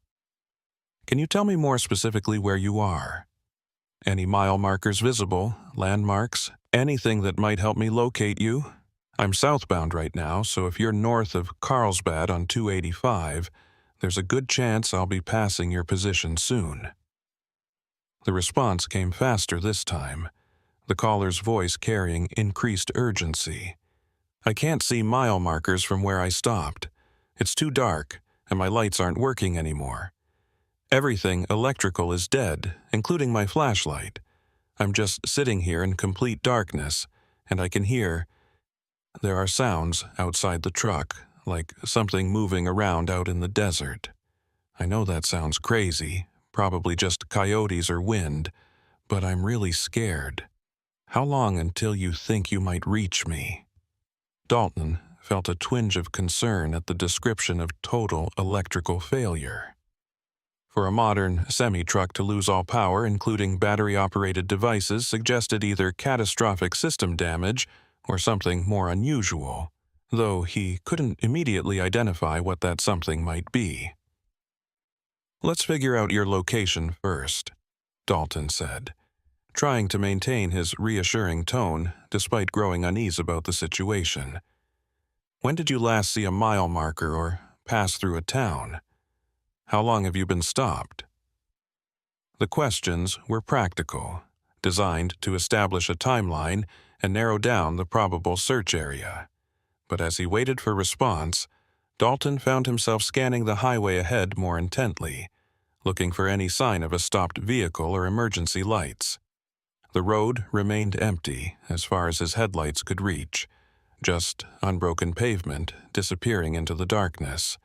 Can you tell me more specifically where you are? Any mile markers visible, landmarks, anything that might help me locate you? I'm southbound right now, so if you're north of Carlsbad on 285, there's a good chance I'll be passing your position soon. The response came faster this time, the caller's voice carrying increased urgency. I can't see mile markers from where I stopped. It's too dark, and my lights aren't working anymore. Everything electrical is dead, including my flashlight. I'm just sitting here in complete darkness, and I can hear. There are sounds outside the truck, like something moving around out in the desert. I know that sounds crazy, probably just coyotes or wind, but I'm really scared. How long until you think you might reach me? Dalton felt a twinge of concern at the description of total electrical failure. For a modern semi-truck to lose all power, including battery-operated devices, suggested either catastrophic system damage or something more unusual, though he couldn't immediately identify what that something might be. "Let's figure out your location first," Dalton said, trying to maintain his reassuring tone despite growing unease about the situation. "When did you last see a mile marker or pass through a town? How long have you been stopped?" The questions were practical, designed to establish a timeline and narrow down the probable search area. But as he waited for response, Dalton found himself scanning the highway ahead more intently, looking for any sign of a stopped vehicle or emergency lights. The road remained empty as far as his headlights could reach, just unbroken pavement disappearing into the darkness,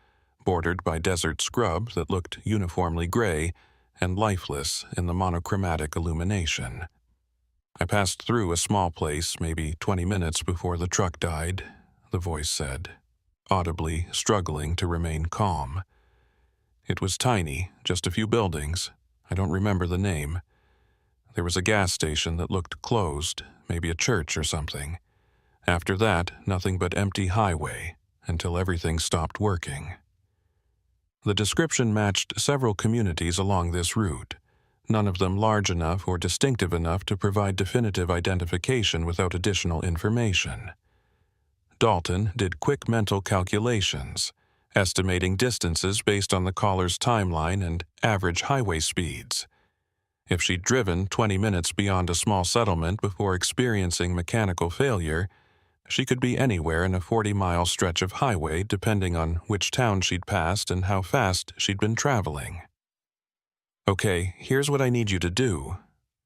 bordered by desert scrub that looked uniformly gray and lifeless in the monochromatic illumination. "I passed through a small place maybe 20 minutes before the truck died," the voice said, audibly struggling to remain calm. "It was tiny, just a few buildings. I don't remember the name. There was a gas station that looked closed, maybe a church or something. After that, nothing but empty highway, until everything stopped working." The description matched several communities along this route, none of them large enough or distinctive enough to provide definitive identification without additional information. Dalton did quick mental calculations, estimating distances based on the caller's timeline and average highway speeds. If she'd driven 20 minutes beyond a small settlement before experiencing mechanical failure, she could be anywhere in a 40-mile stretch of highway depending on which town she'd passed and how fast she'd been traveling. "Okay, here's what I need you to do,"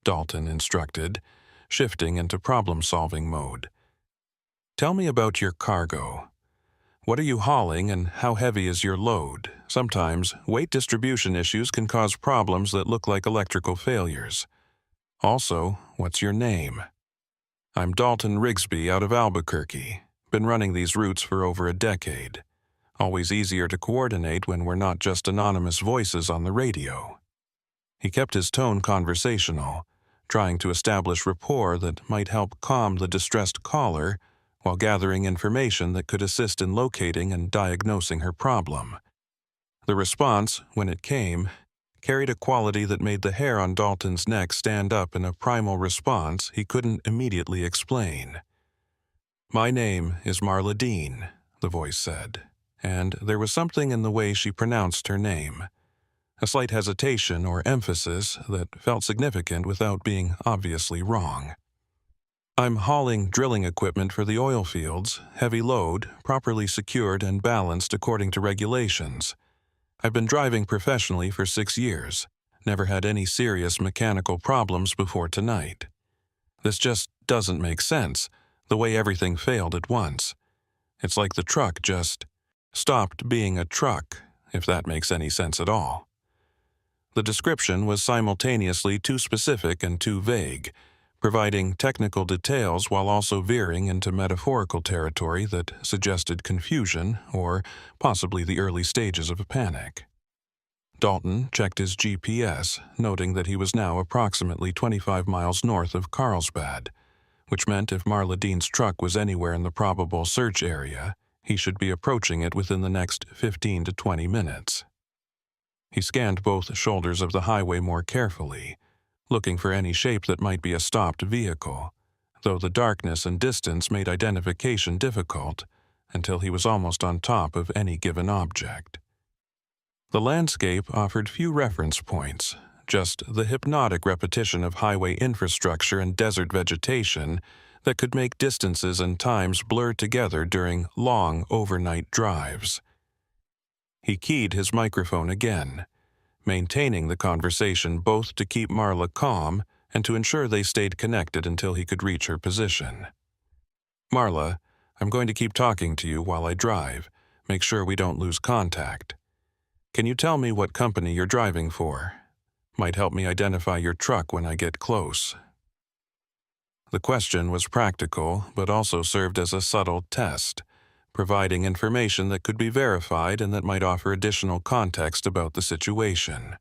Dalton instructed, shifting into problem-solving mode. "Tell me about your cargo. What are you hauling and how heavy is your load? Sometimes, weight distribution issues can cause problems that look like electrical failures. Also, what's your name?" "I'm Dalton Rigsby out of Albuquerque. Been running these routes for over a decade. Always easier to coordinate when we're not just anonymous voices on the radio." He kept his tone conversational, trying to establish rapport that might help calm the distressed caller while gathering information that could assist in locating and diagnosing her problem. The response, when it came, carried a quality that made the hair on Dalton's neck stand up in a primal response he couldn't immediately explain. "My name is Marla Dean," the voice said, and there was something in the way she pronounced her name, a slight hesitation or emphasis that felt significant without being obviously wrong. "I'm hauling drilling equipment for the oil fields, heavy load, properly secured and balanced according to regulations. I've been driving professionally for 6 years, never had any serious mechanical problems before tonight. This just doesn't make sense, the way everything failed at once. It's like the truck just stopped being a truck, if that makes any sense at all." The description was simultaneously too specific and too vague, providing technical details while also veering into metaphorical territory that suggested confusion or possibly the early stages of a panic. Dalton checked his GPS, noting that he was now approximately 25 miles north of Carlsbad, which meant if Marla Dean's truck was anywhere in the probable search area, he should be approaching it within the next 15 to 20 minutes. He scanned both shoulders of the highway more carefully, looking for any shape that might be a stopped vehicle, though the darkness and distance made identification difficult until he was almost on top of any given object. The landscape offered few reference points, just the hypnotic repetition of highway infrastructure and desert vegetation that could make distances and times blur together during long overnight drives. He keyed his microphone again, maintaining the conversation both to keep Marla calm and to ensure they stayed connected until he could reach her position. "Marla, I'm going to keep talking to you while I drive. Make sure we don't lose contact. Can you tell me what company you're driving for? Might help me identify your truck when I get close." The question was practical, but also served as a subtle test, providing information that could be verified and that might offer additional context about the situation.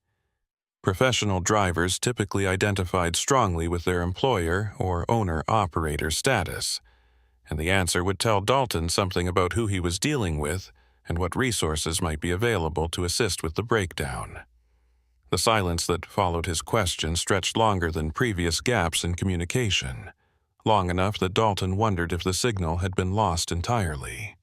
Professional drivers typically identified strongly with their employer or owner-operator status, and the answer would tell Dalton something about who he was dealing with and what resources might be available to assist with the breakdown. The silence that followed his question stretched longer than previous gaps in communication, long enough that Dalton wondered if the signal had been lost entirely.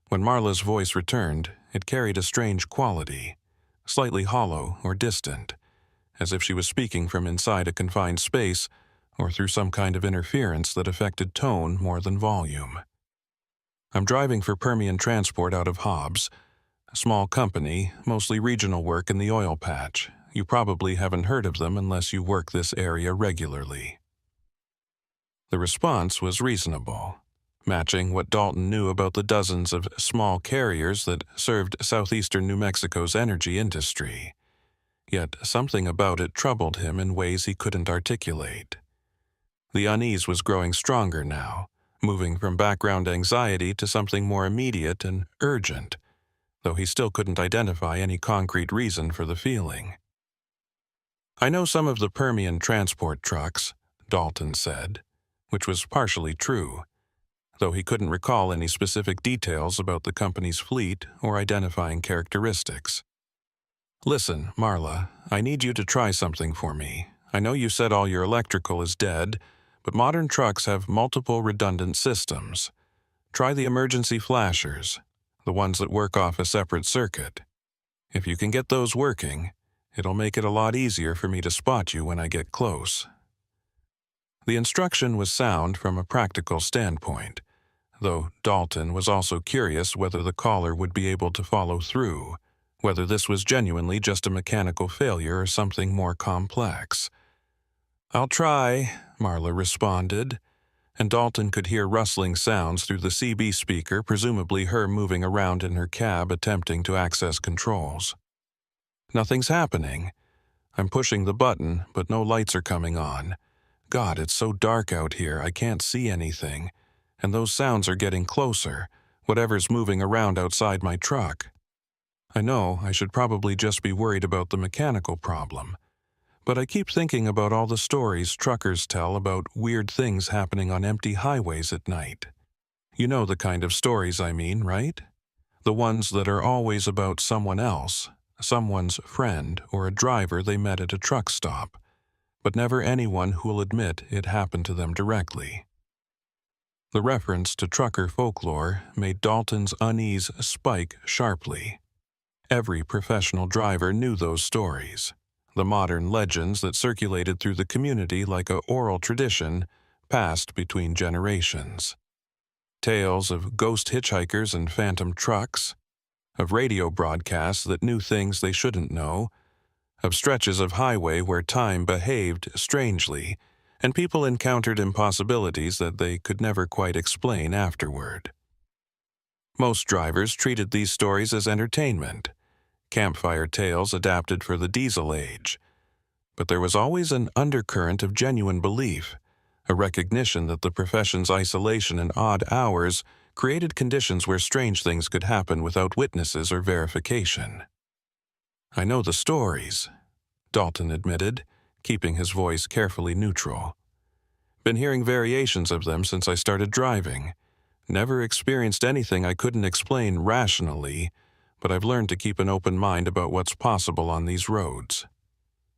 When Marla's voice returned, it carried a strange quality, slightly hollow or distant, as if she was speaking from inside a confined space or through some kind of interference that affected tone more than volume. "I'm driving for Permian Transport out of Hobbs, a small company, mostly regional work in the oil patch. You probably haven't heard of them unless you work this area regularly." The response was reasonable, matching what Dalton knew about the dozens of small carriers that served southeastern New Mexico's energy industry. Yet something about it troubled him in ways he couldn't articulate. The unease was growing stronger now, moving from background anxiety to something more immediate and urgent, though he still couldn't identify any concrete reason for the feeling. "I know some of the Permian Transport trucks," Dalton said, which was partially true, though he couldn't recall any specific details about the company's fleet or identifying characteristics. "Listen, Marla, I need you to try something for me. I know you said all your electrical is dead, but modern trucks have multiple redundant systems. Try the emergency flashers, the ones that work off a separate circuit. If you can get those working, it'll make it a lot easier for me to spot you when I get close." The instruction was sound from a practical standpoint, though Dalton was also curious whether the caller would be able to follow through, whether this was genuinely just a mechanical failure or something more complex. "I'll try," Marla responded, and Dalton could hear rustling sounds through the CB speaker, presumably her moving around in her cab attempting to access controls. "Nothing's happening. I'm pushing the button, but no lights are coming on. God, it's so dark out here, I can't see anything. And those sounds are getting closer, whatever's moving around outside my truck. I know I should probably just be worried about the mechanical problem, but I keep thinking about all the stories truckers tell about weird things happening on empty highways at night. You know the kind of stories I mean, right? The ones that are always about someone else, someone's friend or a driver they met at a truck stop, but never anyone who'll admit it happened to them directly." The reference to trucker folklore made Dalton's unease spike sharply. Every professional driver knew those stories, the modern legends that circulated through the community like a oral tradition passed between generations. Tales of ghost hitchhikers and phantom trucks, of radio broadcasts that knew things they shouldn't know, of stretches of highway where time behaved strangely, and people encountered impossibilities that they could never quite explain afterward. Most drivers treated these stories as entertainment, campfire tales adapted for the diesel age, but there was always an undercurrent of genuine belief, a recognition that the profession's isolation and odd hours created conditions where strange things could happen without witnesses or verification. "I know the stories," Dalton admitted, keeping his voice carefully neutral. "Been hearing variations of them since I started driving. Never experienced anything I couldn't explain rationally, but I've learned to keep an open mind about what's possible on these roads."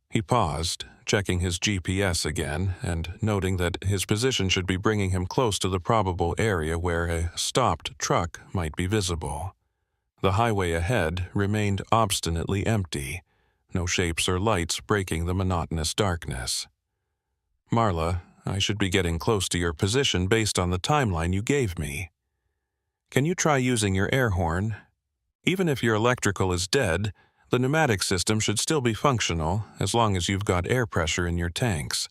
He paused, checking his GPS again and noting that his position should be bringing him close to the probable area where a stopped truck might be visible. The highway ahead remained obstinately empty, no shapes or lights breaking the monotonous darkness. "Marla, I should be getting close to your position based on the timeline you gave me. Can you try using your air horn? Even if your electrical is dead, the pneumatic system should still be functional as long as you've got air pressure in your tanks.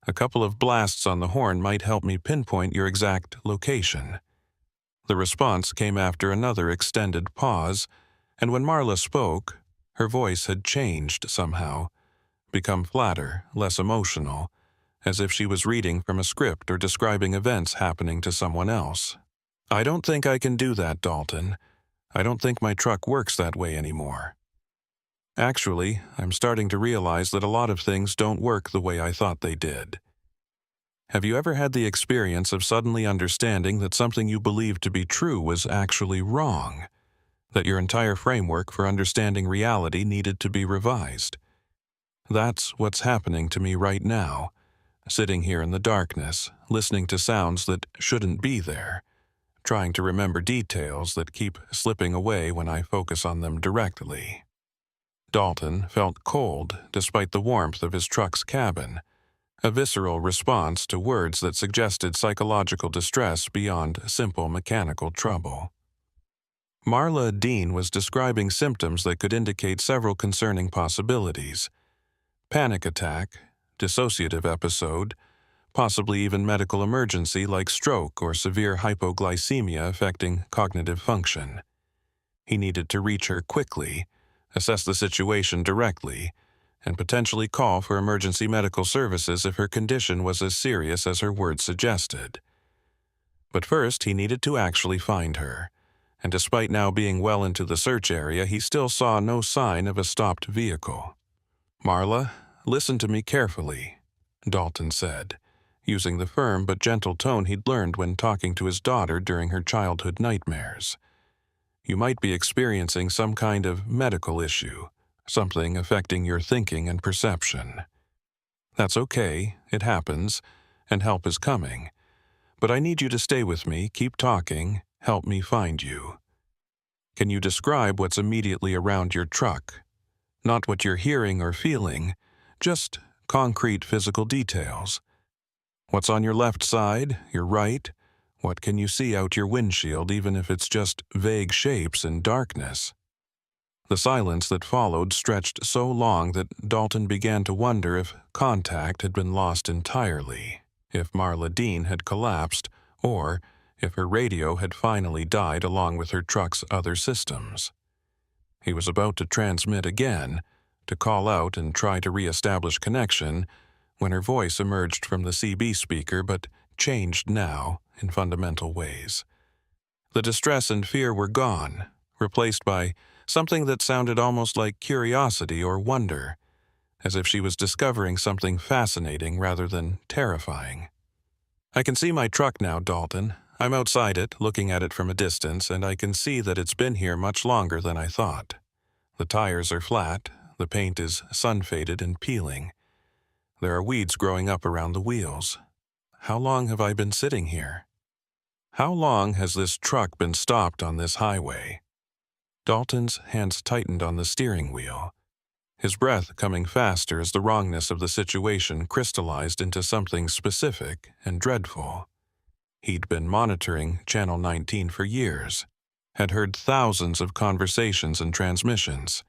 A couple of blasts on the horn might help me pinpoint your exact location." The response came after another extended pause, and when Marla spoke, her voice had changed somehow, become flatter, less emotional, as if she was reading from a script or describing events happening to someone else. "I don't think I can do that, Dalton. I don't think my truck works that way anymore. Actually, I'm starting to realize that a lot of things don't work the way I thought they did. Have you ever had the experience of suddenly understanding that something you believed to be true was actually wrong? That your entire framework for understanding reality needed to be revised? That's what's happening to me right now, sitting here in the darkness, listening to sounds that shouldn't be there, trying to remember details that keep slipping away when I focus on them directly." Dalton felt cold despite the warmth of his truck's cabin, a visceral response to words that suggested psychological distress beyond simple mechanical trouble. Marla Dean was describing symptoms that could indicate several concerning possibilities: panic attack, dissociative episode, possibly even medical emergency like stroke or severe hypoglycemia affecting cognitive function. He needed to reach her quickly, assess the situation directly, and potentially call for emergency medical services if her condition was as serious as her words suggested. But first, he needed to actually find her, and despite now being well into the search area, he still saw no sign of a stopped vehicle. "Marla, listen to me carefully," Dalton said, using the firm but gentle tone he'd learned when talking to his daughter during her childhood nightmares. "You might be experiencing some kind of medical issue, something affecting your thinking and perception. That's okay, it happens, and help is coming. But I need you to stay with me, keep talking, help me find you. Can you describe what's immediately around your truck? Not what you're hearing or feeling, just concrete physical details. What's on your left side, your right? What can you see out your windshield, even if it's just vague shapes in darkness?" The silence that followed stretched so long that Dalton began to wonder if contact had been lost entirely, if Marla Dean had collapsed, or if her radio had finally died along with her truck's other systems. He was about to transmit again, to call out and try to re-establish connection, when her voice emerged from the CB speaker but changed now in fundamental ways. The distress and fear were gone, replaced by something that sounded almost like curiosity or wonder, as if she was discovering something fascinating rather than terrifying. "I can see my truck now, Dalton. I'm outside it, looking at it from a distance, and I can see that it's been here much longer than I thought. The tires are flat, the paint is sun-faded and peeling. There are weeds growing up around the wheels. How long have I been sitting here? How long has this truck been stopped on this highway?" Dalton's hands tightened on the steering wheel, his breath coming faster as the wrongness of the situation crystallized into something specific and dreadful. He'd been monitoring Channel 19 for years, had heard thousands of conversations and transmissions,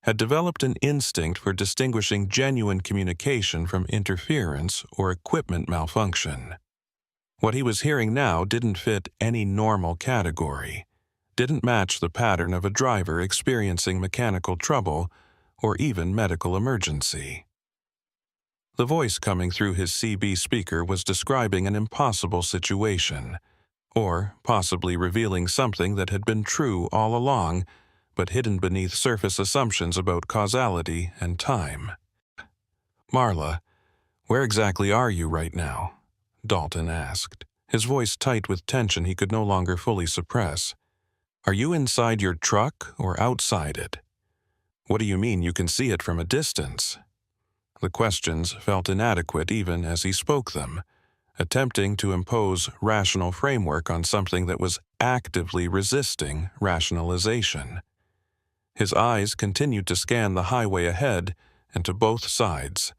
had developed an instinct for distinguishing genuine communication from interference or equipment malfunction. What he was hearing now didn't fit any normal category, didn't match the pattern of a driver experiencing mechanical trouble or even medical emergency. The voice coming through his CB speaker was describing an impossible situation, or possibly revealing something that had been true all along, but hidden beneath surface assumptions about causality and time. "Marla, where exactly are you right now?" Dalton asked, his voice tight with tension he could no longer fully suppress. "Are you inside your truck or outside it? What do you mean you can see it from a distance?" The questions felt inadequate even as he spoke them, attempting to impose rational framework on something that was actively resisting rationalization. His eyes continued to scan the highway ahead and to both sides,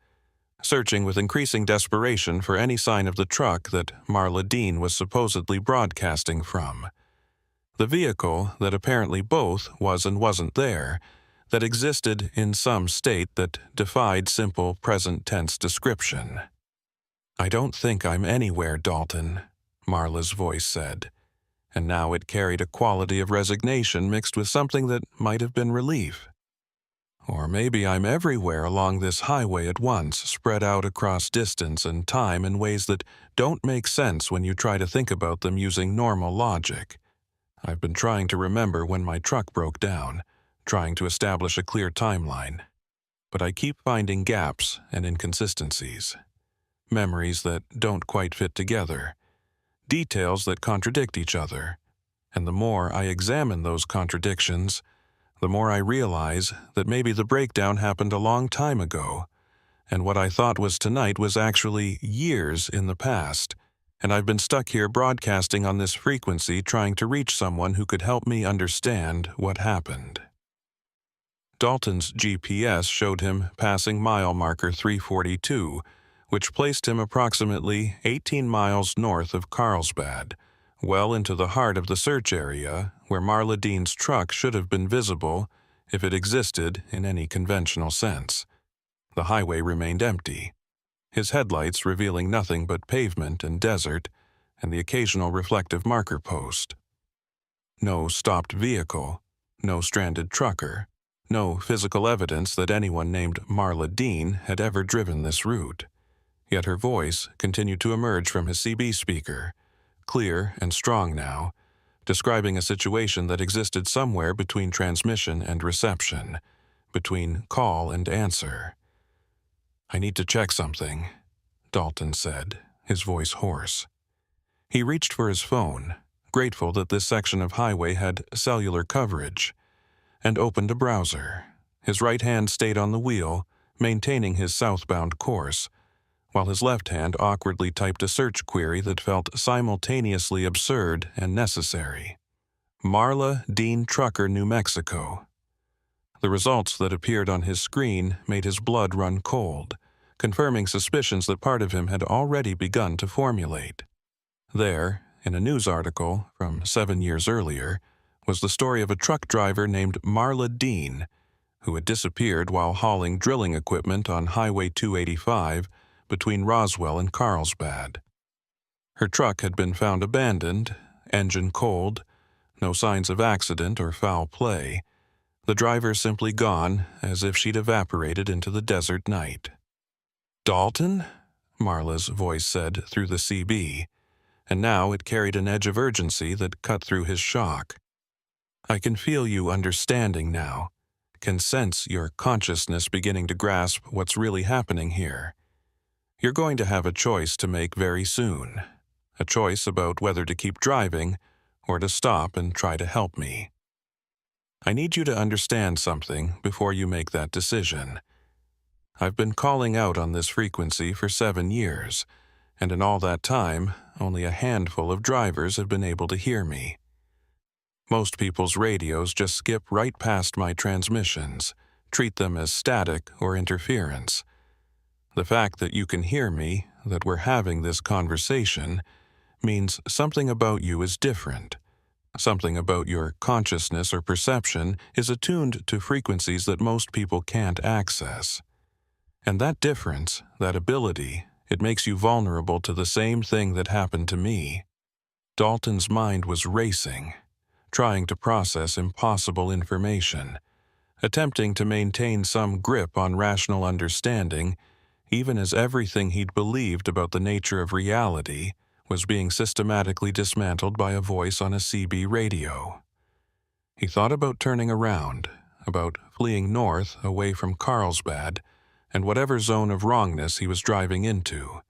searching with increasing desperation for any sign of the truck that Marla Dean was supposedly broadcasting from. The vehicle that apparently both was and wasn't there, that existed in some state that defied simple present-tense description. "I don't think I'm anywhere, Dalton," Marla's voice said, and now it carried a quality of resignation mixed with something that might have been relief. "Or maybe I'm everywhere along this highway at once, spread out across distance and time in ways that don't make sense when you try to think about them using normal logic. I've been trying to remember when my truck broke down, trying to establish a clear timeline. But I keep finding gaps and inconsistencies. Memories that don't quite fit together. Details that contradict each other. And the more I examine those contradictions, the more I realize that maybe the breakdown happened a long time ago, and what I thought was tonight was actually years in the past, and I've been stuck here broadcasting on this frequency trying to reach someone who could help me understand what happened." Dalton's GPS showed him passing mile marker 342, which placed him approximately 18 miles north of Carlsbad, well into the heart of the search area where Marla Dean's truck should have been visible if it existed in any conventional sense. The highway remained empty, his headlights revealing nothing but pavement and desert and the occasional reflective marker post. No stopped vehicle, no stranded trucker, no physical evidence that anyone named Marla Dean had ever driven this route. Yet her voice continued to emerge from his CB speaker, clear and strong now, describing a situation that existed somewhere between transmission and reception, between call and answer. "I need to check something," Dalton said, his voice hoarse. He reached for his phone, grateful that this section of highway had cellular coverage, and opened a browser. His right hand stayed on the wheel, maintaining his southbound course, while his left hand awkwardly typed a search query that felt simultaneously absurd and necessary. Marla Dean Trucker, New Mexico. The results that appeared on his screen made his blood run cold, confirming suspicions that part of him had already begun to formulate. There, in a news article from 7 years earlier, was the story of a truck driver named Marla Dean, who had disappeared while hauling drilling equipment on Highway 285 between Roswell and Carlsbad. Her truck had been found abandoned, engine cold, no signs of accident or foul play, the driver simply gone as if she'd evaporated into the desert night. "Dalton?" Marla's voice said through the CB, and now it carried an edge of urgency that cut through his shock. "I can feel you understanding now, can sense your consciousness beginning to grasp what's really happening here. You're going to have a choice to make very soon, a choice about whether to keep driving or to stop and try to help me. I need you to understand something before you make that decision. I've been calling out on this frequency for 7 years, and in all that time, only a handful of drivers have been able to hear me. Most people's radios just skip right past my transmissions, treat them as static or interference. The fact that you can hear me, that we're having this conversation, means something about you is different. Something about your consciousness or perception is attuned to frequencies that most people can't access. And that difference, that ability, it makes you vulnerable to the same thing that happened to me." Dalton's mind was racing, trying to process impossible information, attempting to maintain some grip on rational understanding, even as everything he'd believed about the nature of reality was being systematically dismantled by a voice on a CB radio. He thought about turning around, about fleeing north away from Carlsbad and whatever zone of wrongness he was driving into.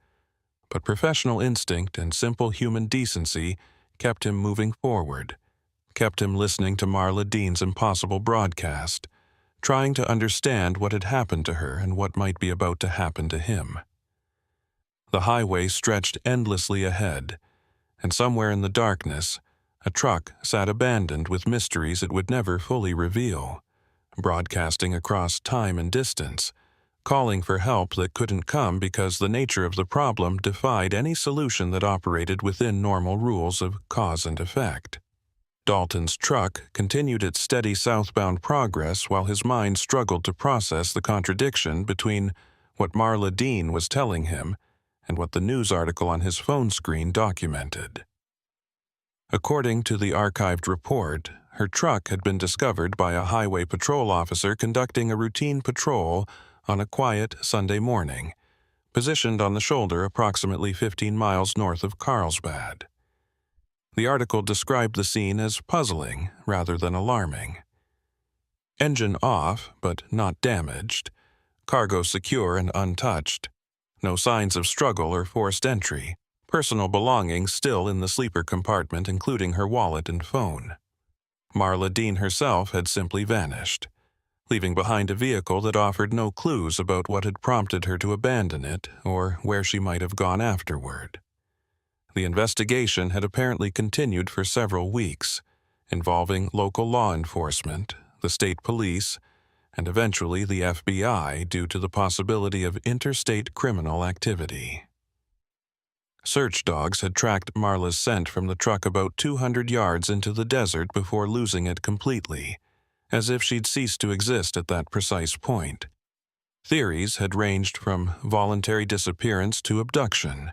But professional instinct and simple human decency kept him moving forward, kept him listening to Marla Dean's impossible broadcast, trying to understand what had happened to her and what might be about to happen to him. The highway stretched endlessly ahead, and somewhere in the darkness, a truck sat abandoned with mysteries it would never fully reveal, broadcasting across time and distance, calling for help that couldn't come because the nature of the problem defied any solution that operated within normal rules of cause and effect. Dalton's truck continued its steady southbound progress while his mind struggled to process the contradiction between what Marla Dean was telling him and what the news article on his phone screen documented. According to the archived report, her truck had been discovered by a highway patrol officer conducting a routine patrol on a quiet Sunday morning, positioned on the shoulder approximately 15 miles north of Carlsbad. The article described the scene as puzzling rather than alarming. Engine off, but not damaged. Cargo secure and untouched. No signs of struggle or forced entry. Personal belongings still in the sleeper compartment, including her wallet and phone. Marla Dean herself had simply vanished, leaving behind a vehicle that offered no clues about what had prompted her to abandon it or where she might have gone afterward. The investigation had apparently continued for several weeks, involving local law enforcement, the state police, and eventually the FBI due to the possibility of interstate criminal activity. Search dogs had tracked Marla's scent from the truck about 200 yards into the desert before losing it completely, as if she'd ceased to exist at that precise point. Theories had ranged from voluntary disappearance to abduction,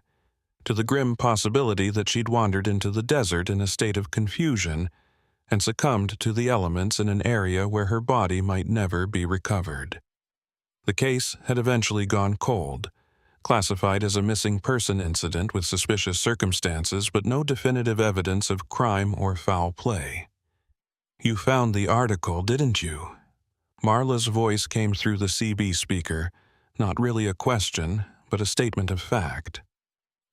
to the grim possibility that she'd wandered into the desert in a state of confusion and succumbed to the elements in an area where her body might never be recovered. The case had eventually gone cold, classified as a missing person incident with suspicious circumstances but no definitive evidence of crime or foul play. "You found the article, didn't you?" Marla's voice came through the CB speaker, not really a question, but a statement of fact.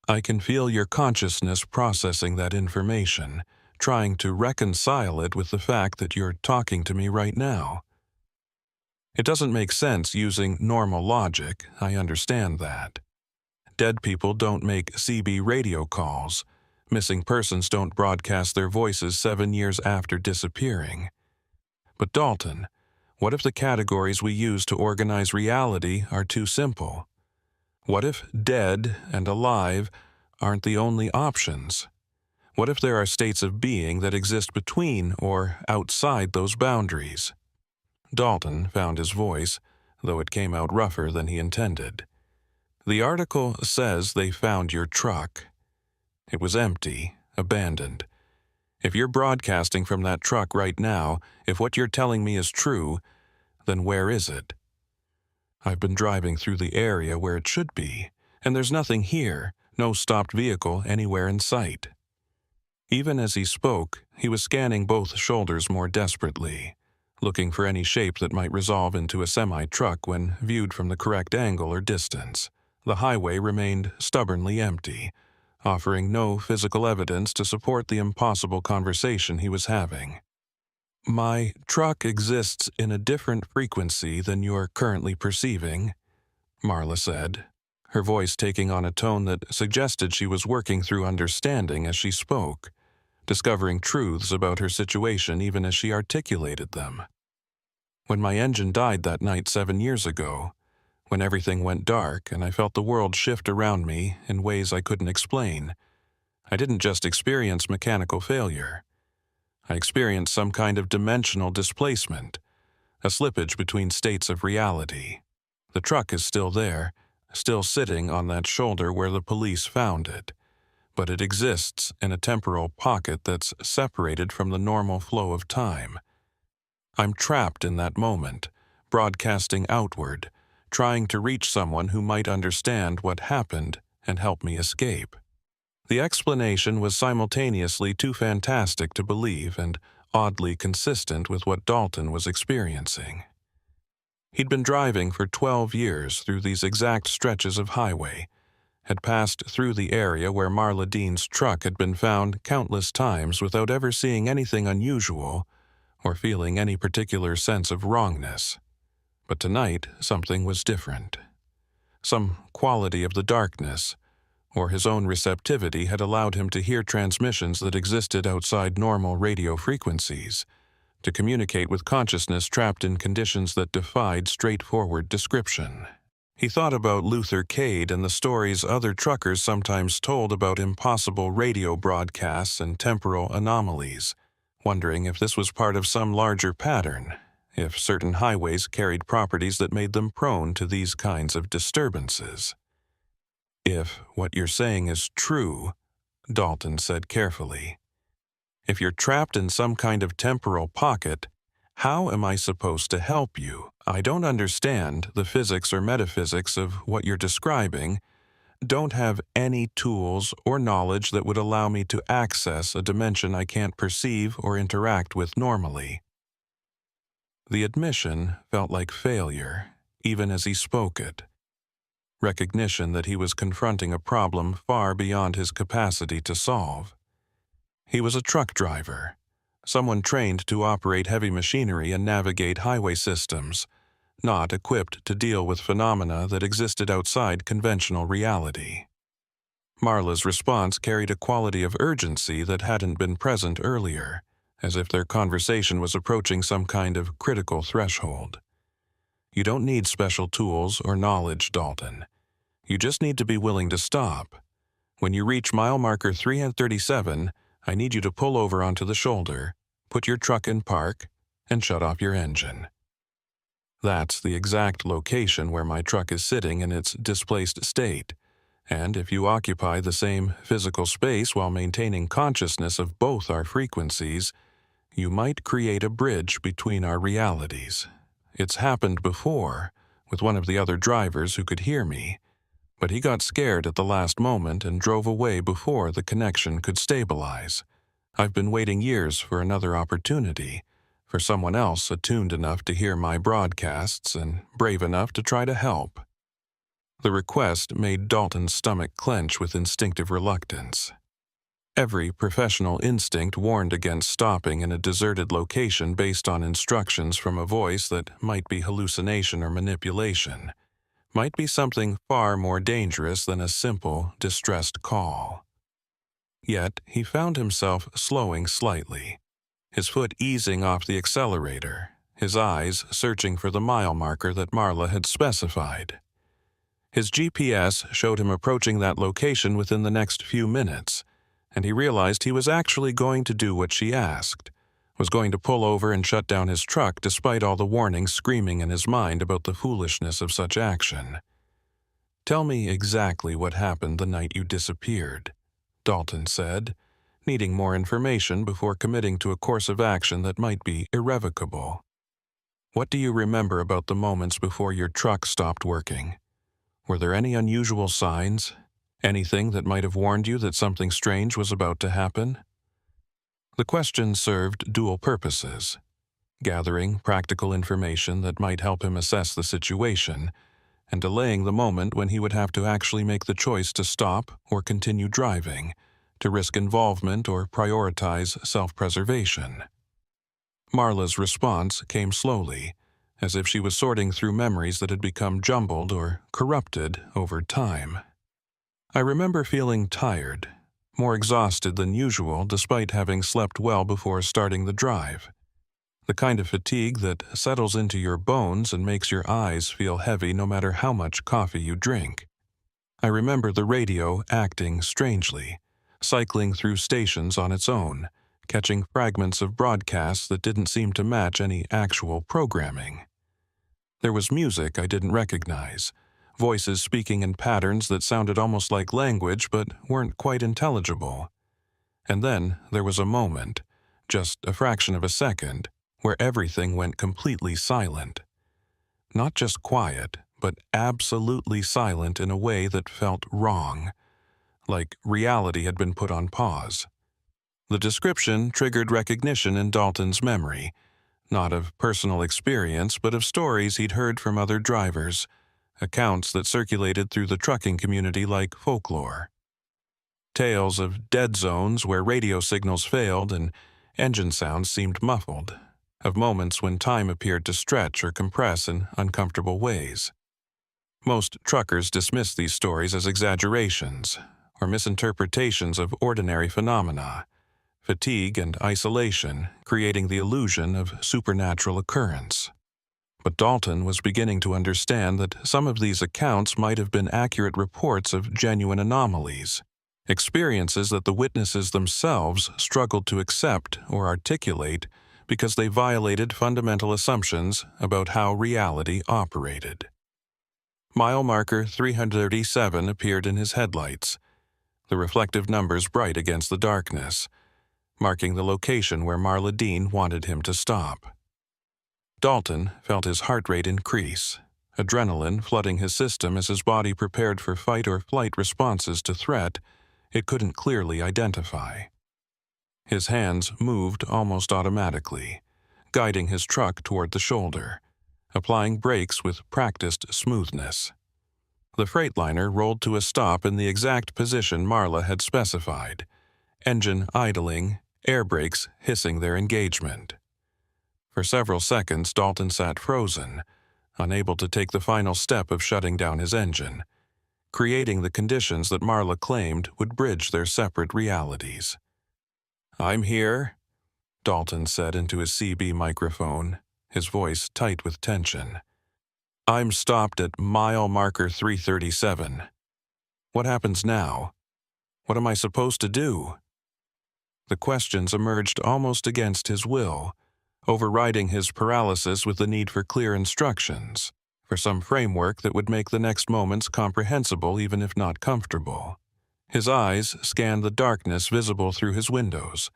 "I can feel your consciousness processing that information, trying to reconcile it with the fact that you're talking to me right now. It doesn't make sense using normal logic, I understand that. Dead people don't make CB radio calls. Missing persons don't broadcast their voices 7 years after disappearing. But Dalton, what if the categories we use to organize reality are too simple? What if dead and alive aren't the only options? What if there are states of being that exist between or outside those boundaries?" Dalton found his voice, though it came out rougher than he intended. "The article says they found your truck. It was empty, abandoned. If you're broadcasting from that truck right now, if what you're telling me is true, then where is it? I've been driving through the area where it should be, and there's nothing here, no stopped vehicle anywhere in sight." Even as he spoke, he was scanning both shoulders more desperately, looking for any shape that might resolve into a semi-truck when viewed from the correct angle or distance. The highway remained stubbornly empty, offering no physical evidence to support the impossible conversation he was having. "My truck exists in a different frequency than you're currently perceiving," Marla said, her voice taking on a tone that suggested she was working through understanding as she spoke, discovering truths about her situation even as she articulated them. "When my engine died that night 7 years ago, when everything went dark and I felt the world shift around me in ways I couldn't explain, I didn't just experience mechanical failure. I experienced some kind of dimensional displacement, a slippage between states of reality. The truck is still there, still sitting on that shoulder where the police found it, but it exists in a temporal pocket that's separated from the normal flow of time. I'm trapped in that moment, broadcasting outward, trying to reach someone who might understand what happened and help me escape." The explanation was simultaneously too fantastic to believe and oddly consistent with what Dalton was experiencing. He'd been driving for 12 years through these exact stretches of highway, had passed through the area where Marla Dean's truck had been found countless times without ever seeing anything unusual or feeling any particular sense of wrongness. But tonight, something was different. Some quality of the darkness, or his own receptivity, had allowed him to hear transmissions that existed outside normal radio frequencies, to communicate with consciousness trapped in conditions that defied straightforward description. He thought about Luther Cade and the stories other truckers sometimes told about impossible radio broadcasts and temporal anomalies, wondering if this was part of some larger pattern, if certain highways carried properties that made them prone to these kinds of disturbances. "If what you're saying is true," Dalton said carefully, "if you're trapped in some kind of temporal pocket, how am I supposed to help you? I don't understand the physics or metaphysics of what you're describing, don't have any tools or knowledge that would allow me to access a dimension I can't perceive or interact with normally." The admission felt like failure, even as he spoke it. Recognition that he was confronting a problem far beyond his capacity to solve. He was a truck driver, someone trained to operate heavy machinery and navigate highway systems, not equipped to deal with phenomena that existed outside conventional reality. Marla's response carried a quality of urgency that hadn't been present earlier, as if their conversation was approaching some kind of critical threshold. "You don't need special tools or knowledge, Dalton. You just need to be willing to stop. When you reach mile marker 337, I need you to pull over onto the shoulder, put your truck in park, and shut off your engine." That's the exact location where my truck is sitting in its displaced state, and if you occupy the same physical space while maintaining consciousness of both our frequencies, you might create a bridge between our realities. It's happened before, with one of the other drivers who could hear me, but he got scared at the last moment and drove away before the connection could stabilize. I've been waiting years for another opportunity, for someone else attuned enough to hear my broadcasts and brave enough to try to help. The request made Dalton's stomach clench with instinctive reluctance. Every professional instinct warned against stopping in a deserted location based on instructions from a voice that might be hallucination or manipulation, might be something far more dangerous than a simple, distressed call. Yet he found himself slowing slightly, his foot easing off the accelerator, his eyes searching for the mile marker that Marla had specified. His GPS showed him approaching that location within the next few minutes, and he realized he was actually going to do what she asked, was going to pull over and shut down his truck despite all the warnings screaming in his mind about the foolishness of such action. "Tell me exactly what happened the night you disappeared," Dalton said, needing more information before committing to a course of action that might be irrevocable. "What do you remember about the moments before your truck stopped working? Were there any unusual signs? Anything that might have warned you that something strange was about to happen?" The question served dual purposes: gathering practical information that might help him assess the situation, and delaying the moment when he would have to actually make the choice to stop or continue driving, to risk involvement or prioritize self-preservation. Marla's response came slowly, as if she was sorting through memories that had become jumbled or corrupted over time. "I remember feeling tired, more exhausted than usual despite having slept well before starting the drive. The kind of fatigue that settles into your bones and makes your eyes feel heavy no matter how much coffee you drink. I remember the radio acting strangely, cycling through stations on its own, catching fragments of broadcasts that didn't seem to match any actual programming. There was music I didn't recognize, voices speaking in patterns that sounded almost like language but weren't quite intelligible. And then there was a moment, just a fraction of a second, where everything went completely silent. Not just quiet, but absolutely silent in a way that felt wrong, like reality had been put on pause. The description triggered recognition in Dalton's memory, not of personal experience but of stories he'd heard from other drivers, accounts that circulated through the trucking community like folklore. Tales of dead zones where radio signals failed and engine sounds seemed muffled, of moments when time appeared to stretch or compress in uncomfortable ways. Most truckers dismiss these stories as exaggerations or misinterpretations of ordinary phenomena, fatigue and isolation creating the illusion of supernatural occurrence. But Dalton was beginning to understand that some of these accounts might have been accurate reports of genuine anomalies, experiences that the witnesses themselves struggled to accept or articulate because they violated fundamental assumptions about how reality operated. Mile marker 337 appeared in his headlights, the reflective numbers bright against the darkness, marking the location where Marla Dean wanted him to stop. Dalton felt his heart rate increase, adrenaline flooding his system as his body prepared for fight or flight responses to threat it couldn't clearly identify. His hands moved almost automatically, guiding his truck toward the shoulder, applying brakes with practiced smoothness. The Freightliner rolled to a stop in the exact position Marla had specified, engine idling, air brakes hissing their engagement. For several seconds, Dalton sat frozen, unable to take the final step of shutting down his engine, creating the conditions that Marla claimed would bridge their separate realities. "I'm here," Dalton said into his CB microphone, his voice tight with tension. "I'm stopped at mile marker 337. What happens now? What am I supposed to do?" The questions emerged almost against his will, overriding his paralysis with the need for clear instructions, for some framework that would make the next moments comprehensible even if not comfortable. His eyes scanned the darkness visible through his windows,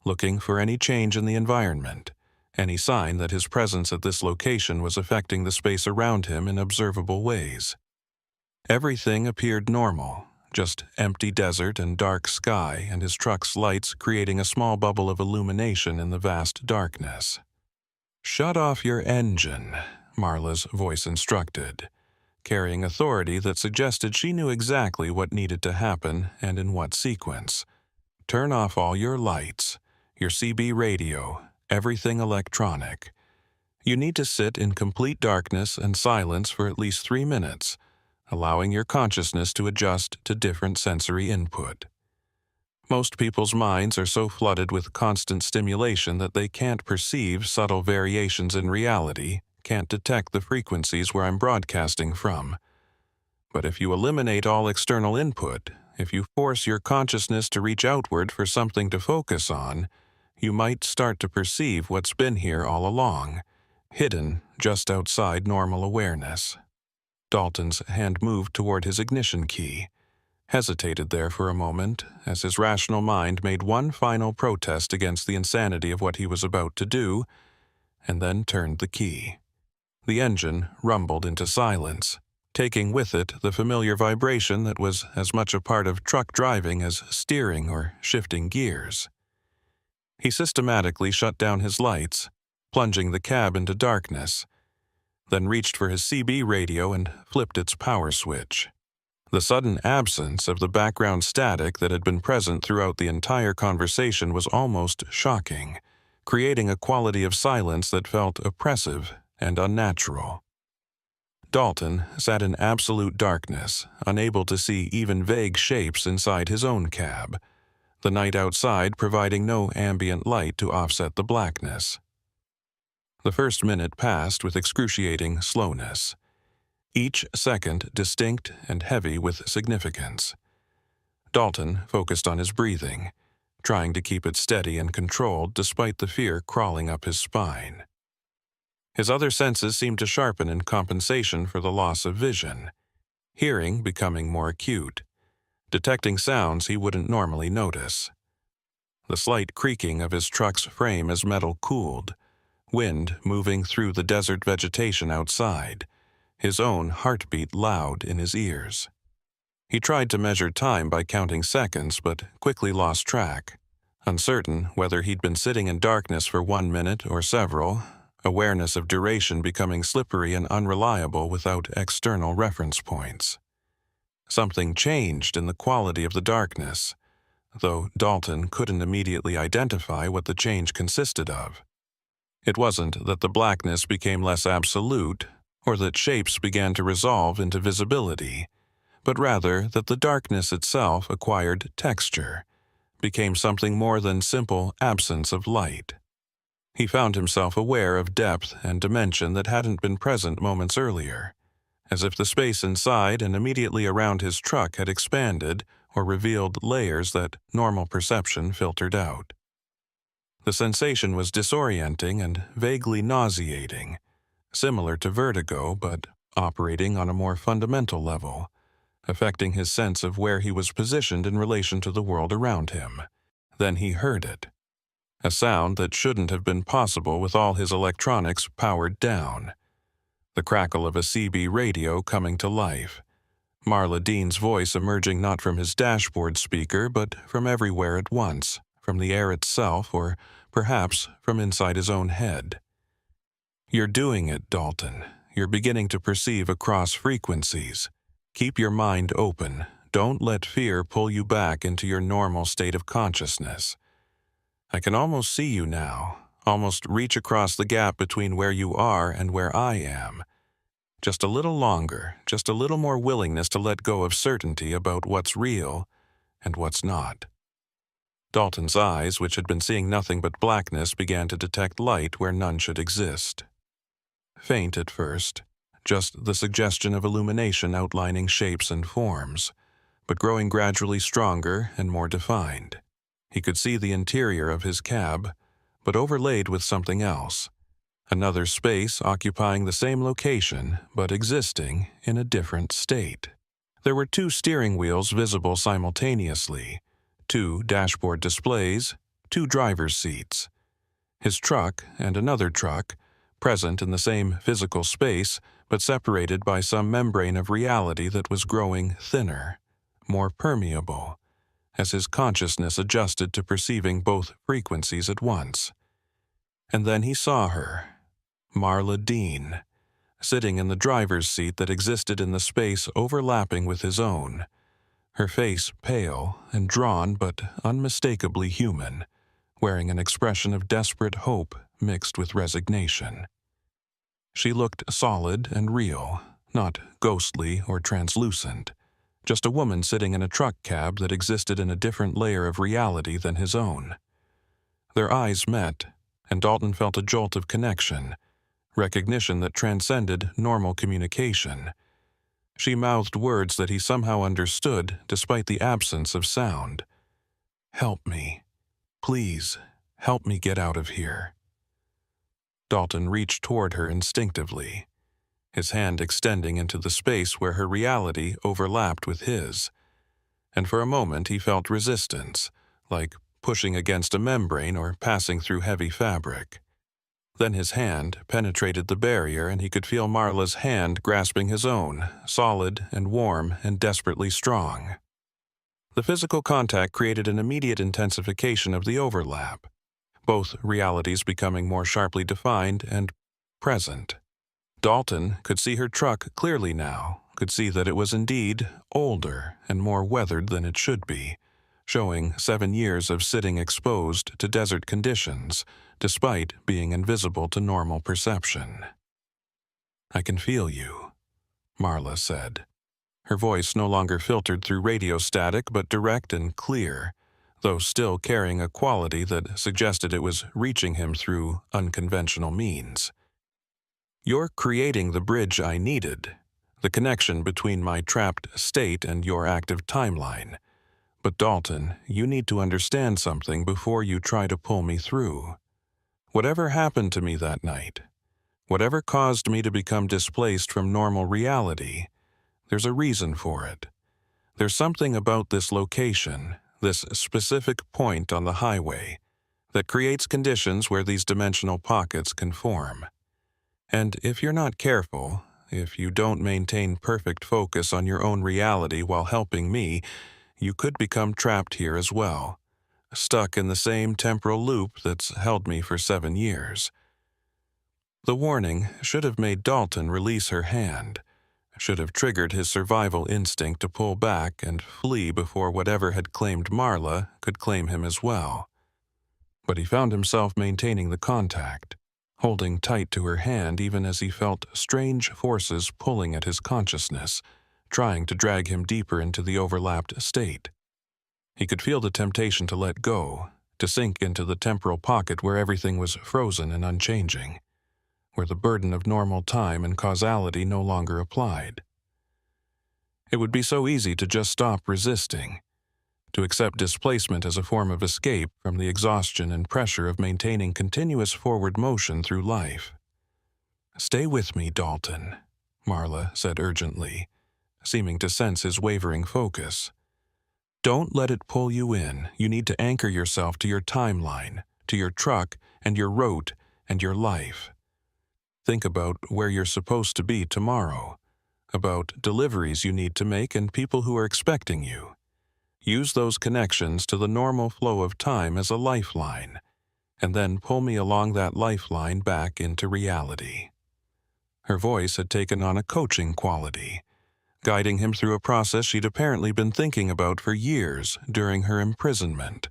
looking for any change in the environment, any sign that his presence at this location was affecting the space around him in observable ways. Everything appeared normal, just empty desert and dark sky and his truck's lights creating a small bubble of illumination in the vast darkness. "Shut off your engine," Marla's voice instructed, carrying authority that suggested she knew exactly what needed to happen and in what sequence. "Turn off all your lights, your CB radio, everything electronic. You need to sit in complete darkness and silence for at least 3 minutes, allowing your consciousness to adjust to different sensory input." Most people's minds are so flooded with constant stimulation that they can't perceive subtle variations in reality, can't detect the frequencies where I'm broadcasting from. But if you eliminate all external input, if you force your consciousness to reach outward for something to focus on, you might start to perceive what's been here all along, hidden just outside normal awareness. Dalton's hand moved toward his ignition key, hesitated there for a moment as his rational mind made one final protest against the insanity of what he was about to do, and then turned the key. The engine rumbled into silence, taking with it the familiar vibration that was as much a part of truck driving as steering or shifting gears. He systematically shut down his lights, plunging the cab into darkness, then reached for his CB radio and flipped its power switch. The sudden absence of the background static that had been present throughout the entire conversation was almost shocking, creating a quality of silence that felt oppressive and unnatural. Dalton sat in absolute darkness, unable to see even vague shapes inside his own cab, the night outside providing no ambient light to offset the blackness. The first minute passed with excruciating slowness, each second distinct and heavy with significance. Dalton focused on his breathing, trying to keep it steady and controlled despite the fear crawling up his spine. His other senses seemed to sharpen in compensation for the loss of vision, hearing becoming more acute, detecting sounds he wouldn't normally notice. The slight creaking of his truck's frame as metal cooled, wind moving through the desert vegetation outside, his own heartbeat loud in his ears. He tried to measure time by counting seconds, but quickly lost track, uncertain whether he'd been sitting in darkness for 1 minute or several, awareness of duration becoming slippery and unreliable without external reference points. Something changed in the quality of the darkness, though Dalton couldn't immediately identify what the change consisted of. It wasn't that the blackness became less absolute, or that shapes began to resolve into visibility, but rather that the darkness itself acquired texture, became something more than simple absence of light. He found himself aware of depth and dimension that hadn't been present moments earlier, as if the space inside and immediately around his truck had expanded or revealed layers that normal perception filtered out. The sensation was disorienting and vaguely nauseating, similar to vertigo but operating on a more fundamental level, affecting his sense of where he was positioned in relation to the world around him. Then he heard it. A sound that shouldn't have been possible with all his electronics powered down. The crackle of a CB radio coming to life. Marla Dean's voice emerging not from his dashboard speaker, but from everywhere at once, from the air itself, or perhaps from inside his own head. "You're doing it, Dalton. You're beginning to perceive across frequencies. Keep your mind open. Don't let fear pull you back into your normal state of consciousness. I can almost see you now, almost reach across the gap between where you are and where I am. Just a little longer, just a little more willingness to let go of certainty about what's real and what's not." Dalton's eyes, which had been seeing nothing but blackness, began to detect light where none should exist. Faint at first, just the suggestion of illumination outlining shapes and forms, but growing gradually stronger and more defined. He could see the interior of his cab, but overlaid with something else. Another space occupying the same location, but existing in a different state. There were 2 steering wheels visible simultaneously, 2 dashboard displays, 2 driver's seats. His truck and another truck, present in the same physical space, but separated by some membrane of reality that was growing thinner, more permeable, as his consciousness adjusted to perceiving both frequencies at once. And then he saw her, Marla Dean, sitting in the driver's seat that existed in the space overlapping with his own, her face pale and drawn but unmistakably human, wearing an expression of desperate hope mixed with resignation. She looked solid and real, not ghostly or translucent, just a woman sitting in a truck cab that existed in a different layer of reality than his own. Their eyes met, and Dalton felt a jolt of connection, recognition that transcended normal communication. She mouthed words that he somehow understood despite the absence of sound. "Help me. Please, help me get out of here." Dalton reached toward her instinctively, his hand extending into the space where her reality overlapped with his. And for a moment he felt resistance, like pushing against a membrane or passing through heavy fabric. Then his hand penetrated the barrier and he could feel Marla's hand grasping his own, solid and warm and desperately strong. The physical contact created an immediate intensification of the overlap, both realities becoming more sharply defined and present. Dalton could see her truck clearly now, could see that it was indeed older and more weathered than it should be, showing 7 years of sitting exposed to desert conditions, despite being invisible to normal perception. "I can feel you," Marla said. Her voice no longer filtered through radio static but direct and clear, though still carrying a quality that suggested it was reaching him through unconventional means. "You're creating the bridge I needed, the connection between my trapped state and your active timeline. But Dalton, you need to understand something before you try to pull me through. Whatever happened to me that night, whatever caused me to become displaced from normal reality, there's a reason for it. There's something about this location, this specific point on the highway, that creates conditions where these dimensional pockets can form. And if you're not careful, if you don't maintain perfect focus on your own reality while helping me, you could become trapped here as well, stuck in the same temporal loop that's held me for 7 years." The warning should have made Dalton release her hand, should have triggered his survival instinct to pull back and flee before whatever had claimed Marla could claim him as well. But he found himself maintaining the contact, holding tight to her hand even as he felt strange forces pulling at his consciousness, trying to drag him deeper into the overlapped state. He could feel the temptation to let go, to sink into the temporal pocket where everything was frozen and unchanging, where the burden of normal time and causality no longer applied. It would be so easy to just stop resisting, to accept displacement as a form of escape from the exhaustion and pressure of maintaining continuous forward motion through life. "Stay with me, Dalton," Marla said urgently, seeming to sense his wavering focus. "Don't let it pull you in. You need to anchor yourself to your timeline, to your truck and your route and your life. Think about where you're supposed to be tomorrow, about deliveries you need to make and people who are expecting you. Use those connections to the normal flow of time as a lifeline, and then pull me along that lifeline back into reality." Her voice had taken on a coaching quality, guiding him through a process she'd apparently been thinking about for years during her imprisonment,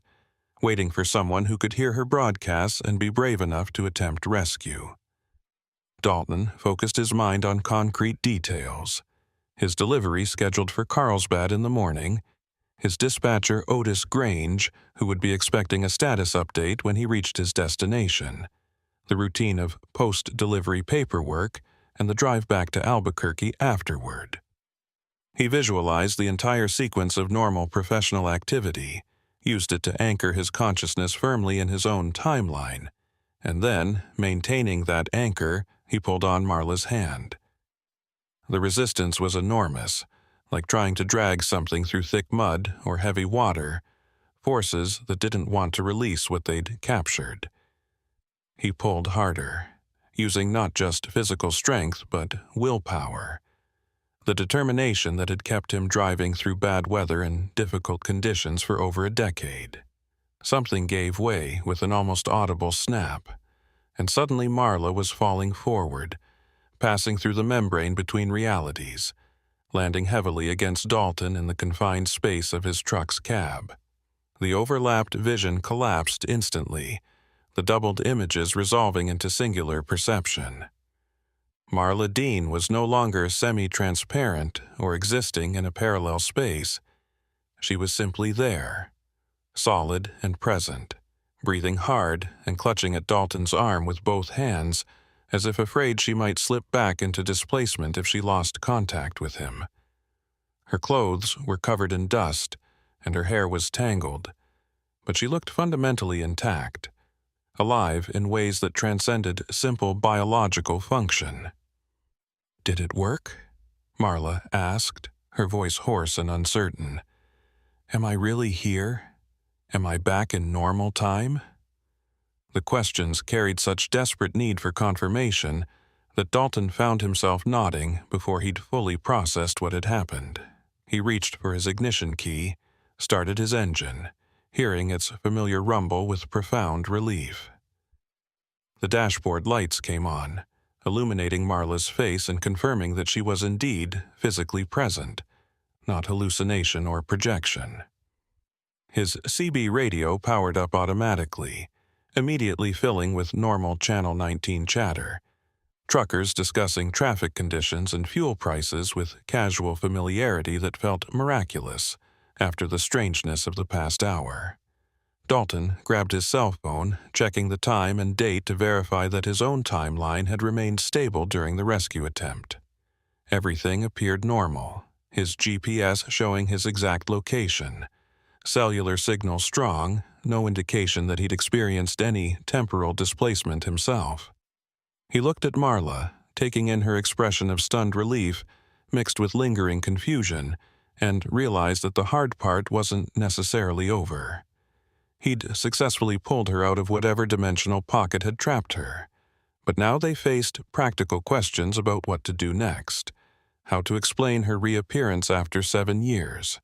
waiting for someone who could hear her broadcasts and be brave enough to attempt rescue. Dalton focused his mind on concrete details: his delivery scheduled for Carlsbad in the morning, his dispatcher Otis Grange, who would be expecting a status update when he reached his destination, the routine of post-delivery paperwork, and the drive back to Albuquerque afterward. He visualized the entire sequence of normal professional activity, used it to anchor his consciousness firmly in his own timeline, and then, maintaining that anchor, he pulled on Marla's hand. The resistance was enormous, like trying to drag something through thick mud or heavy water, forces that didn't want to release what they'd captured. He pulled harder, using not just physical strength but willpower, the determination that had kept him driving through bad weather and difficult conditions for over a decade. Something gave way with an almost audible snap, and suddenly Marla was falling forward, passing through the membrane between realities, landing heavily against Dalton in the confined space of his truck's cab. The overlapped vision collapsed instantly, the doubled images resolving into singular perception. Marla Dean was no longer semi-transparent or existing in a parallel space. She was simply there, solid and present, breathing hard and clutching at Dalton's arm with both hands, as if afraid she might slip back into displacement if she lost contact with him. Her clothes were covered in dust, and her hair was tangled, but she looked fundamentally intact, alive in ways that transcended simple biological function. "Did it work?" Marla asked, her voice hoarse and uncertain. "Am I really here? Am I back in normal time?" The questions carried such desperate need for confirmation that Dalton found himself nodding before he'd fully processed what had happened. He reached for his ignition key, started his engine, hearing its familiar rumble with profound relief. The dashboard lights came on, illuminating Marla's face and confirming that she was indeed physically present, not hallucination or projection. His CB radio powered up automatically, immediately filling with normal Channel 19 chatter, truckers discussing traffic conditions and fuel prices with casual familiarity that felt miraculous after the strangeness of the past hour. Dalton grabbed his cell phone, checking the time and date to verify that his own timeline had remained stable during the rescue attempt. Everything appeared normal, his GPS showing his exact location, cellular signal strong, no indication that he'd experienced any temporal displacement himself. He looked at Marla, taking in her expression of stunned relief mixed with lingering confusion, and realized that the hard part wasn't necessarily over. He'd successfully pulled her out of whatever dimensional pocket had trapped her, but now they faced practical questions about what to do next, how to explain her reappearance after 7 years,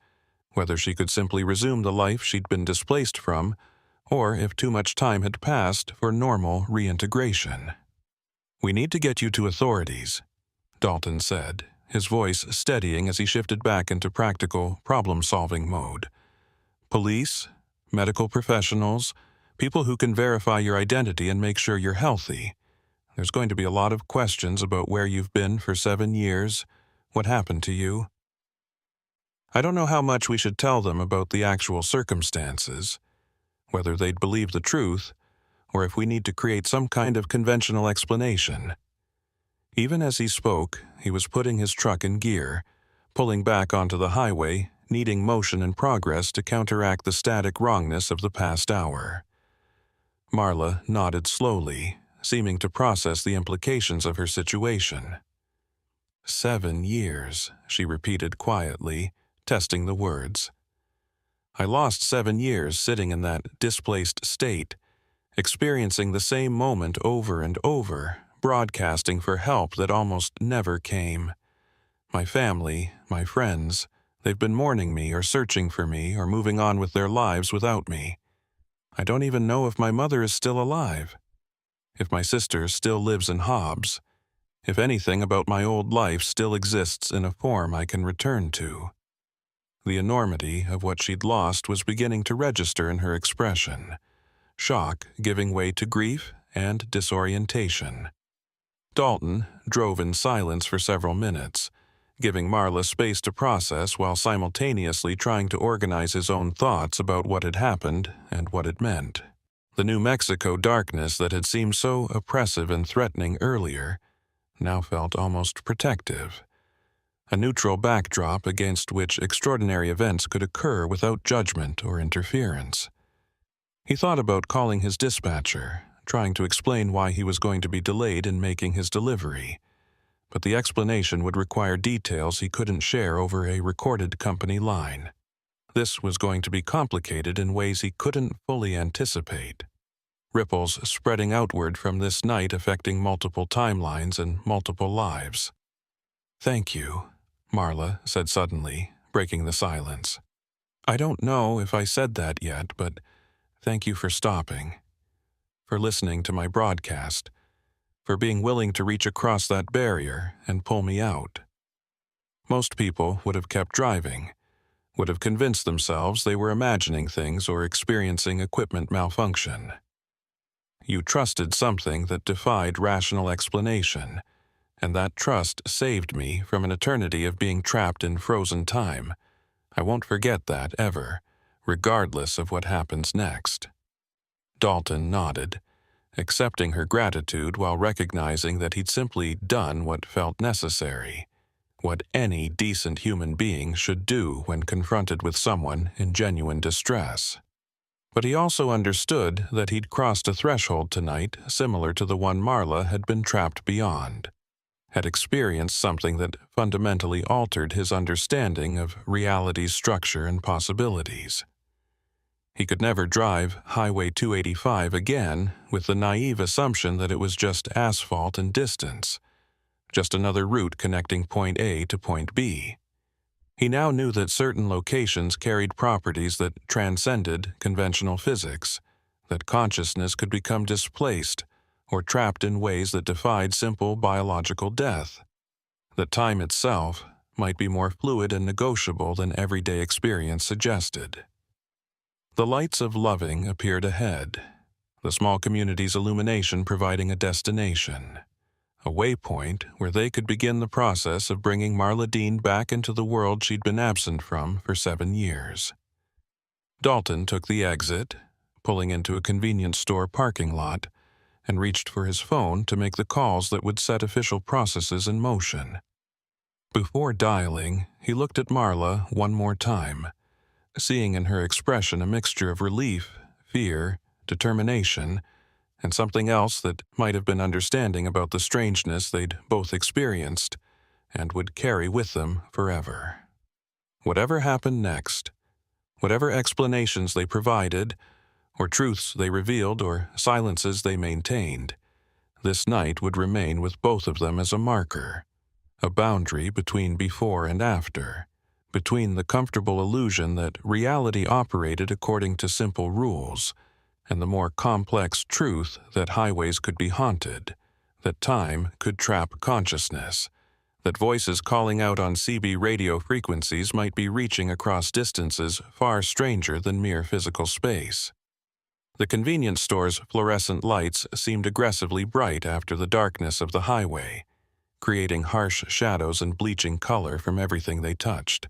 whether she could simply resume the life she'd been displaced from, or if too much time had passed for normal reintegration. "We need to get you to authorities," Dalton said, his voice steadying as he shifted back into practical, problem-solving mode. "Police, medical professionals, people who can verify your identity and make sure you're healthy. There's going to be a lot of questions about where you've been for 7 years, what happened to you. I don't know how much we should tell them about the actual circumstances, whether they'd believe the truth, or if we need to create some kind of conventional explanation. Even as he spoke, he was putting his truck in gear, pulling back onto the highway, needing motion and progress to counteract the static wrongness of the past hour. Marla nodded slowly, seeming to process the implications of her situation. 7 years, she repeated quietly, testing the words. I lost 7 years sitting in that displaced state, experiencing the same moment over and over, broadcasting for help that almost never came. My family, my friends, they've been mourning me or searching for me or moving on with their lives without me. I don't even know if my mother is still alive, if my sister still lives in Hobbs, if anything about my old life still exists in a form I can return to. The enormity of what she'd lost was beginning to register in her expression, shock giving way to grief and disorientation. Dalton drove in silence for several minutes, giving Marla space to process while simultaneously trying to organize his own thoughts about what had happened and what it meant. The New Mexico darkness that had seemed so oppressive and threatening earlier now felt almost protective, a neutral backdrop against which extraordinary events could occur without judgment or interference. He thought about calling his dispatcher, trying to explain why he was going to be delayed in making his delivery, but the explanation would require details he couldn't share over a recorded company line. This was going to be complicated in ways he couldn't fully anticipate. Ripples spreading outward from this night affecting multiple timelines and multiple lives. Thank you, Marla said suddenly, breaking the silence. I don't know if I said that yet, but thank you for stopping, for listening to my broadcast, for being willing to reach across that barrier and pull me out. Most people would have kept driving, would have convinced themselves they were imagining things or experiencing equipment malfunction. You trusted something that defied rational explanation, and that trust saved me from an eternity of being trapped in frozen time. I won't forget that ever, regardless of what happens next. Dalton nodded, accepting her gratitude while recognizing that he'd simply done what felt necessary, what any decent human being should do when confronted with someone in genuine distress. But he also understood that he'd crossed a threshold tonight similar to the one Marla had been trapped beyond, had experienced something that fundamentally altered his understanding of reality's structure and possibilities. He could never drive Highway 285 again with the naive assumption that it was just asphalt and distance, just another route connecting point A to point B. He now knew that certain locations carried properties that transcended conventional physics, that consciousness could become displaced or trapped in ways that defied simple biological death, that time itself might be more fluid and negotiable than everyday experience suggested. The lights of Loving appeared ahead, the small community's illumination providing a destination, a waypoint where they could begin the process of bringing Marla Dean back into the world she'd been absent from for 7 years. Dalton took the exit, pulling into a convenience store parking lot, and reached for his phone to make the calls that would set official processes in motion. Before dialing, he looked at Marla one more time, seeing in her expression a mixture of relief, fear, determination, and something else that might have been understanding about the strangeness they'd both experienced and would carry with them forever. Whatever happened next, whatever explanations they provided, or truths they revealed or silences they maintained, this night would remain with both of them as a marker, a boundary between before and after, between the comfortable illusion that reality operated according to simple rules, and the more complex truth that highways could be haunted, that time could trap consciousness, that voices calling out on CB radio frequencies might be reaching across distances far stranger than mere physical space. The convenience store's fluorescent lights seemed aggressively bright after the darkness of the highway, creating harsh shadows and bleaching color from everything they touched.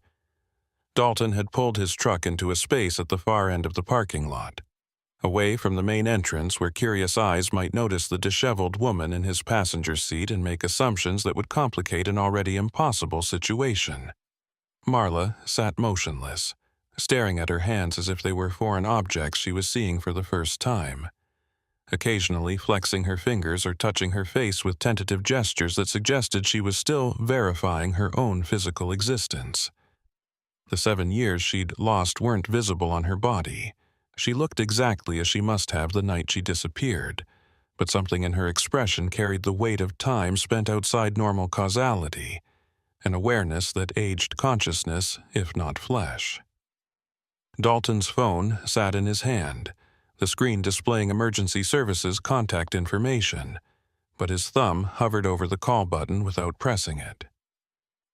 Dalton had pulled his truck into a space at the far end of the parking lot, away from the main entrance where curious eyes might notice the disheveled woman in his passenger seat and make assumptions that would complicate an already impossible situation. Marla sat motionless, staring at her hands as if they were foreign objects she was seeing for the first time, occasionally flexing her fingers or touching her face with tentative gestures that suggested she was still verifying her own physical existence. The 7 years she'd lost weren't visible on her body. She looked exactly as she must have the night she disappeared, but something in her expression carried the weight of time spent outside normal causality, an awareness that aged consciousness, if not flesh. Dalton's phone sat in his hand, the screen displaying emergency services contact information, but his thumb hovered over the call button without pressing it.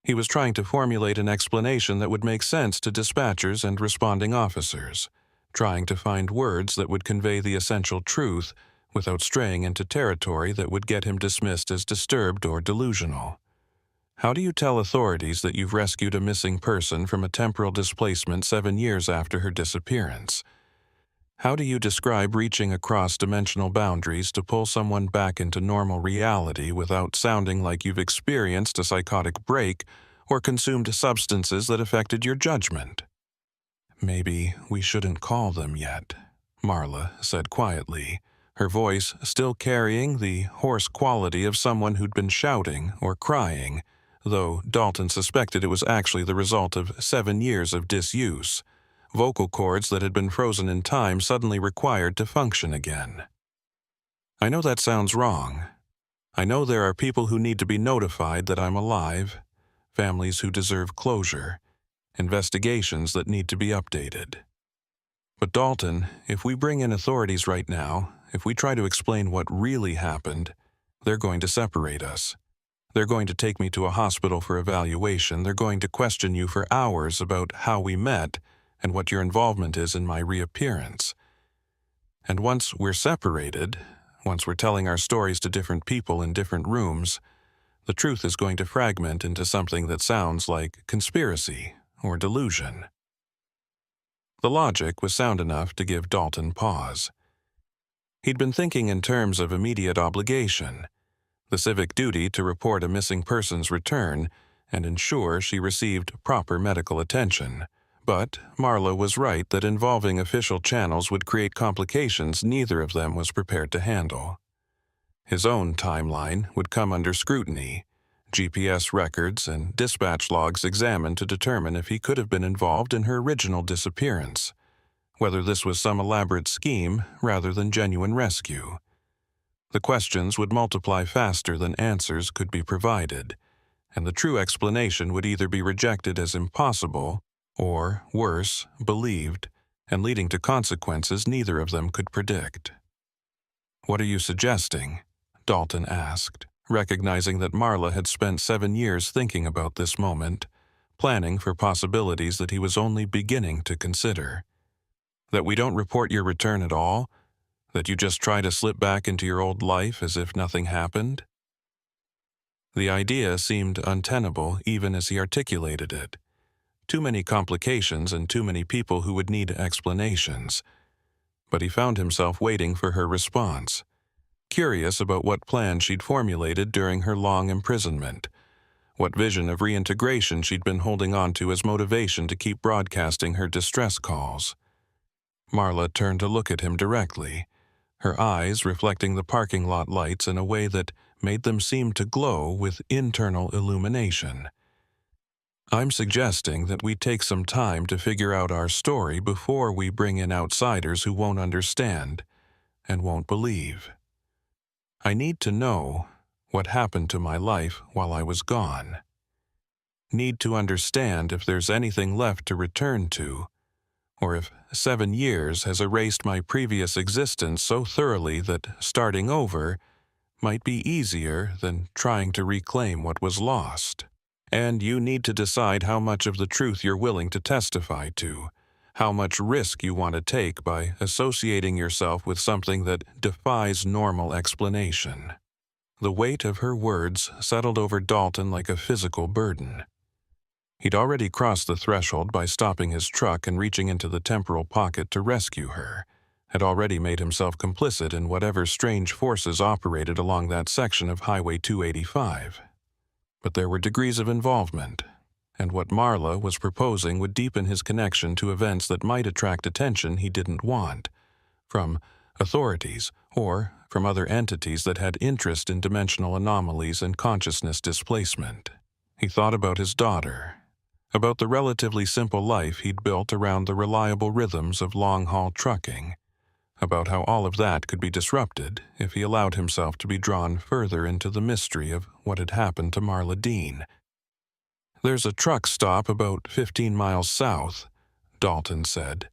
He was trying to formulate an explanation that would make sense to dispatchers and responding officers, trying to find words that would convey the essential truth without straying into territory that would get him dismissed as disturbed or delusional. How do you tell authorities that you've rescued a missing person from a temporal displacement 7 years after her disappearance? How do you describe reaching across dimensional boundaries to pull someone back into normal reality without sounding like you've experienced a psychotic break or consumed substances that affected your judgment? "Maybe we shouldn't call them yet," Marla said quietly, her voice still carrying the hoarse quality of someone who'd been shouting or crying, though Dalton suspected it was actually the result of 7 years of disuse, vocal cords that had been frozen in time suddenly required to function again. "I know that sounds wrong. I know there are people who need to be notified that I'm alive, families who deserve closure, investigations that need to be updated. But Dalton, if we bring in authorities right now, if we try to explain what really happened, they're going to separate us. They're going to take me to a hospital for evaluation. They're going to question you for hours about how we met and what your involvement is in my reappearance. And once we're separated, once we're telling our stories to different people in different rooms, the truth is going to fragment into something that sounds like conspiracy or delusion." The logic was sound enough to give Dalton pause. He'd been thinking in terms of immediate obligation, the civic duty to report a missing person's return and ensure she received proper medical attention. But Marla was right that involving official channels would create complications neither of them was prepared to handle. His own timeline would come under scrutiny, GPS records and dispatch logs examined to determine if he could have been involved in her original disappearance, whether this was some elaborate scheme rather than genuine rescue. The questions would multiply faster than answers could be provided, and the true explanation would either be rejected as impossible or, worse, believed, and leading to consequences neither of them could predict. "What are you suggesting?" Dalton asked, recognizing that Marla had spent 7 years thinking about this moment, planning for possibilities that he was only beginning to consider. "That we don't report your return at all? That you just try to slip back into your old life as if nothing happened?" The idea seemed untenable even as he articulated it. Too many complications and too many people who would need explanations. But he found himself waiting for her response, curious about what plan she'd formulated during her long imprisonment, what vision of reintegration she'd been holding on to as motivation to keep broadcasting her distress calls. Marla turned to look at him directly, her eyes reflecting the parking lot lights in a way that made them seem to glow with internal illumination. "I'm suggesting that we take some time to figure out our story before we bring in outsiders who won't understand and won't believe. I need to know what happened to my life while I was gone. Need to understand if there's anything left to return to, or if 7 years has erased my previous existence so thoroughly that starting over might be easier than trying to reclaim what was lost. And you need to decide how much of the truth you're willing to testify to, how much risk you want to take by associating yourself with something that defies normal explanation. The weight of her words settled over Dalton like a physical burden. He'd already crossed the threshold by stopping his truck and reaching into the temporal pocket to rescue her, had already made himself complicit in whatever strange forces operated along that section of Highway 285. But there were degrees of involvement, and what Marla was proposing would deepen his connection to events that might attract attention he didn't want, from authorities or from other entities that had interest in dimensional anomalies and consciousness displacement. He thought about his daughter, about the relatively simple life he'd built around the reliable rhythms of long-haul trucking, about how all of that could be disrupted if he allowed himself to be drawn further into the mystery of what had happened to Marla Dean. "There's a truck stop about 15 miles south," Dalton said,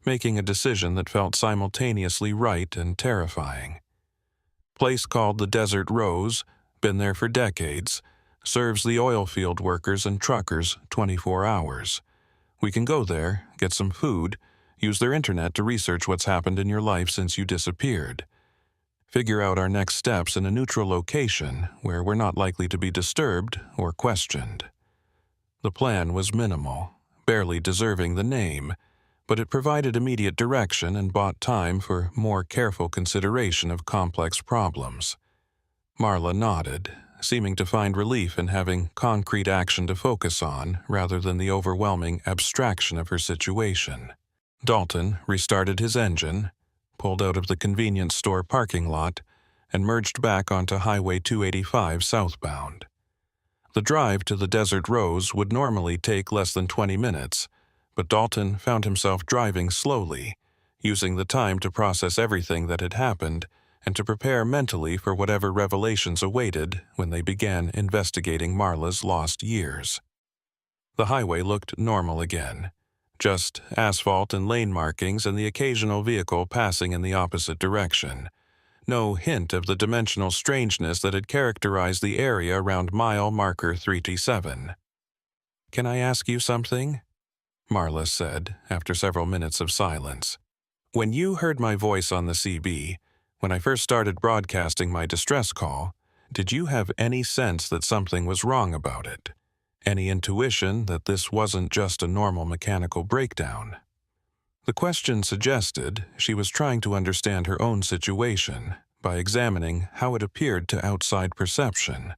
making a decision that felt simultaneously right and terrifying. "Place called the Desert Rose, been there for decades, serves the oil field workers and truckers 24 hours. We can go there, get some food, use their internet to research what's happened in your life since you disappeared. Figure out our next steps in a neutral location where we're not likely to be disturbed or questioned." The plan was minimal, barely deserving the name, but it provided immediate direction and bought time for more careful consideration of complex problems. Marla nodded, seeming to find relief in having concrete action to focus on rather than the overwhelming abstraction of her situation. Dalton restarted his engine, pulled out of the convenience store parking lot, and merged back onto Highway 285 southbound. The drive to the Desert Rose would normally take less than 20 minutes, but Dalton found himself driving slowly, using the time to process everything that had happened and to prepare mentally for whatever revelations awaited when they began investigating Marla's lost years. The highway looked normal again, just asphalt and lane markings and the occasional vehicle passing in the opposite direction. No hint of the dimensional strangeness that had characterized the area around mile marker 337. "Can I ask you something?" Marla said, after several minutes of silence. "When you heard my voice on the CB, when I first started broadcasting my distress call, did you have any sense that something was wrong about it? Any intuition that this wasn't just a normal mechanical breakdown?" The question suggested she was trying to understand her own situation by examining how it appeared to outside perception,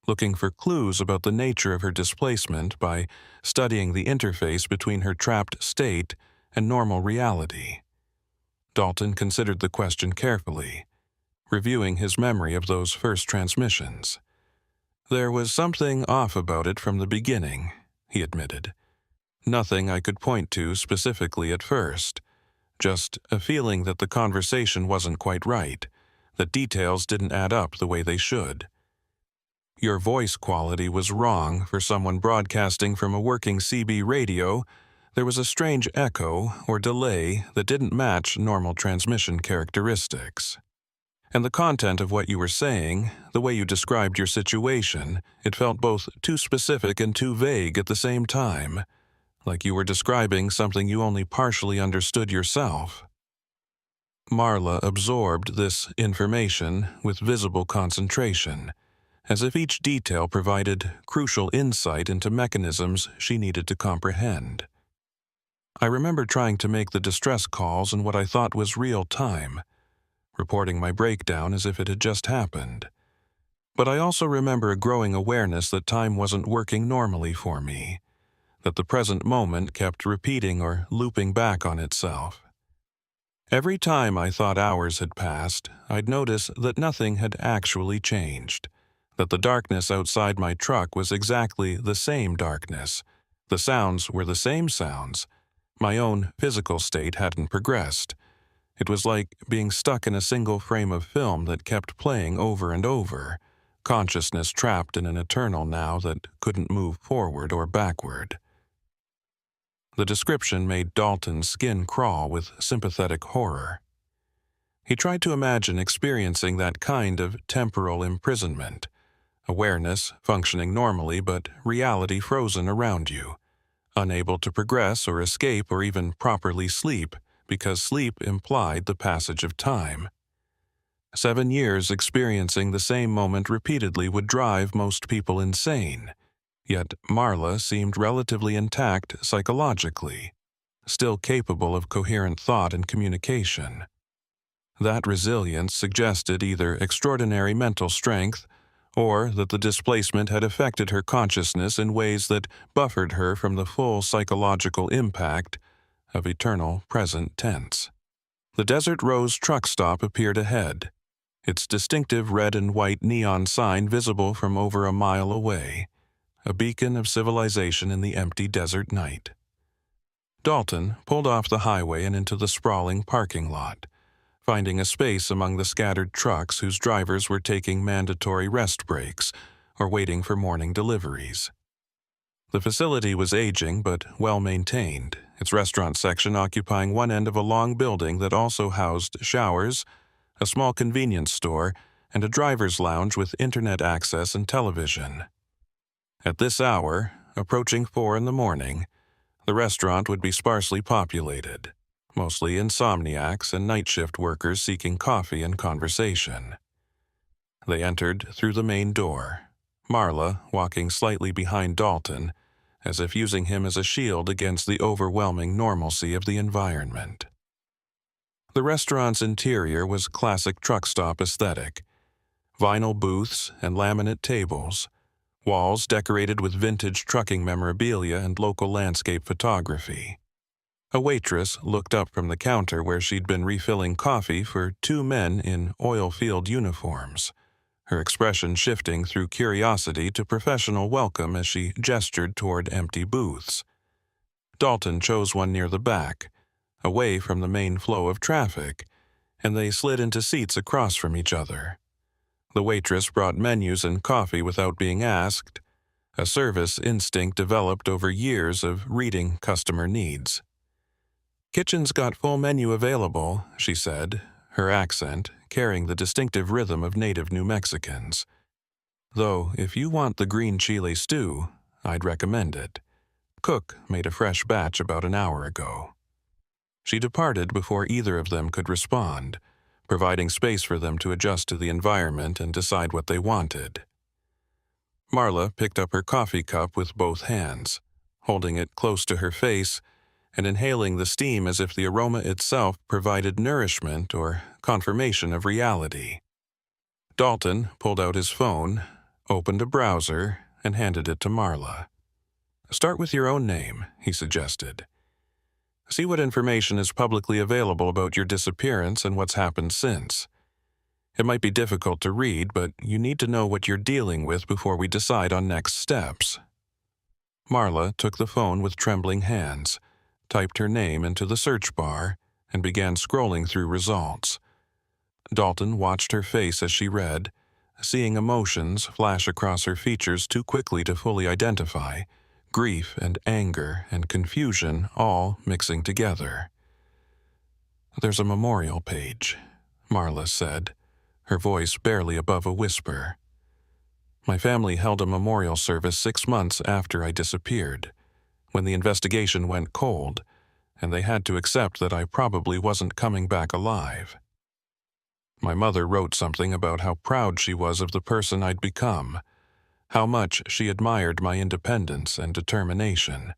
looking for clues about the nature of her displacement by studying the interface between her trapped state and normal reality. Dalton considered the question carefully, reviewing his memory of those first transmissions. "There was something off about it from the beginning," he admitted. "Nothing I could point to specifically at first, just a feeling that the conversation wasn't quite right, that details didn't add up the way they should. Your voice quality was wrong for someone broadcasting from a working CB radio. There was a strange echo or delay that didn't match normal transmission characteristics. And the content of what you were saying, the way you described your situation, it felt both too specific and too vague at the same time, like you were describing something you only partially understood yourself." Marla absorbed this information with visible concentration, as if each detail provided crucial insight into mechanisms she needed to comprehend. "I remember trying to make the distress calls in what I thought was real time, reporting my breakdown as if it had just happened. But I also remember a growing awareness that time wasn't working normally for me, that the present moment kept repeating or looping back on itself. Every time I thought hours had passed, I'd notice that nothing had actually changed, that the darkness outside my truck was exactly the same darkness, the sounds were the same sounds, my own physical state hadn't progressed. It was like being stuck in a single frame of film that kept playing over and over, consciousness trapped in an eternal now that couldn't move forward or backward." The description made Dalton's skin crawl with sympathetic horror. He tried to imagine experiencing that kind of temporal imprisonment, awareness functioning normally but reality frozen around you, unable to progress or escape or even properly sleep because sleep implied the passage of time. 7 years experiencing the same moment repeatedly would drive most people insane, yet Marla seemed relatively intact psychologically, still capable of coherent thought and communication. That resilience suggested either extraordinary mental strength or that the displacement had affected her consciousness in ways that buffered her from the full psychological impact of eternal present tense. The Desert Rose truck stop appeared ahead, its distinctive red and white neon sign visible from over a mile away, a beacon of civilization in the empty desert night. Dalton pulled off the highway and into the sprawling parking lot, finding a space among the scattered trucks whose drivers were taking mandatory rest breaks or waiting for morning deliveries. The facility was aging but well-maintained, its restaurant section occupying one end of a long building that also housed showers, a small convenience store, and a driver's lounge with internet access and television. At this hour, approaching 4 in the morning, the restaurant would be sparsely populated, mostly insomniacs and night shift workers seeking coffee and conversation. They entered through the main door, Marla walking slightly behind Dalton, as if using him as a shield against the overwhelming normalcy of the environment. The restaurant's interior was classic truck stop aesthetic: vinyl booths and laminate tables, walls decorated with vintage trucking memorabilia and local landscape photography. A waitress looked up from the counter where she'd been refilling coffee for 2 men in oil field uniforms, her expression shifting through curiosity to professional welcome as she gestured toward empty booths. Dalton chose one near the back, away from the main flow of traffic, and they slid into seats across from each other. The waitress brought menus and coffee without being asked, a service instinct developed over years of reading customer needs. "Kitchen's got full menu available," she said, her accent carrying the distinctive rhythm of native New Mexicans. "Though, if you want the green chile stew, I'd recommend it. Cook made a fresh batch about an hour ago." She departed before either of them could respond, providing space for them to adjust to the environment and decide what they wanted. Marla picked up her coffee cup with both hands, holding it close to her face and inhaling the steam as if the aroma itself provided nourishment or confirmation of reality. Dalton pulled out his phone, opened a browser, and handed it to Marla. "Start with your own name," he suggested. "See what information is publicly available about your disappearance and what's happened since. It might be difficult to read, but you need to know what you're dealing with before we decide on next steps." Marla took the phone with trembling hands, typed her name into the search bar, and began scrolling through results. Dalton watched her face as she read, seeing emotions flash across her features too quickly to fully identify, grief and anger and confusion all mixing together. "There's a memorial page," Marla said, her voice barely above a whisper. "My family held a memorial service 6 months after I disappeared, when the investigation went cold, and they had to accept that I probably wasn't coming back alive. My mother wrote something about how proud she was of the person I'd become, how much she admired my independence and determination.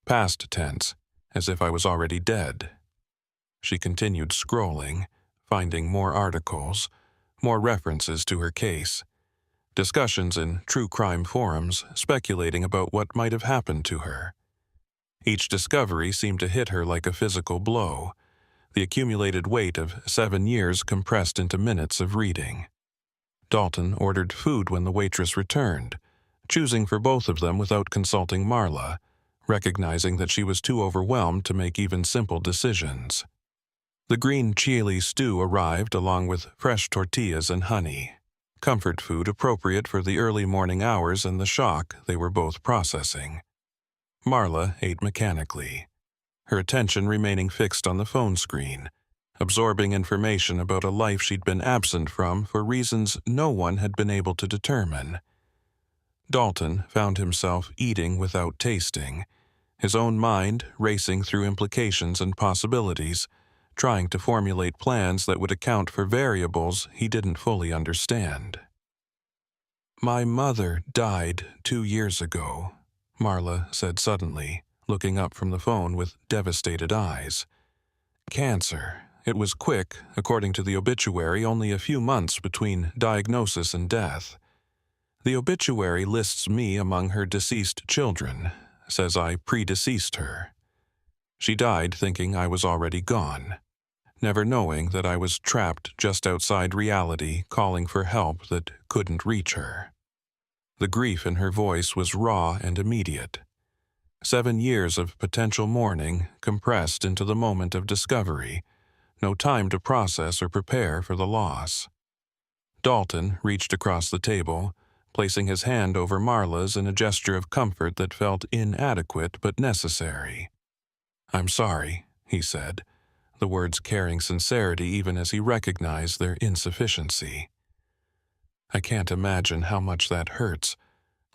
Past tense, as if I was already dead." She continued scrolling, finding more articles, more references to her case, discussions in true crime forums speculating about what might have happened to her. Each discovery seemed to hit her like a physical blow, the accumulated weight of 7 years compressed into minutes of reading. Dalton ordered food when the waitress returned, choosing for both of them without consulting Marla, recognizing that she was too overwhelmed to make even simple decisions. The green chile stew arrived along with fresh tortillas and honey, comfort food appropriate for the early morning hours and the shock they were both processing. Marla ate mechanically, her attention remaining fixed on the phone screen, absorbing information about a life she'd been absent from for reasons no one had been able to determine. Dalton found himself eating without tasting, his own mind racing through implications and possibilities, trying to formulate plans that would account for variables he didn't fully understand. "My mother died 2 years ago," Marla said suddenly, looking up from the phone with devastated eyes. "Cancer. It was quick, according to the obituary, only a few months between diagnosis and death. The obituary lists me among her deceased children, says I predeceased her. She died thinking I was already gone, never knowing that I was trapped just outside reality, calling for help that couldn't reach her." The grief in her voice was raw and immediate. 7 years of potential mourning compressed into the moment of discovery, no time to process or prepare for the loss. Dalton reached across the table, placing his hand over Marla's in a gesture of comfort that felt inadequate but necessary. "I'm sorry," he said, the words carrying sincerity even as he recognized their insufficiency. "I can't imagine how much that hurts,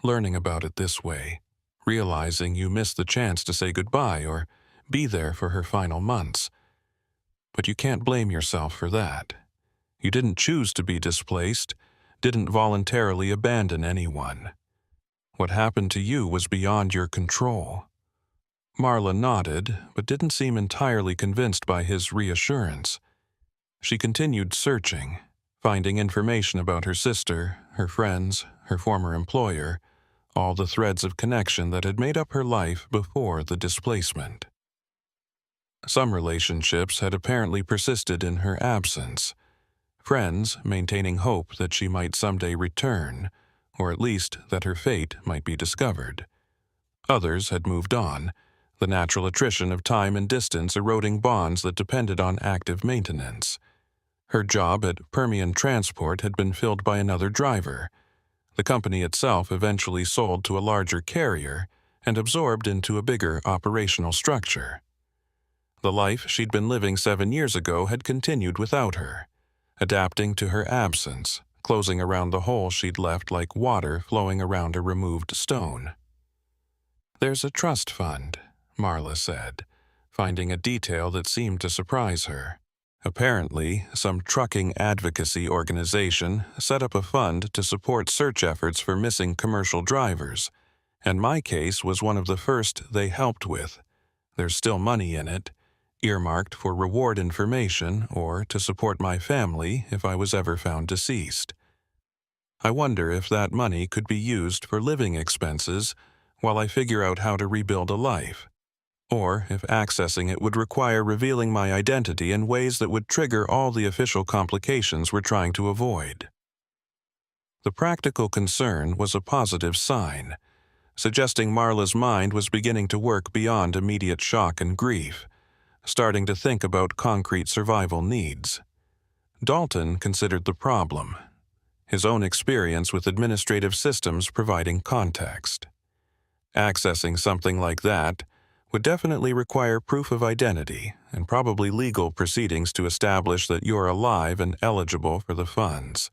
learning about it this way, realizing you missed the chance to say goodbye or be there for her final months. But you can't blame yourself for that. You didn't choose to be displaced, didn't voluntarily abandon anyone. What happened to you was beyond your control." Marla nodded, but didn't seem entirely convinced by his reassurance. She continued searching, finding information about her sister, her friends, her former employer, all the threads of connection that had made up her life before the displacement. Some relationships had apparently persisted in her absence, friends maintaining hope that she might someday return, or at least that her fate might be discovered. Others had moved on, the natural attrition of time and distance eroding bonds that depended on active maintenance. Her job at Permian Transport had been filled by another driver. The company itself eventually sold to a larger carrier and absorbed into a bigger operational structure. The life she'd been living 7 years ago had continued without her, adapting to her absence, closing around the hole she'd left like water flowing around a removed stone. "There's a trust fund," Marla said, finding a detail that seemed to surprise her. Apparently, some trucking advocacy organization set up a fund to support search efforts for missing commercial drivers, and my case was one of the first they helped with. There's still money in it, earmarked for reward information or to support my family if I was ever found deceased. I wonder if that money could be used for living expenses while I figure out how to rebuild a life, or if accessing it would require revealing my identity in ways that would trigger all the official complications we're trying to avoid. The practical concern was a positive sign, suggesting Marla's mind was beginning to work beyond immediate shock and grief, starting to think about concrete survival needs. Dalton considered the problem, his own experience with administrative systems providing context. Accessing something like that would definitely require proof of identity and probably legal proceedings to establish that you're alive and eligible for the funds.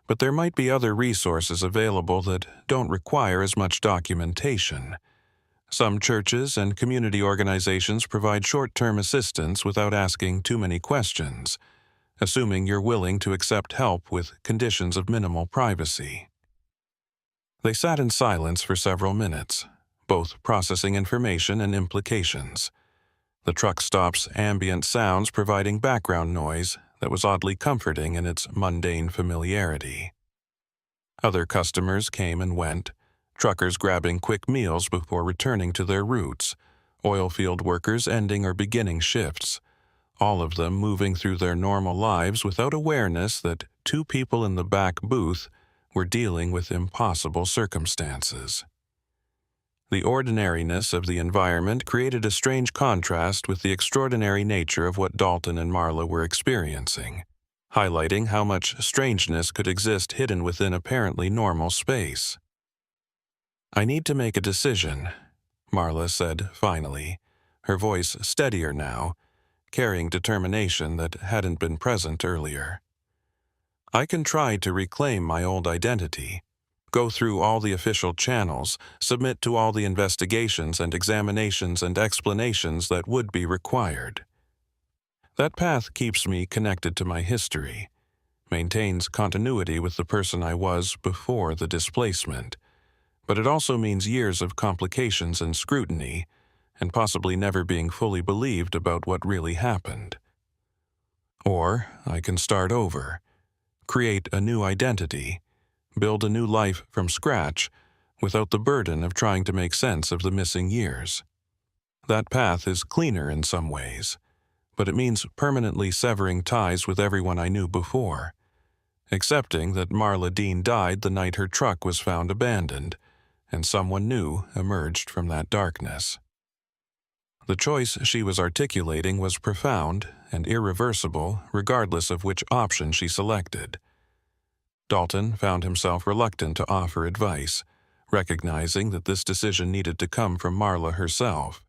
But there might be other resources available that don't require as much documentation. Some churches and community organizations provide short-term assistance without asking too many questions, assuming you're willing to accept help with conditions of minimal privacy. They sat in silence for several minutes, both processing information and implications. The truck stop's ambient sounds providing background noise that was oddly comforting in its mundane familiarity. Other customers came and went, truckers grabbing quick meals before returning to their routes, oil field workers ending or beginning shifts, all of them moving through their normal lives without awareness that 2 people in the back booth were dealing with impossible circumstances. The ordinariness of the environment created a strange contrast with the extraordinary nature of what Dalton and Marla were experiencing, highlighting how much strangeness could exist hidden within apparently normal space. "I need to make a decision," Marla said finally, her voice steadier now, carrying determination that hadn't been present earlier. "I can try to reclaim my old identity, Go through all the official channels, submit to all the investigations and examinations and explanations that would be required. That path keeps me connected to my history, maintains continuity with the person I was before the displacement, but it also means years of complications and scrutiny, and possibly never being fully believed about what really happened. Or I can start over, create a new identity, build a new life from scratch without the burden of trying to make sense of the missing years. That path is cleaner in some ways, but it means permanently severing ties with everyone I knew before, accepting that Marla Dean died the night her truck was found abandoned, and someone new emerged from that darkness. The choice she was articulating was profound and irreversible regardless of which option she selected. Dalton found himself reluctant to offer advice, recognizing that this decision needed to come from Marla herself,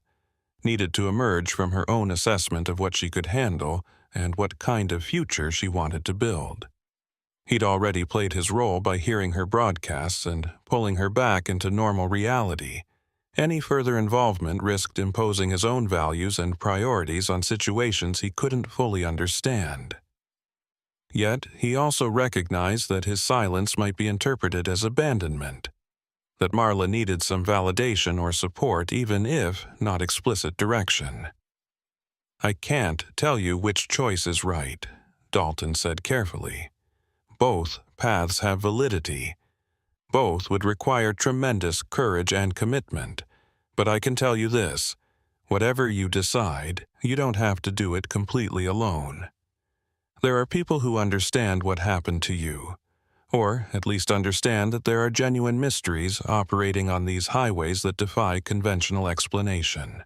needed to emerge from her own assessment of what she could handle and what kind of future she wanted to build. He'd already played his role by hearing her broadcasts and pulling her back into normal reality. Any further involvement risked imposing his own values and priorities on situations he couldn't fully understand. Yet, he also recognized that his silence might be interpreted as abandonment, that Marla needed some validation or support even if not explicit direction. "I can't tell you which choice is right," Dalton said carefully. "Both paths have validity. Both would require tremendous courage and commitment, but I can tell you this, whatever you decide, you don't have to do it completely alone. There are people who understand what happened to you, or at least understand that there are genuine mysteries operating on these highways that defy conventional explanation.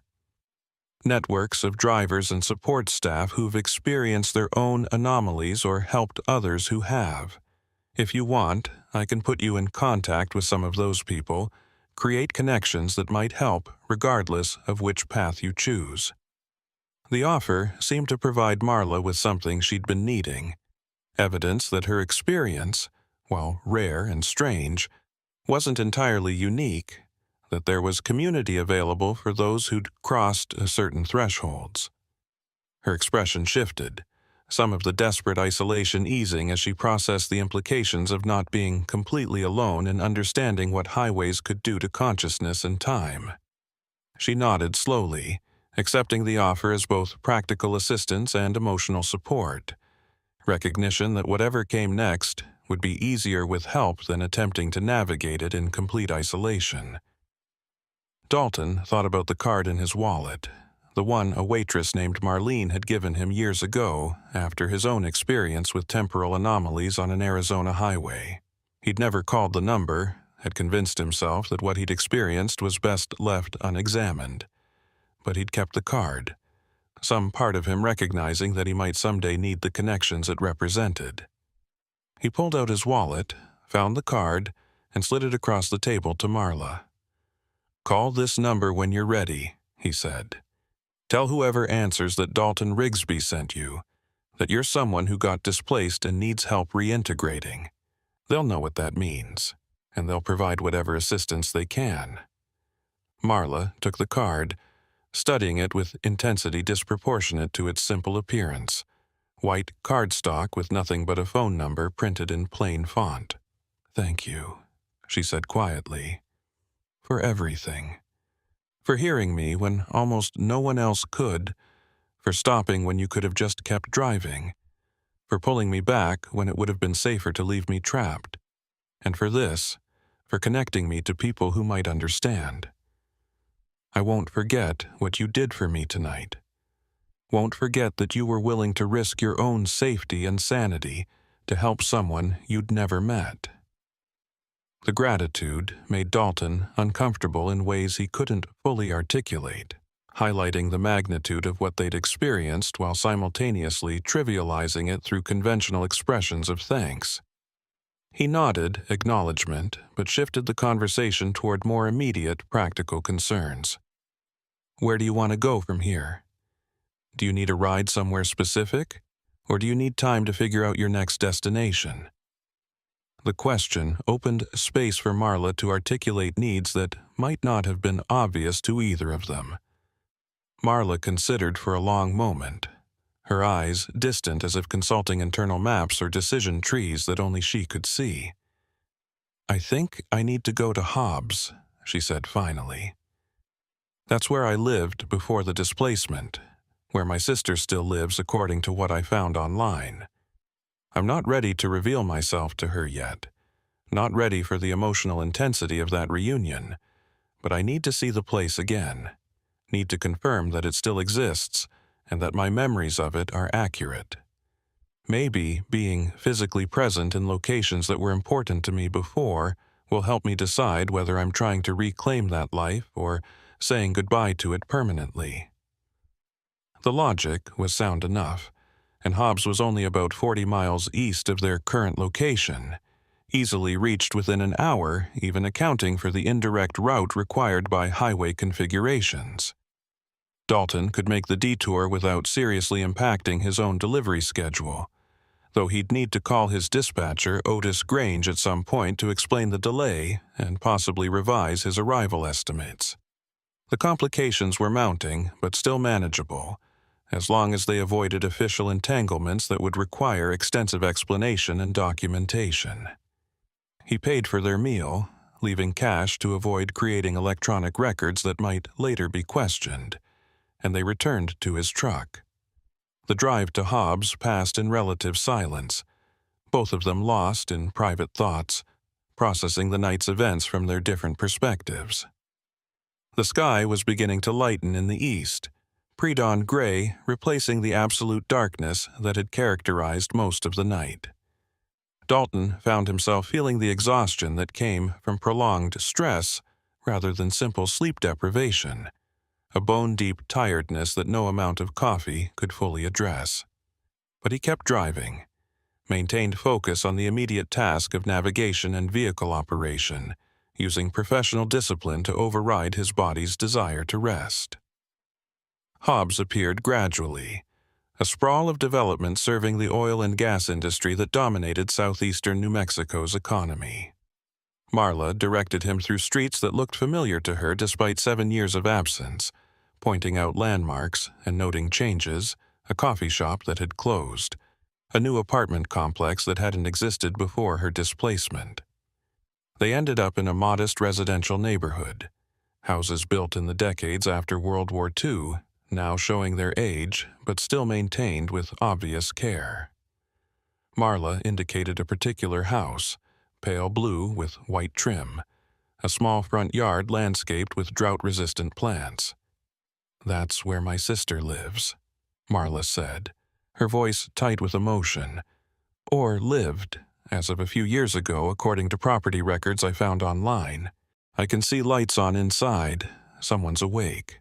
Networks of drivers and support staff who've experienced their own anomalies or helped others who have. If you want, I can put you in contact with some of those people, create connections that might help regardless of which path you choose." The offer seemed to provide Marla with something she'd been needing, evidence that her experience, while rare and strange, wasn't entirely unique, that there was community available for those who'd crossed certain thresholds. Her expression shifted, some of the desperate isolation easing as she processed the implications of not being completely alone in understanding what highways could do to consciousness and time. She nodded slowly, accepting the offer as both practical assistance and emotional support, recognition that whatever came next would be easier with help than attempting to navigate it in complete isolation. Dalton thought about the card in his wallet, the one a waitress named Marlene had given him years ago after his own experience with temporal anomalies on an Arizona highway. He'd never called the number, had convinced himself that what he'd experienced was best left unexamined. But he'd kept the card, some part of him recognizing that he might someday need the connections it represented. He pulled out his wallet, found the card, and slid it across the table to Marla. "Call this number when you're ready," he said. "Tell whoever answers that Dalton Rigsby sent you, that you're someone who got displaced and needs help reintegrating. They'll know what that means, and they'll provide whatever assistance they can." Marla took the card, studying it with intensity disproportionate to its simple appearance, white cardstock with nothing but a phone number printed in plain font. "Thank you," she said quietly, "for everything. For hearing me when almost no one else could, for stopping when you could have just kept driving, for pulling me back when it would have been safer to leave me trapped, and for this, for connecting me to people who might understand. I won't forget what you did for me tonight. Won't forget that you were willing to risk your own safety and sanity to help someone you'd never met." The gratitude made Dalton uncomfortable in ways he couldn't fully articulate, highlighting the magnitude of what they'd experienced while simultaneously trivializing it through conventional expressions of thanks. He nodded acknowledgement, but shifted the conversation toward more immediate practical concerns. "Where do you want to go from here? Do you need a ride somewhere specific, or do you need time to figure out your next destination?" The question opened space for Marla to articulate needs that might not have been obvious to either of them. Marla considered for a long moment, her eyes distant as if consulting internal maps or decision trees that only she could see. "I think I need to go to Hobbs," she said finally. "That's where I lived before the displacement, where my sister still lives according to what I found online. I'm not ready to reveal myself to her yet, not ready for the emotional intensity of that reunion, but I need to see the place again, need to confirm that it still exists and that my memories of it are accurate. Maybe being physically present in locations that were important to me before will help me decide whether I'm trying to reclaim that life or saying goodbye to it permanently." The logic was sound enough, and Hobbs was only about 40 miles east of their current location, easily reached within an hour, even accounting for the indirect route required by highway configurations. Dalton could make the detour without seriously impacting his own delivery schedule, though he'd need to call his dispatcher, Otis Grange, at some point to explain the delay and possibly revise his arrival estimates. The complications were mounting, but still manageable, as long as they avoided official entanglements that would require extensive explanation and documentation. He paid for their meal, leaving cash to avoid creating electronic records that might later be questioned, and they returned to his truck. The drive to Hobbs passed in relative silence, both of them lost in private thoughts, processing the night's events from their different perspectives. The sky was beginning to lighten in the east, pre-dawn gray replacing the absolute darkness that had characterized most of the night. Dalton found himself feeling the exhaustion that came from prolonged stress rather than simple sleep deprivation, a bone-deep tiredness that no amount of coffee could fully address. But he kept driving, maintained focus on the immediate task of navigation and vehicle operation, using professional discipline to override his body's desire to rest. Hobbs appeared gradually, a sprawl of development serving the oil and gas industry that dominated southeastern New Mexico's economy. Marla directed him through streets that looked familiar to her despite 7 years of absence, pointing out landmarks and noting changes, a coffee shop that had closed, a new apartment complex that hadn't existed before her displacement. They ended up in a modest residential neighborhood, houses built in the decades after World War II, now showing their age but still maintained with obvious care. Marla indicated a particular house, pale blue with white trim, a small front yard landscaped with drought-resistant plants. "That's where my sister lives," Marla said, her voice tight with emotion. "Or lived, as of a few years ago according to property records I found online. I can see lights on inside. Someone's awake.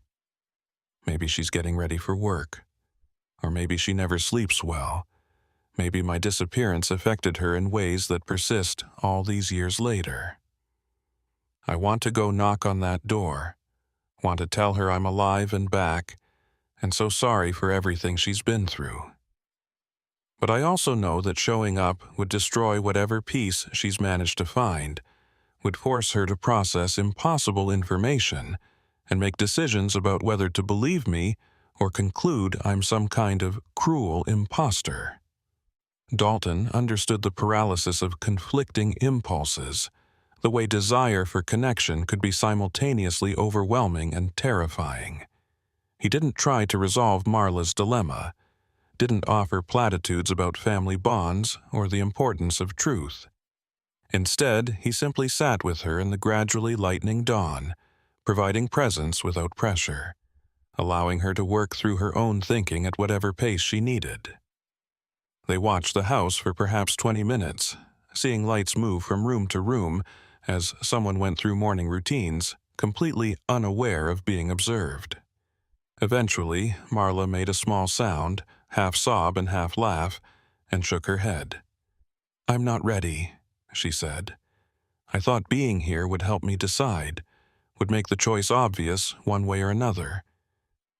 Maybe she's getting ready for work. Or maybe she never sleeps well. Maybe my disappearance affected her in ways that persist all these years later. I want to go knock on that door, want to tell her I'm alive and back, and so sorry for everything she's been through. But I also know that showing up would destroy whatever peace she's managed to find, would force her to process impossible information and make decisions about whether to believe me or conclude I'm some kind of cruel imposter." Dalton understood the paralysis of conflicting impulses, the way desire for connection could be simultaneously overwhelming and terrifying. He didn't try to resolve Marla's dilemma, didn't offer platitudes about family bonds or the importance of truth. Instead, he simply sat with her in the gradually lightening dawn, providing presence without pressure, allowing her to work through her own thinking at whatever pace she needed. They watched the house for perhaps 20 minutes, seeing lights move from room to room as someone went through morning routines, completely unaware of being observed. Eventually, Marla made a small sound, half sob and half laugh, and shook her head. "I'm not ready," she said. "I thought being here would help me decide, would make the choice obvious one way or another.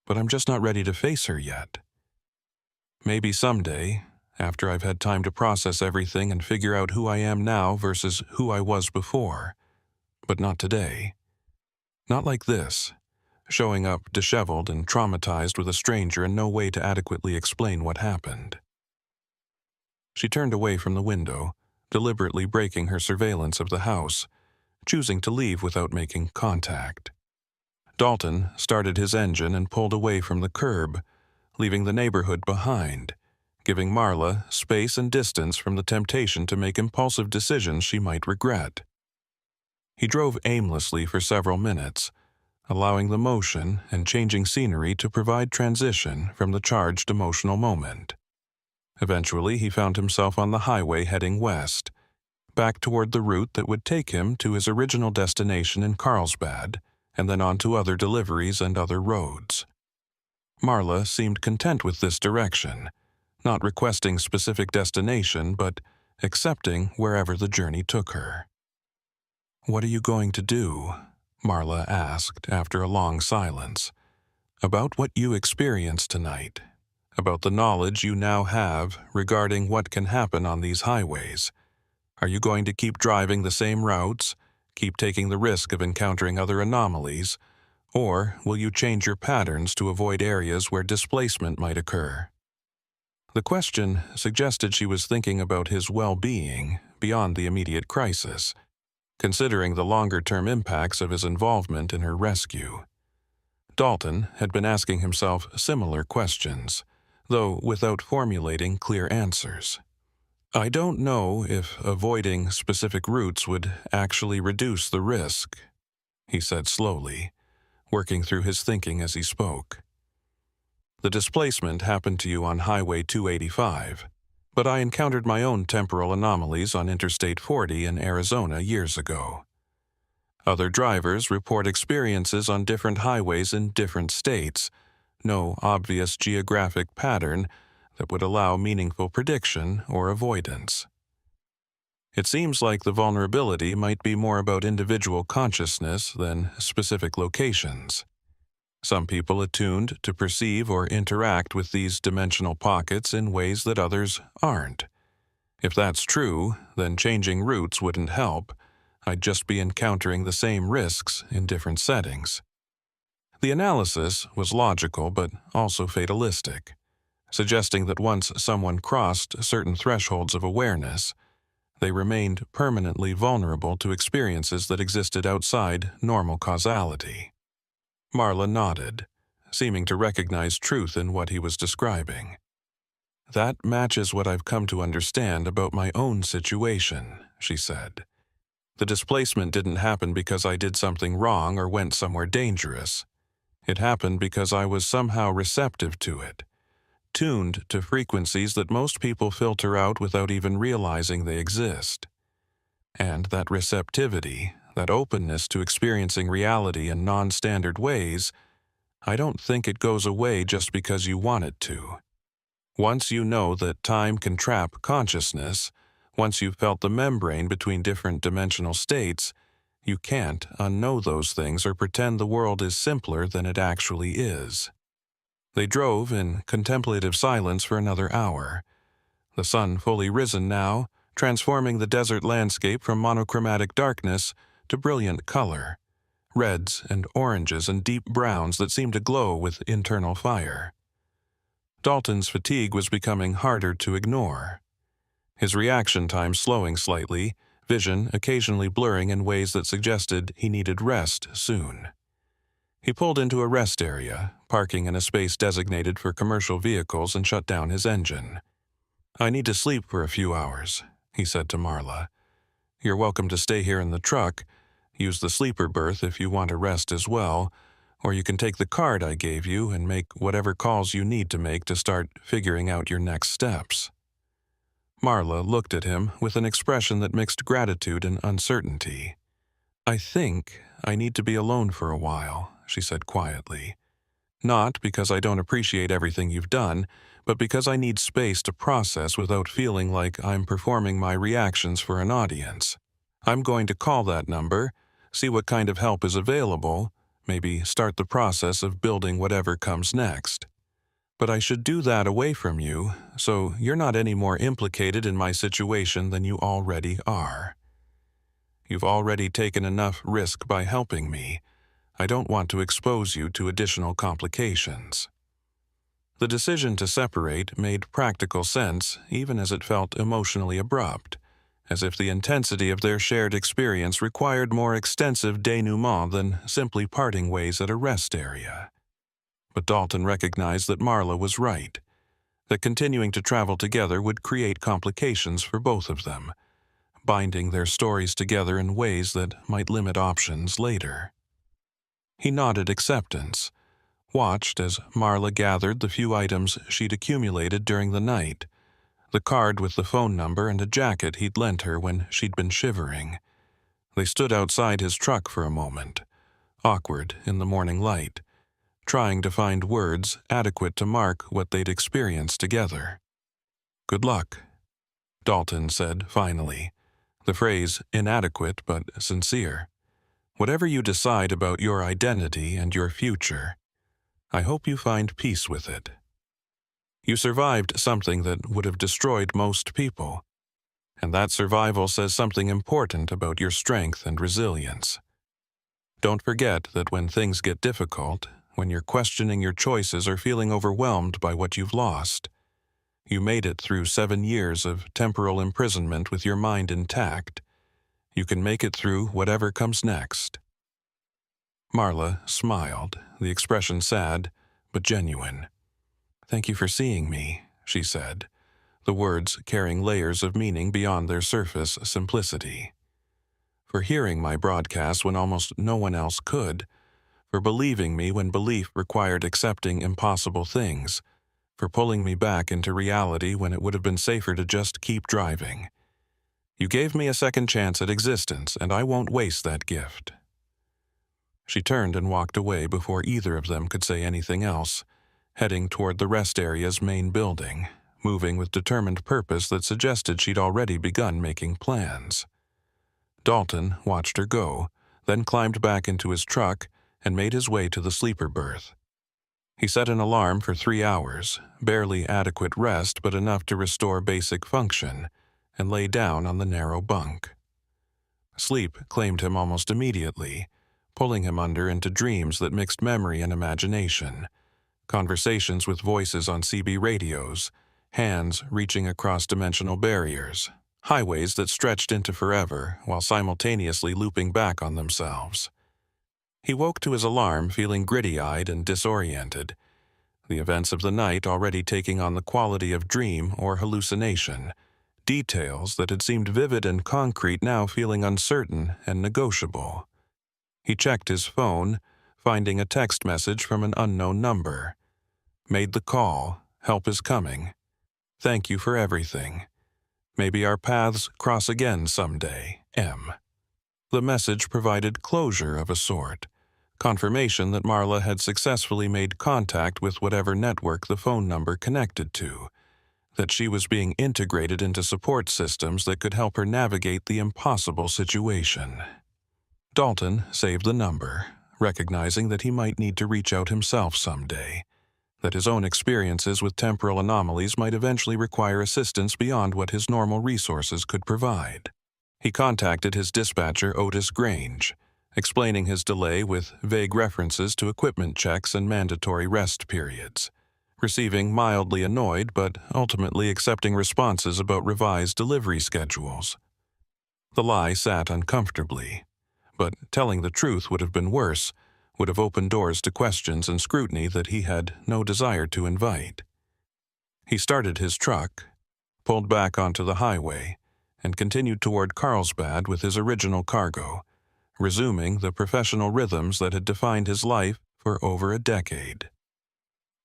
But I'm just not ready to face her yet. Maybe someday, after I've had time to process everything and figure out who I am now versus who I was before. But not today. Not like this, showing up disheveled and traumatized with a stranger and no way to adequately explain what happened. She turned away from the window, deliberately breaking her surveillance of the house, choosing to leave without making contact. Dalton started his engine and pulled away from the curb, leaving the neighborhood behind, giving Marla space and distance from the temptation to make impulsive decisions she might regret. He drove aimlessly for several minutes, allowing the motion and changing scenery to provide transition from the charged emotional moment. Eventually, he found himself on the highway heading west, back toward the route that would take him to his original destination in Carlsbad, and then on to other deliveries and other roads. Marla seemed content with this direction, not requesting specific destination, but accepting wherever the journey took her. "What are you going to do?" Marla asked after a long silence. "About what you experienced tonight, about the knowledge you now have regarding what can happen on these highways. Are you going to keep driving the same routes, keep taking the risk of encountering other anomalies, or will you change your patterns to avoid areas where displacement might occur?" The question suggested she was thinking about his well-being beyond the immediate crisis, considering the longer-term impacts of his involvement in her rescue. Dalton had been asking himself similar questions, though without formulating clear answers. "I don't know if avoiding specific routes would actually reduce the risk," he said slowly, working through his thinking as he spoke. "The displacement happened to you on Highway 285, but I encountered my own temporal anomalies on Interstate 40 in Arizona years ago. Other drivers report experiences on different highways in different states, no obvious geographic pattern that would allow meaningful prediction or avoidance. It seems like the vulnerability might be more about individual consciousness than specific locations. Some people attuned to perceive or interact with these dimensional pockets in ways that others aren't. If that's true, then changing routes wouldn't help. I'd just be encountering the same risks in different settings." The analysis was logical but also fatalistic, suggesting that once someone crossed certain thresholds of awareness, they remained permanently vulnerable to experiences that existed outside normal causality. Marla nodded, seeming to recognize truth in what he was describing. "That matches what I've come to understand about my own situation," she said. "The displacement didn't happen because I did something wrong or went somewhere dangerous. It happened because I was somehow receptive to it, tuned to frequencies that most people filter out without even realizing they exist. And that receptivity, that openness to experiencing reality in non-standard ways, I don't think it goes away just because you want it to. Once you know that time can trap consciousness, once you've felt the membrane between different dimensional states, you can't unknow those things or pretend the world is simpler than it actually is." They drove in contemplative silence for another hour, the sun fully risen now, transforming the desert landscape from monochromatic darkness to brilliant color, reds and oranges and deep browns that seemed to glow with internal fire. Dalton's fatigue was becoming harder to ignore, his reaction time slowing slightly, vision occasionally blurring in ways that suggested he needed rest soon. He pulled into a rest area, parking in a space designated for commercial vehicles, and shut down his engine. "I need to sleep for a few hours," he said to Marla. "You're welcome to stay here in the truck, use the sleeper berth if you want to rest as well, or you can take the card I gave you and make whatever calls you need to make to start figuring out your next steps." Marla looked at him with an expression that mixed gratitude and uncertainty. "I think I need to be alone for a while," she said quietly. "Not because I don't appreciate everything you've done, but because I need space to process without feeling like I'm performing my reactions for an audience. I'm going to call that number, see what kind of help is available, maybe start the process of building whatever comes next." But I should do that away from you, so you're not any more implicated in my situation than you already are. You've already taken enough risk by helping me. I don't want to expose you to additional complications." The decision to separate made practical sense, even as it felt emotionally abrupt, as if the intensity of their shared experience required more extensive denouement than simply parting ways at a rest area. But Dalton recognized that Marla was right, that continuing to travel together would create complications for both of them, binding their stories together in ways that might limit options later. He nodded acceptance, watched as Marla gathered the few items she'd accumulated during the night, the card with the phone number and a jacket he'd lent her when she'd been shivering. They stood outside his truck for a moment, awkward in the morning light, trying to find words adequate to mark what they'd experienced together. "Good luck," Dalton said finally, the phrase inadequate but sincere. "Whatever you decide about your identity and your future, I hope you find peace with it. You survived something that would have destroyed most people, and that survival says something important about your strength and resilience. Don't forget that when things get difficult, when you're questioning your choices or feeling overwhelmed by what you've lost, you made it through 7 years of temporal imprisonment with your mind intact. You can make it through whatever comes next." Marla smiled, the expression sad but genuine. "Thank you for seeing me," she said, the words carrying layers of meaning beyond their surface simplicity. "For hearing my broadcast when almost no one else could, for believing me when belief required accepting impossible things, for pulling me back into reality when it would have been safer to just keep driving. You gave me a second chance at existence, and I won't waste that gift." She turned and walked away before either of them could say anything else, heading toward the rest area's main building, moving with determined purpose that suggested she'd already begun making plans. Dalton watched her go, then climbed back into his truck and made his way to the sleeper berth. He set an alarm for 3 hours, barely adequate rest but enough to restore basic function, and lay down on the narrow bunk. Sleep claimed him almost immediately, pulling him under into dreams that mixed memory and imagination, conversations with voices on CB radios, hands reaching across dimensional barriers, highways that stretched into forever while simultaneously looping back on themselves. He woke to his alarm feeling gritty-eyed and disoriented, the events of the night already taking on the quality of dream or hallucination, details that had seemed vivid and concrete now feeling uncertain and negotiable. He checked his phone, finding a text message from an unknown number. Made the call. Help is coming. Thank you for everything. Maybe our paths cross again someday. M. The message provided closure of a sort, confirmation that Marla had successfully made contact with whatever network the phone number connected to, that she was being integrated into support systems that could help her navigate the impossible situation. Dalton saved the number, recognizing that he might need to reach out himself someday, that his own experiences with temporal anomalies might eventually require assistance beyond what his normal resources could provide. He contacted his dispatcher, Otis Grange, explaining his delay with vague references to equipment checks and mandatory rest periods, receiving mildly annoyed but ultimately accepting responses about revised delivery schedules. The lie sat uncomfortably, but telling the truth would have been worse, would have opened doors to questions and scrutiny that he had no desire to invite. He started his truck, pulled back onto the highway, and continued toward Carlsbad with his original cargo, resuming the professional rhythms that had defined his life for over a decade.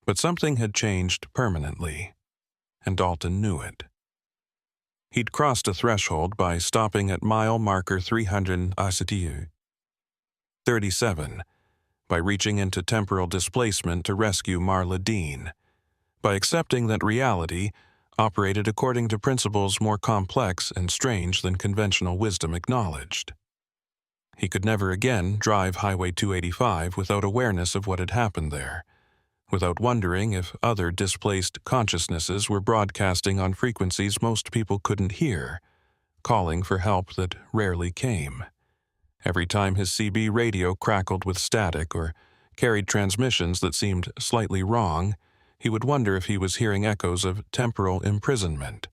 But something had changed permanently, and Dalton knew it. He'd crossed a threshold by stopping at mile marker 337, by reaching into temporal displacement to rescue Marla Dean, by accepting that reality operated according to principles more complex and strange than conventional wisdom acknowledged. He could never again drive Highway 285 without awareness of what had happened there, without wondering if other displaced consciousnesses were broadcasting on frequencies most people couldn't hear, calling for help that rarely came. Every time his CB radio crackled with static or carried transmissions that seemed slightly wrong, he would wonder if he was hearing echoes of temporal imprisonment,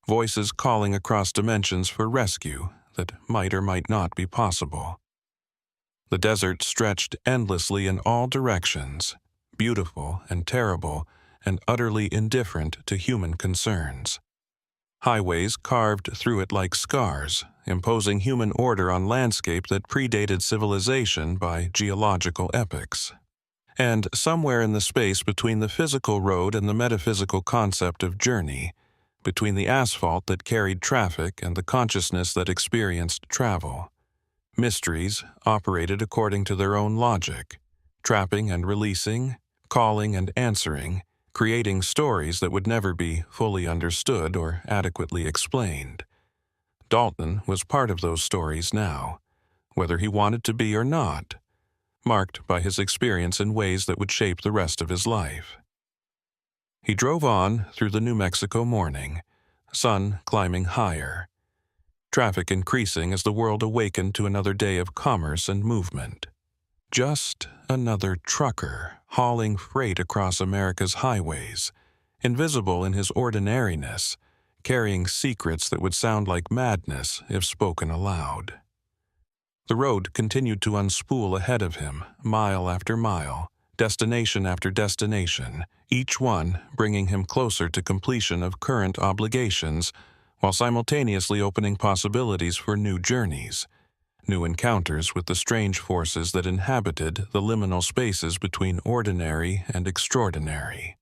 voices calling across dimensions for rescue that might or might not be possible. The desert stretched endlessly in all directions, beautiful and terrible and utterly indifferent to human concerns. Highways carved through it like scars, imposing human order on landscape that predated civilization by geological epochs. And somewhere in the space between the physical road and the metaphysical concept of journey, between the asphalt that carried traffic and the consciousness that experienced travel, mysteries operated according to their own logic, trapping and releasing, calling and answering, creating stories that would never be fully understood or adequately explained. Dalton was part of those stories now, whether he wanted to be or not, marked by his experience in ways that would shape the rest of his life. He drove on through the New Mexico morning, sun climbing higher, traffic increasing as the world awakened to another day of commerce and movement. Just another trucker hauling freight across America's highways, invisible in his ordinariness, carrying secrets that would sound like madness if spoken aloud. The road continued to unspool ahead of him, mile after mile, destination after destination, each one bringing him closer to completion of current obligations, while simultaneously opening possibilities for new journeys, new encounters with the strange forces that inhabited the liminal spaces between ordinary and extraordinary.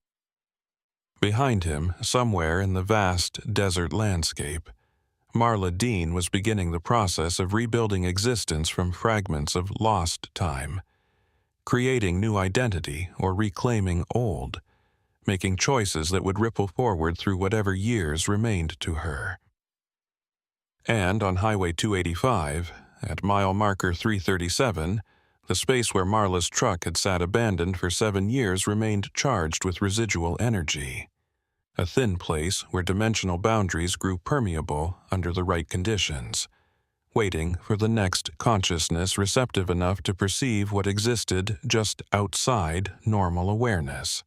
Behind him, somewhere in the vast desert landscape, Marla Dean was beginning the process of rebuilding existence from fragments of lost time, creating new identity or reclaiming old, making choices that would ripple forward through whatever years remained to her. And on Highway 285, at mile marker 337, the space where Marla's truck had sat abandoned for 7 years remained charged with residual energy, a thin place where dimensional boundaries grew permeable under the right conditions, waiting for the next consciousness receptive enough to perceive what existed just outside normal awareness,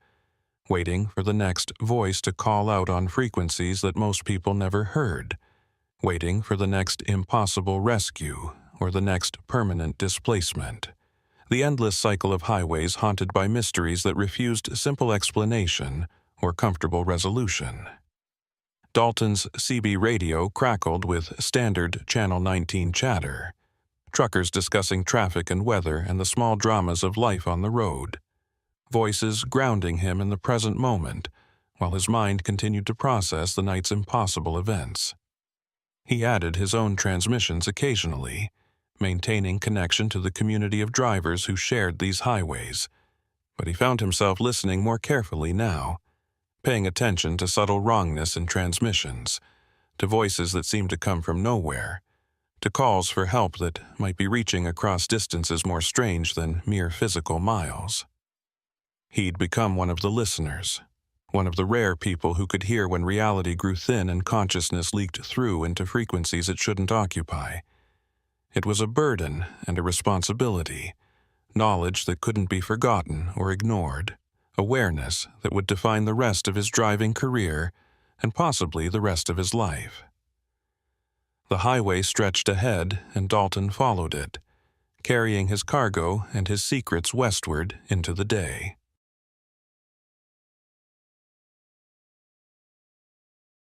waiting for the next voice to call out on frequencies that most people never heard, waiting for the next impossible rescue or the next permanent displacement. The endless cycle of highways haunted by mysteries that refused simple explanation or comfortable resolution. Dalton's CB radio crackled with standard Channel 19 chatter, truckers discussing traffic and weather and the small dramas of life on the road, voices grounding him in the present moment while his mind continued to process the night's impossible events. He added his own transmissions occasionally, maintaining connection to the community of drivers who shared these highways, but he found himself listening more carefully now, paying attention to subtle wrongness in transmissions, to voices that seemed to come from nowhere, to calls for help that might be reaching across distances more strange than mere physical miles. He'd become one of the listeners, one of the rare people who could hear when reality grew thin and consciousness leaked through into frequencies it shouldn't occupy. It was a burden and a responsibility, knowledge that couldn't be forgotten or ignored, awareness that would define the rest of his driving career and possibly the rest of his life. The highway stretched ahead and Dalton followed it, carrying his cargo and his secrets westward into the day.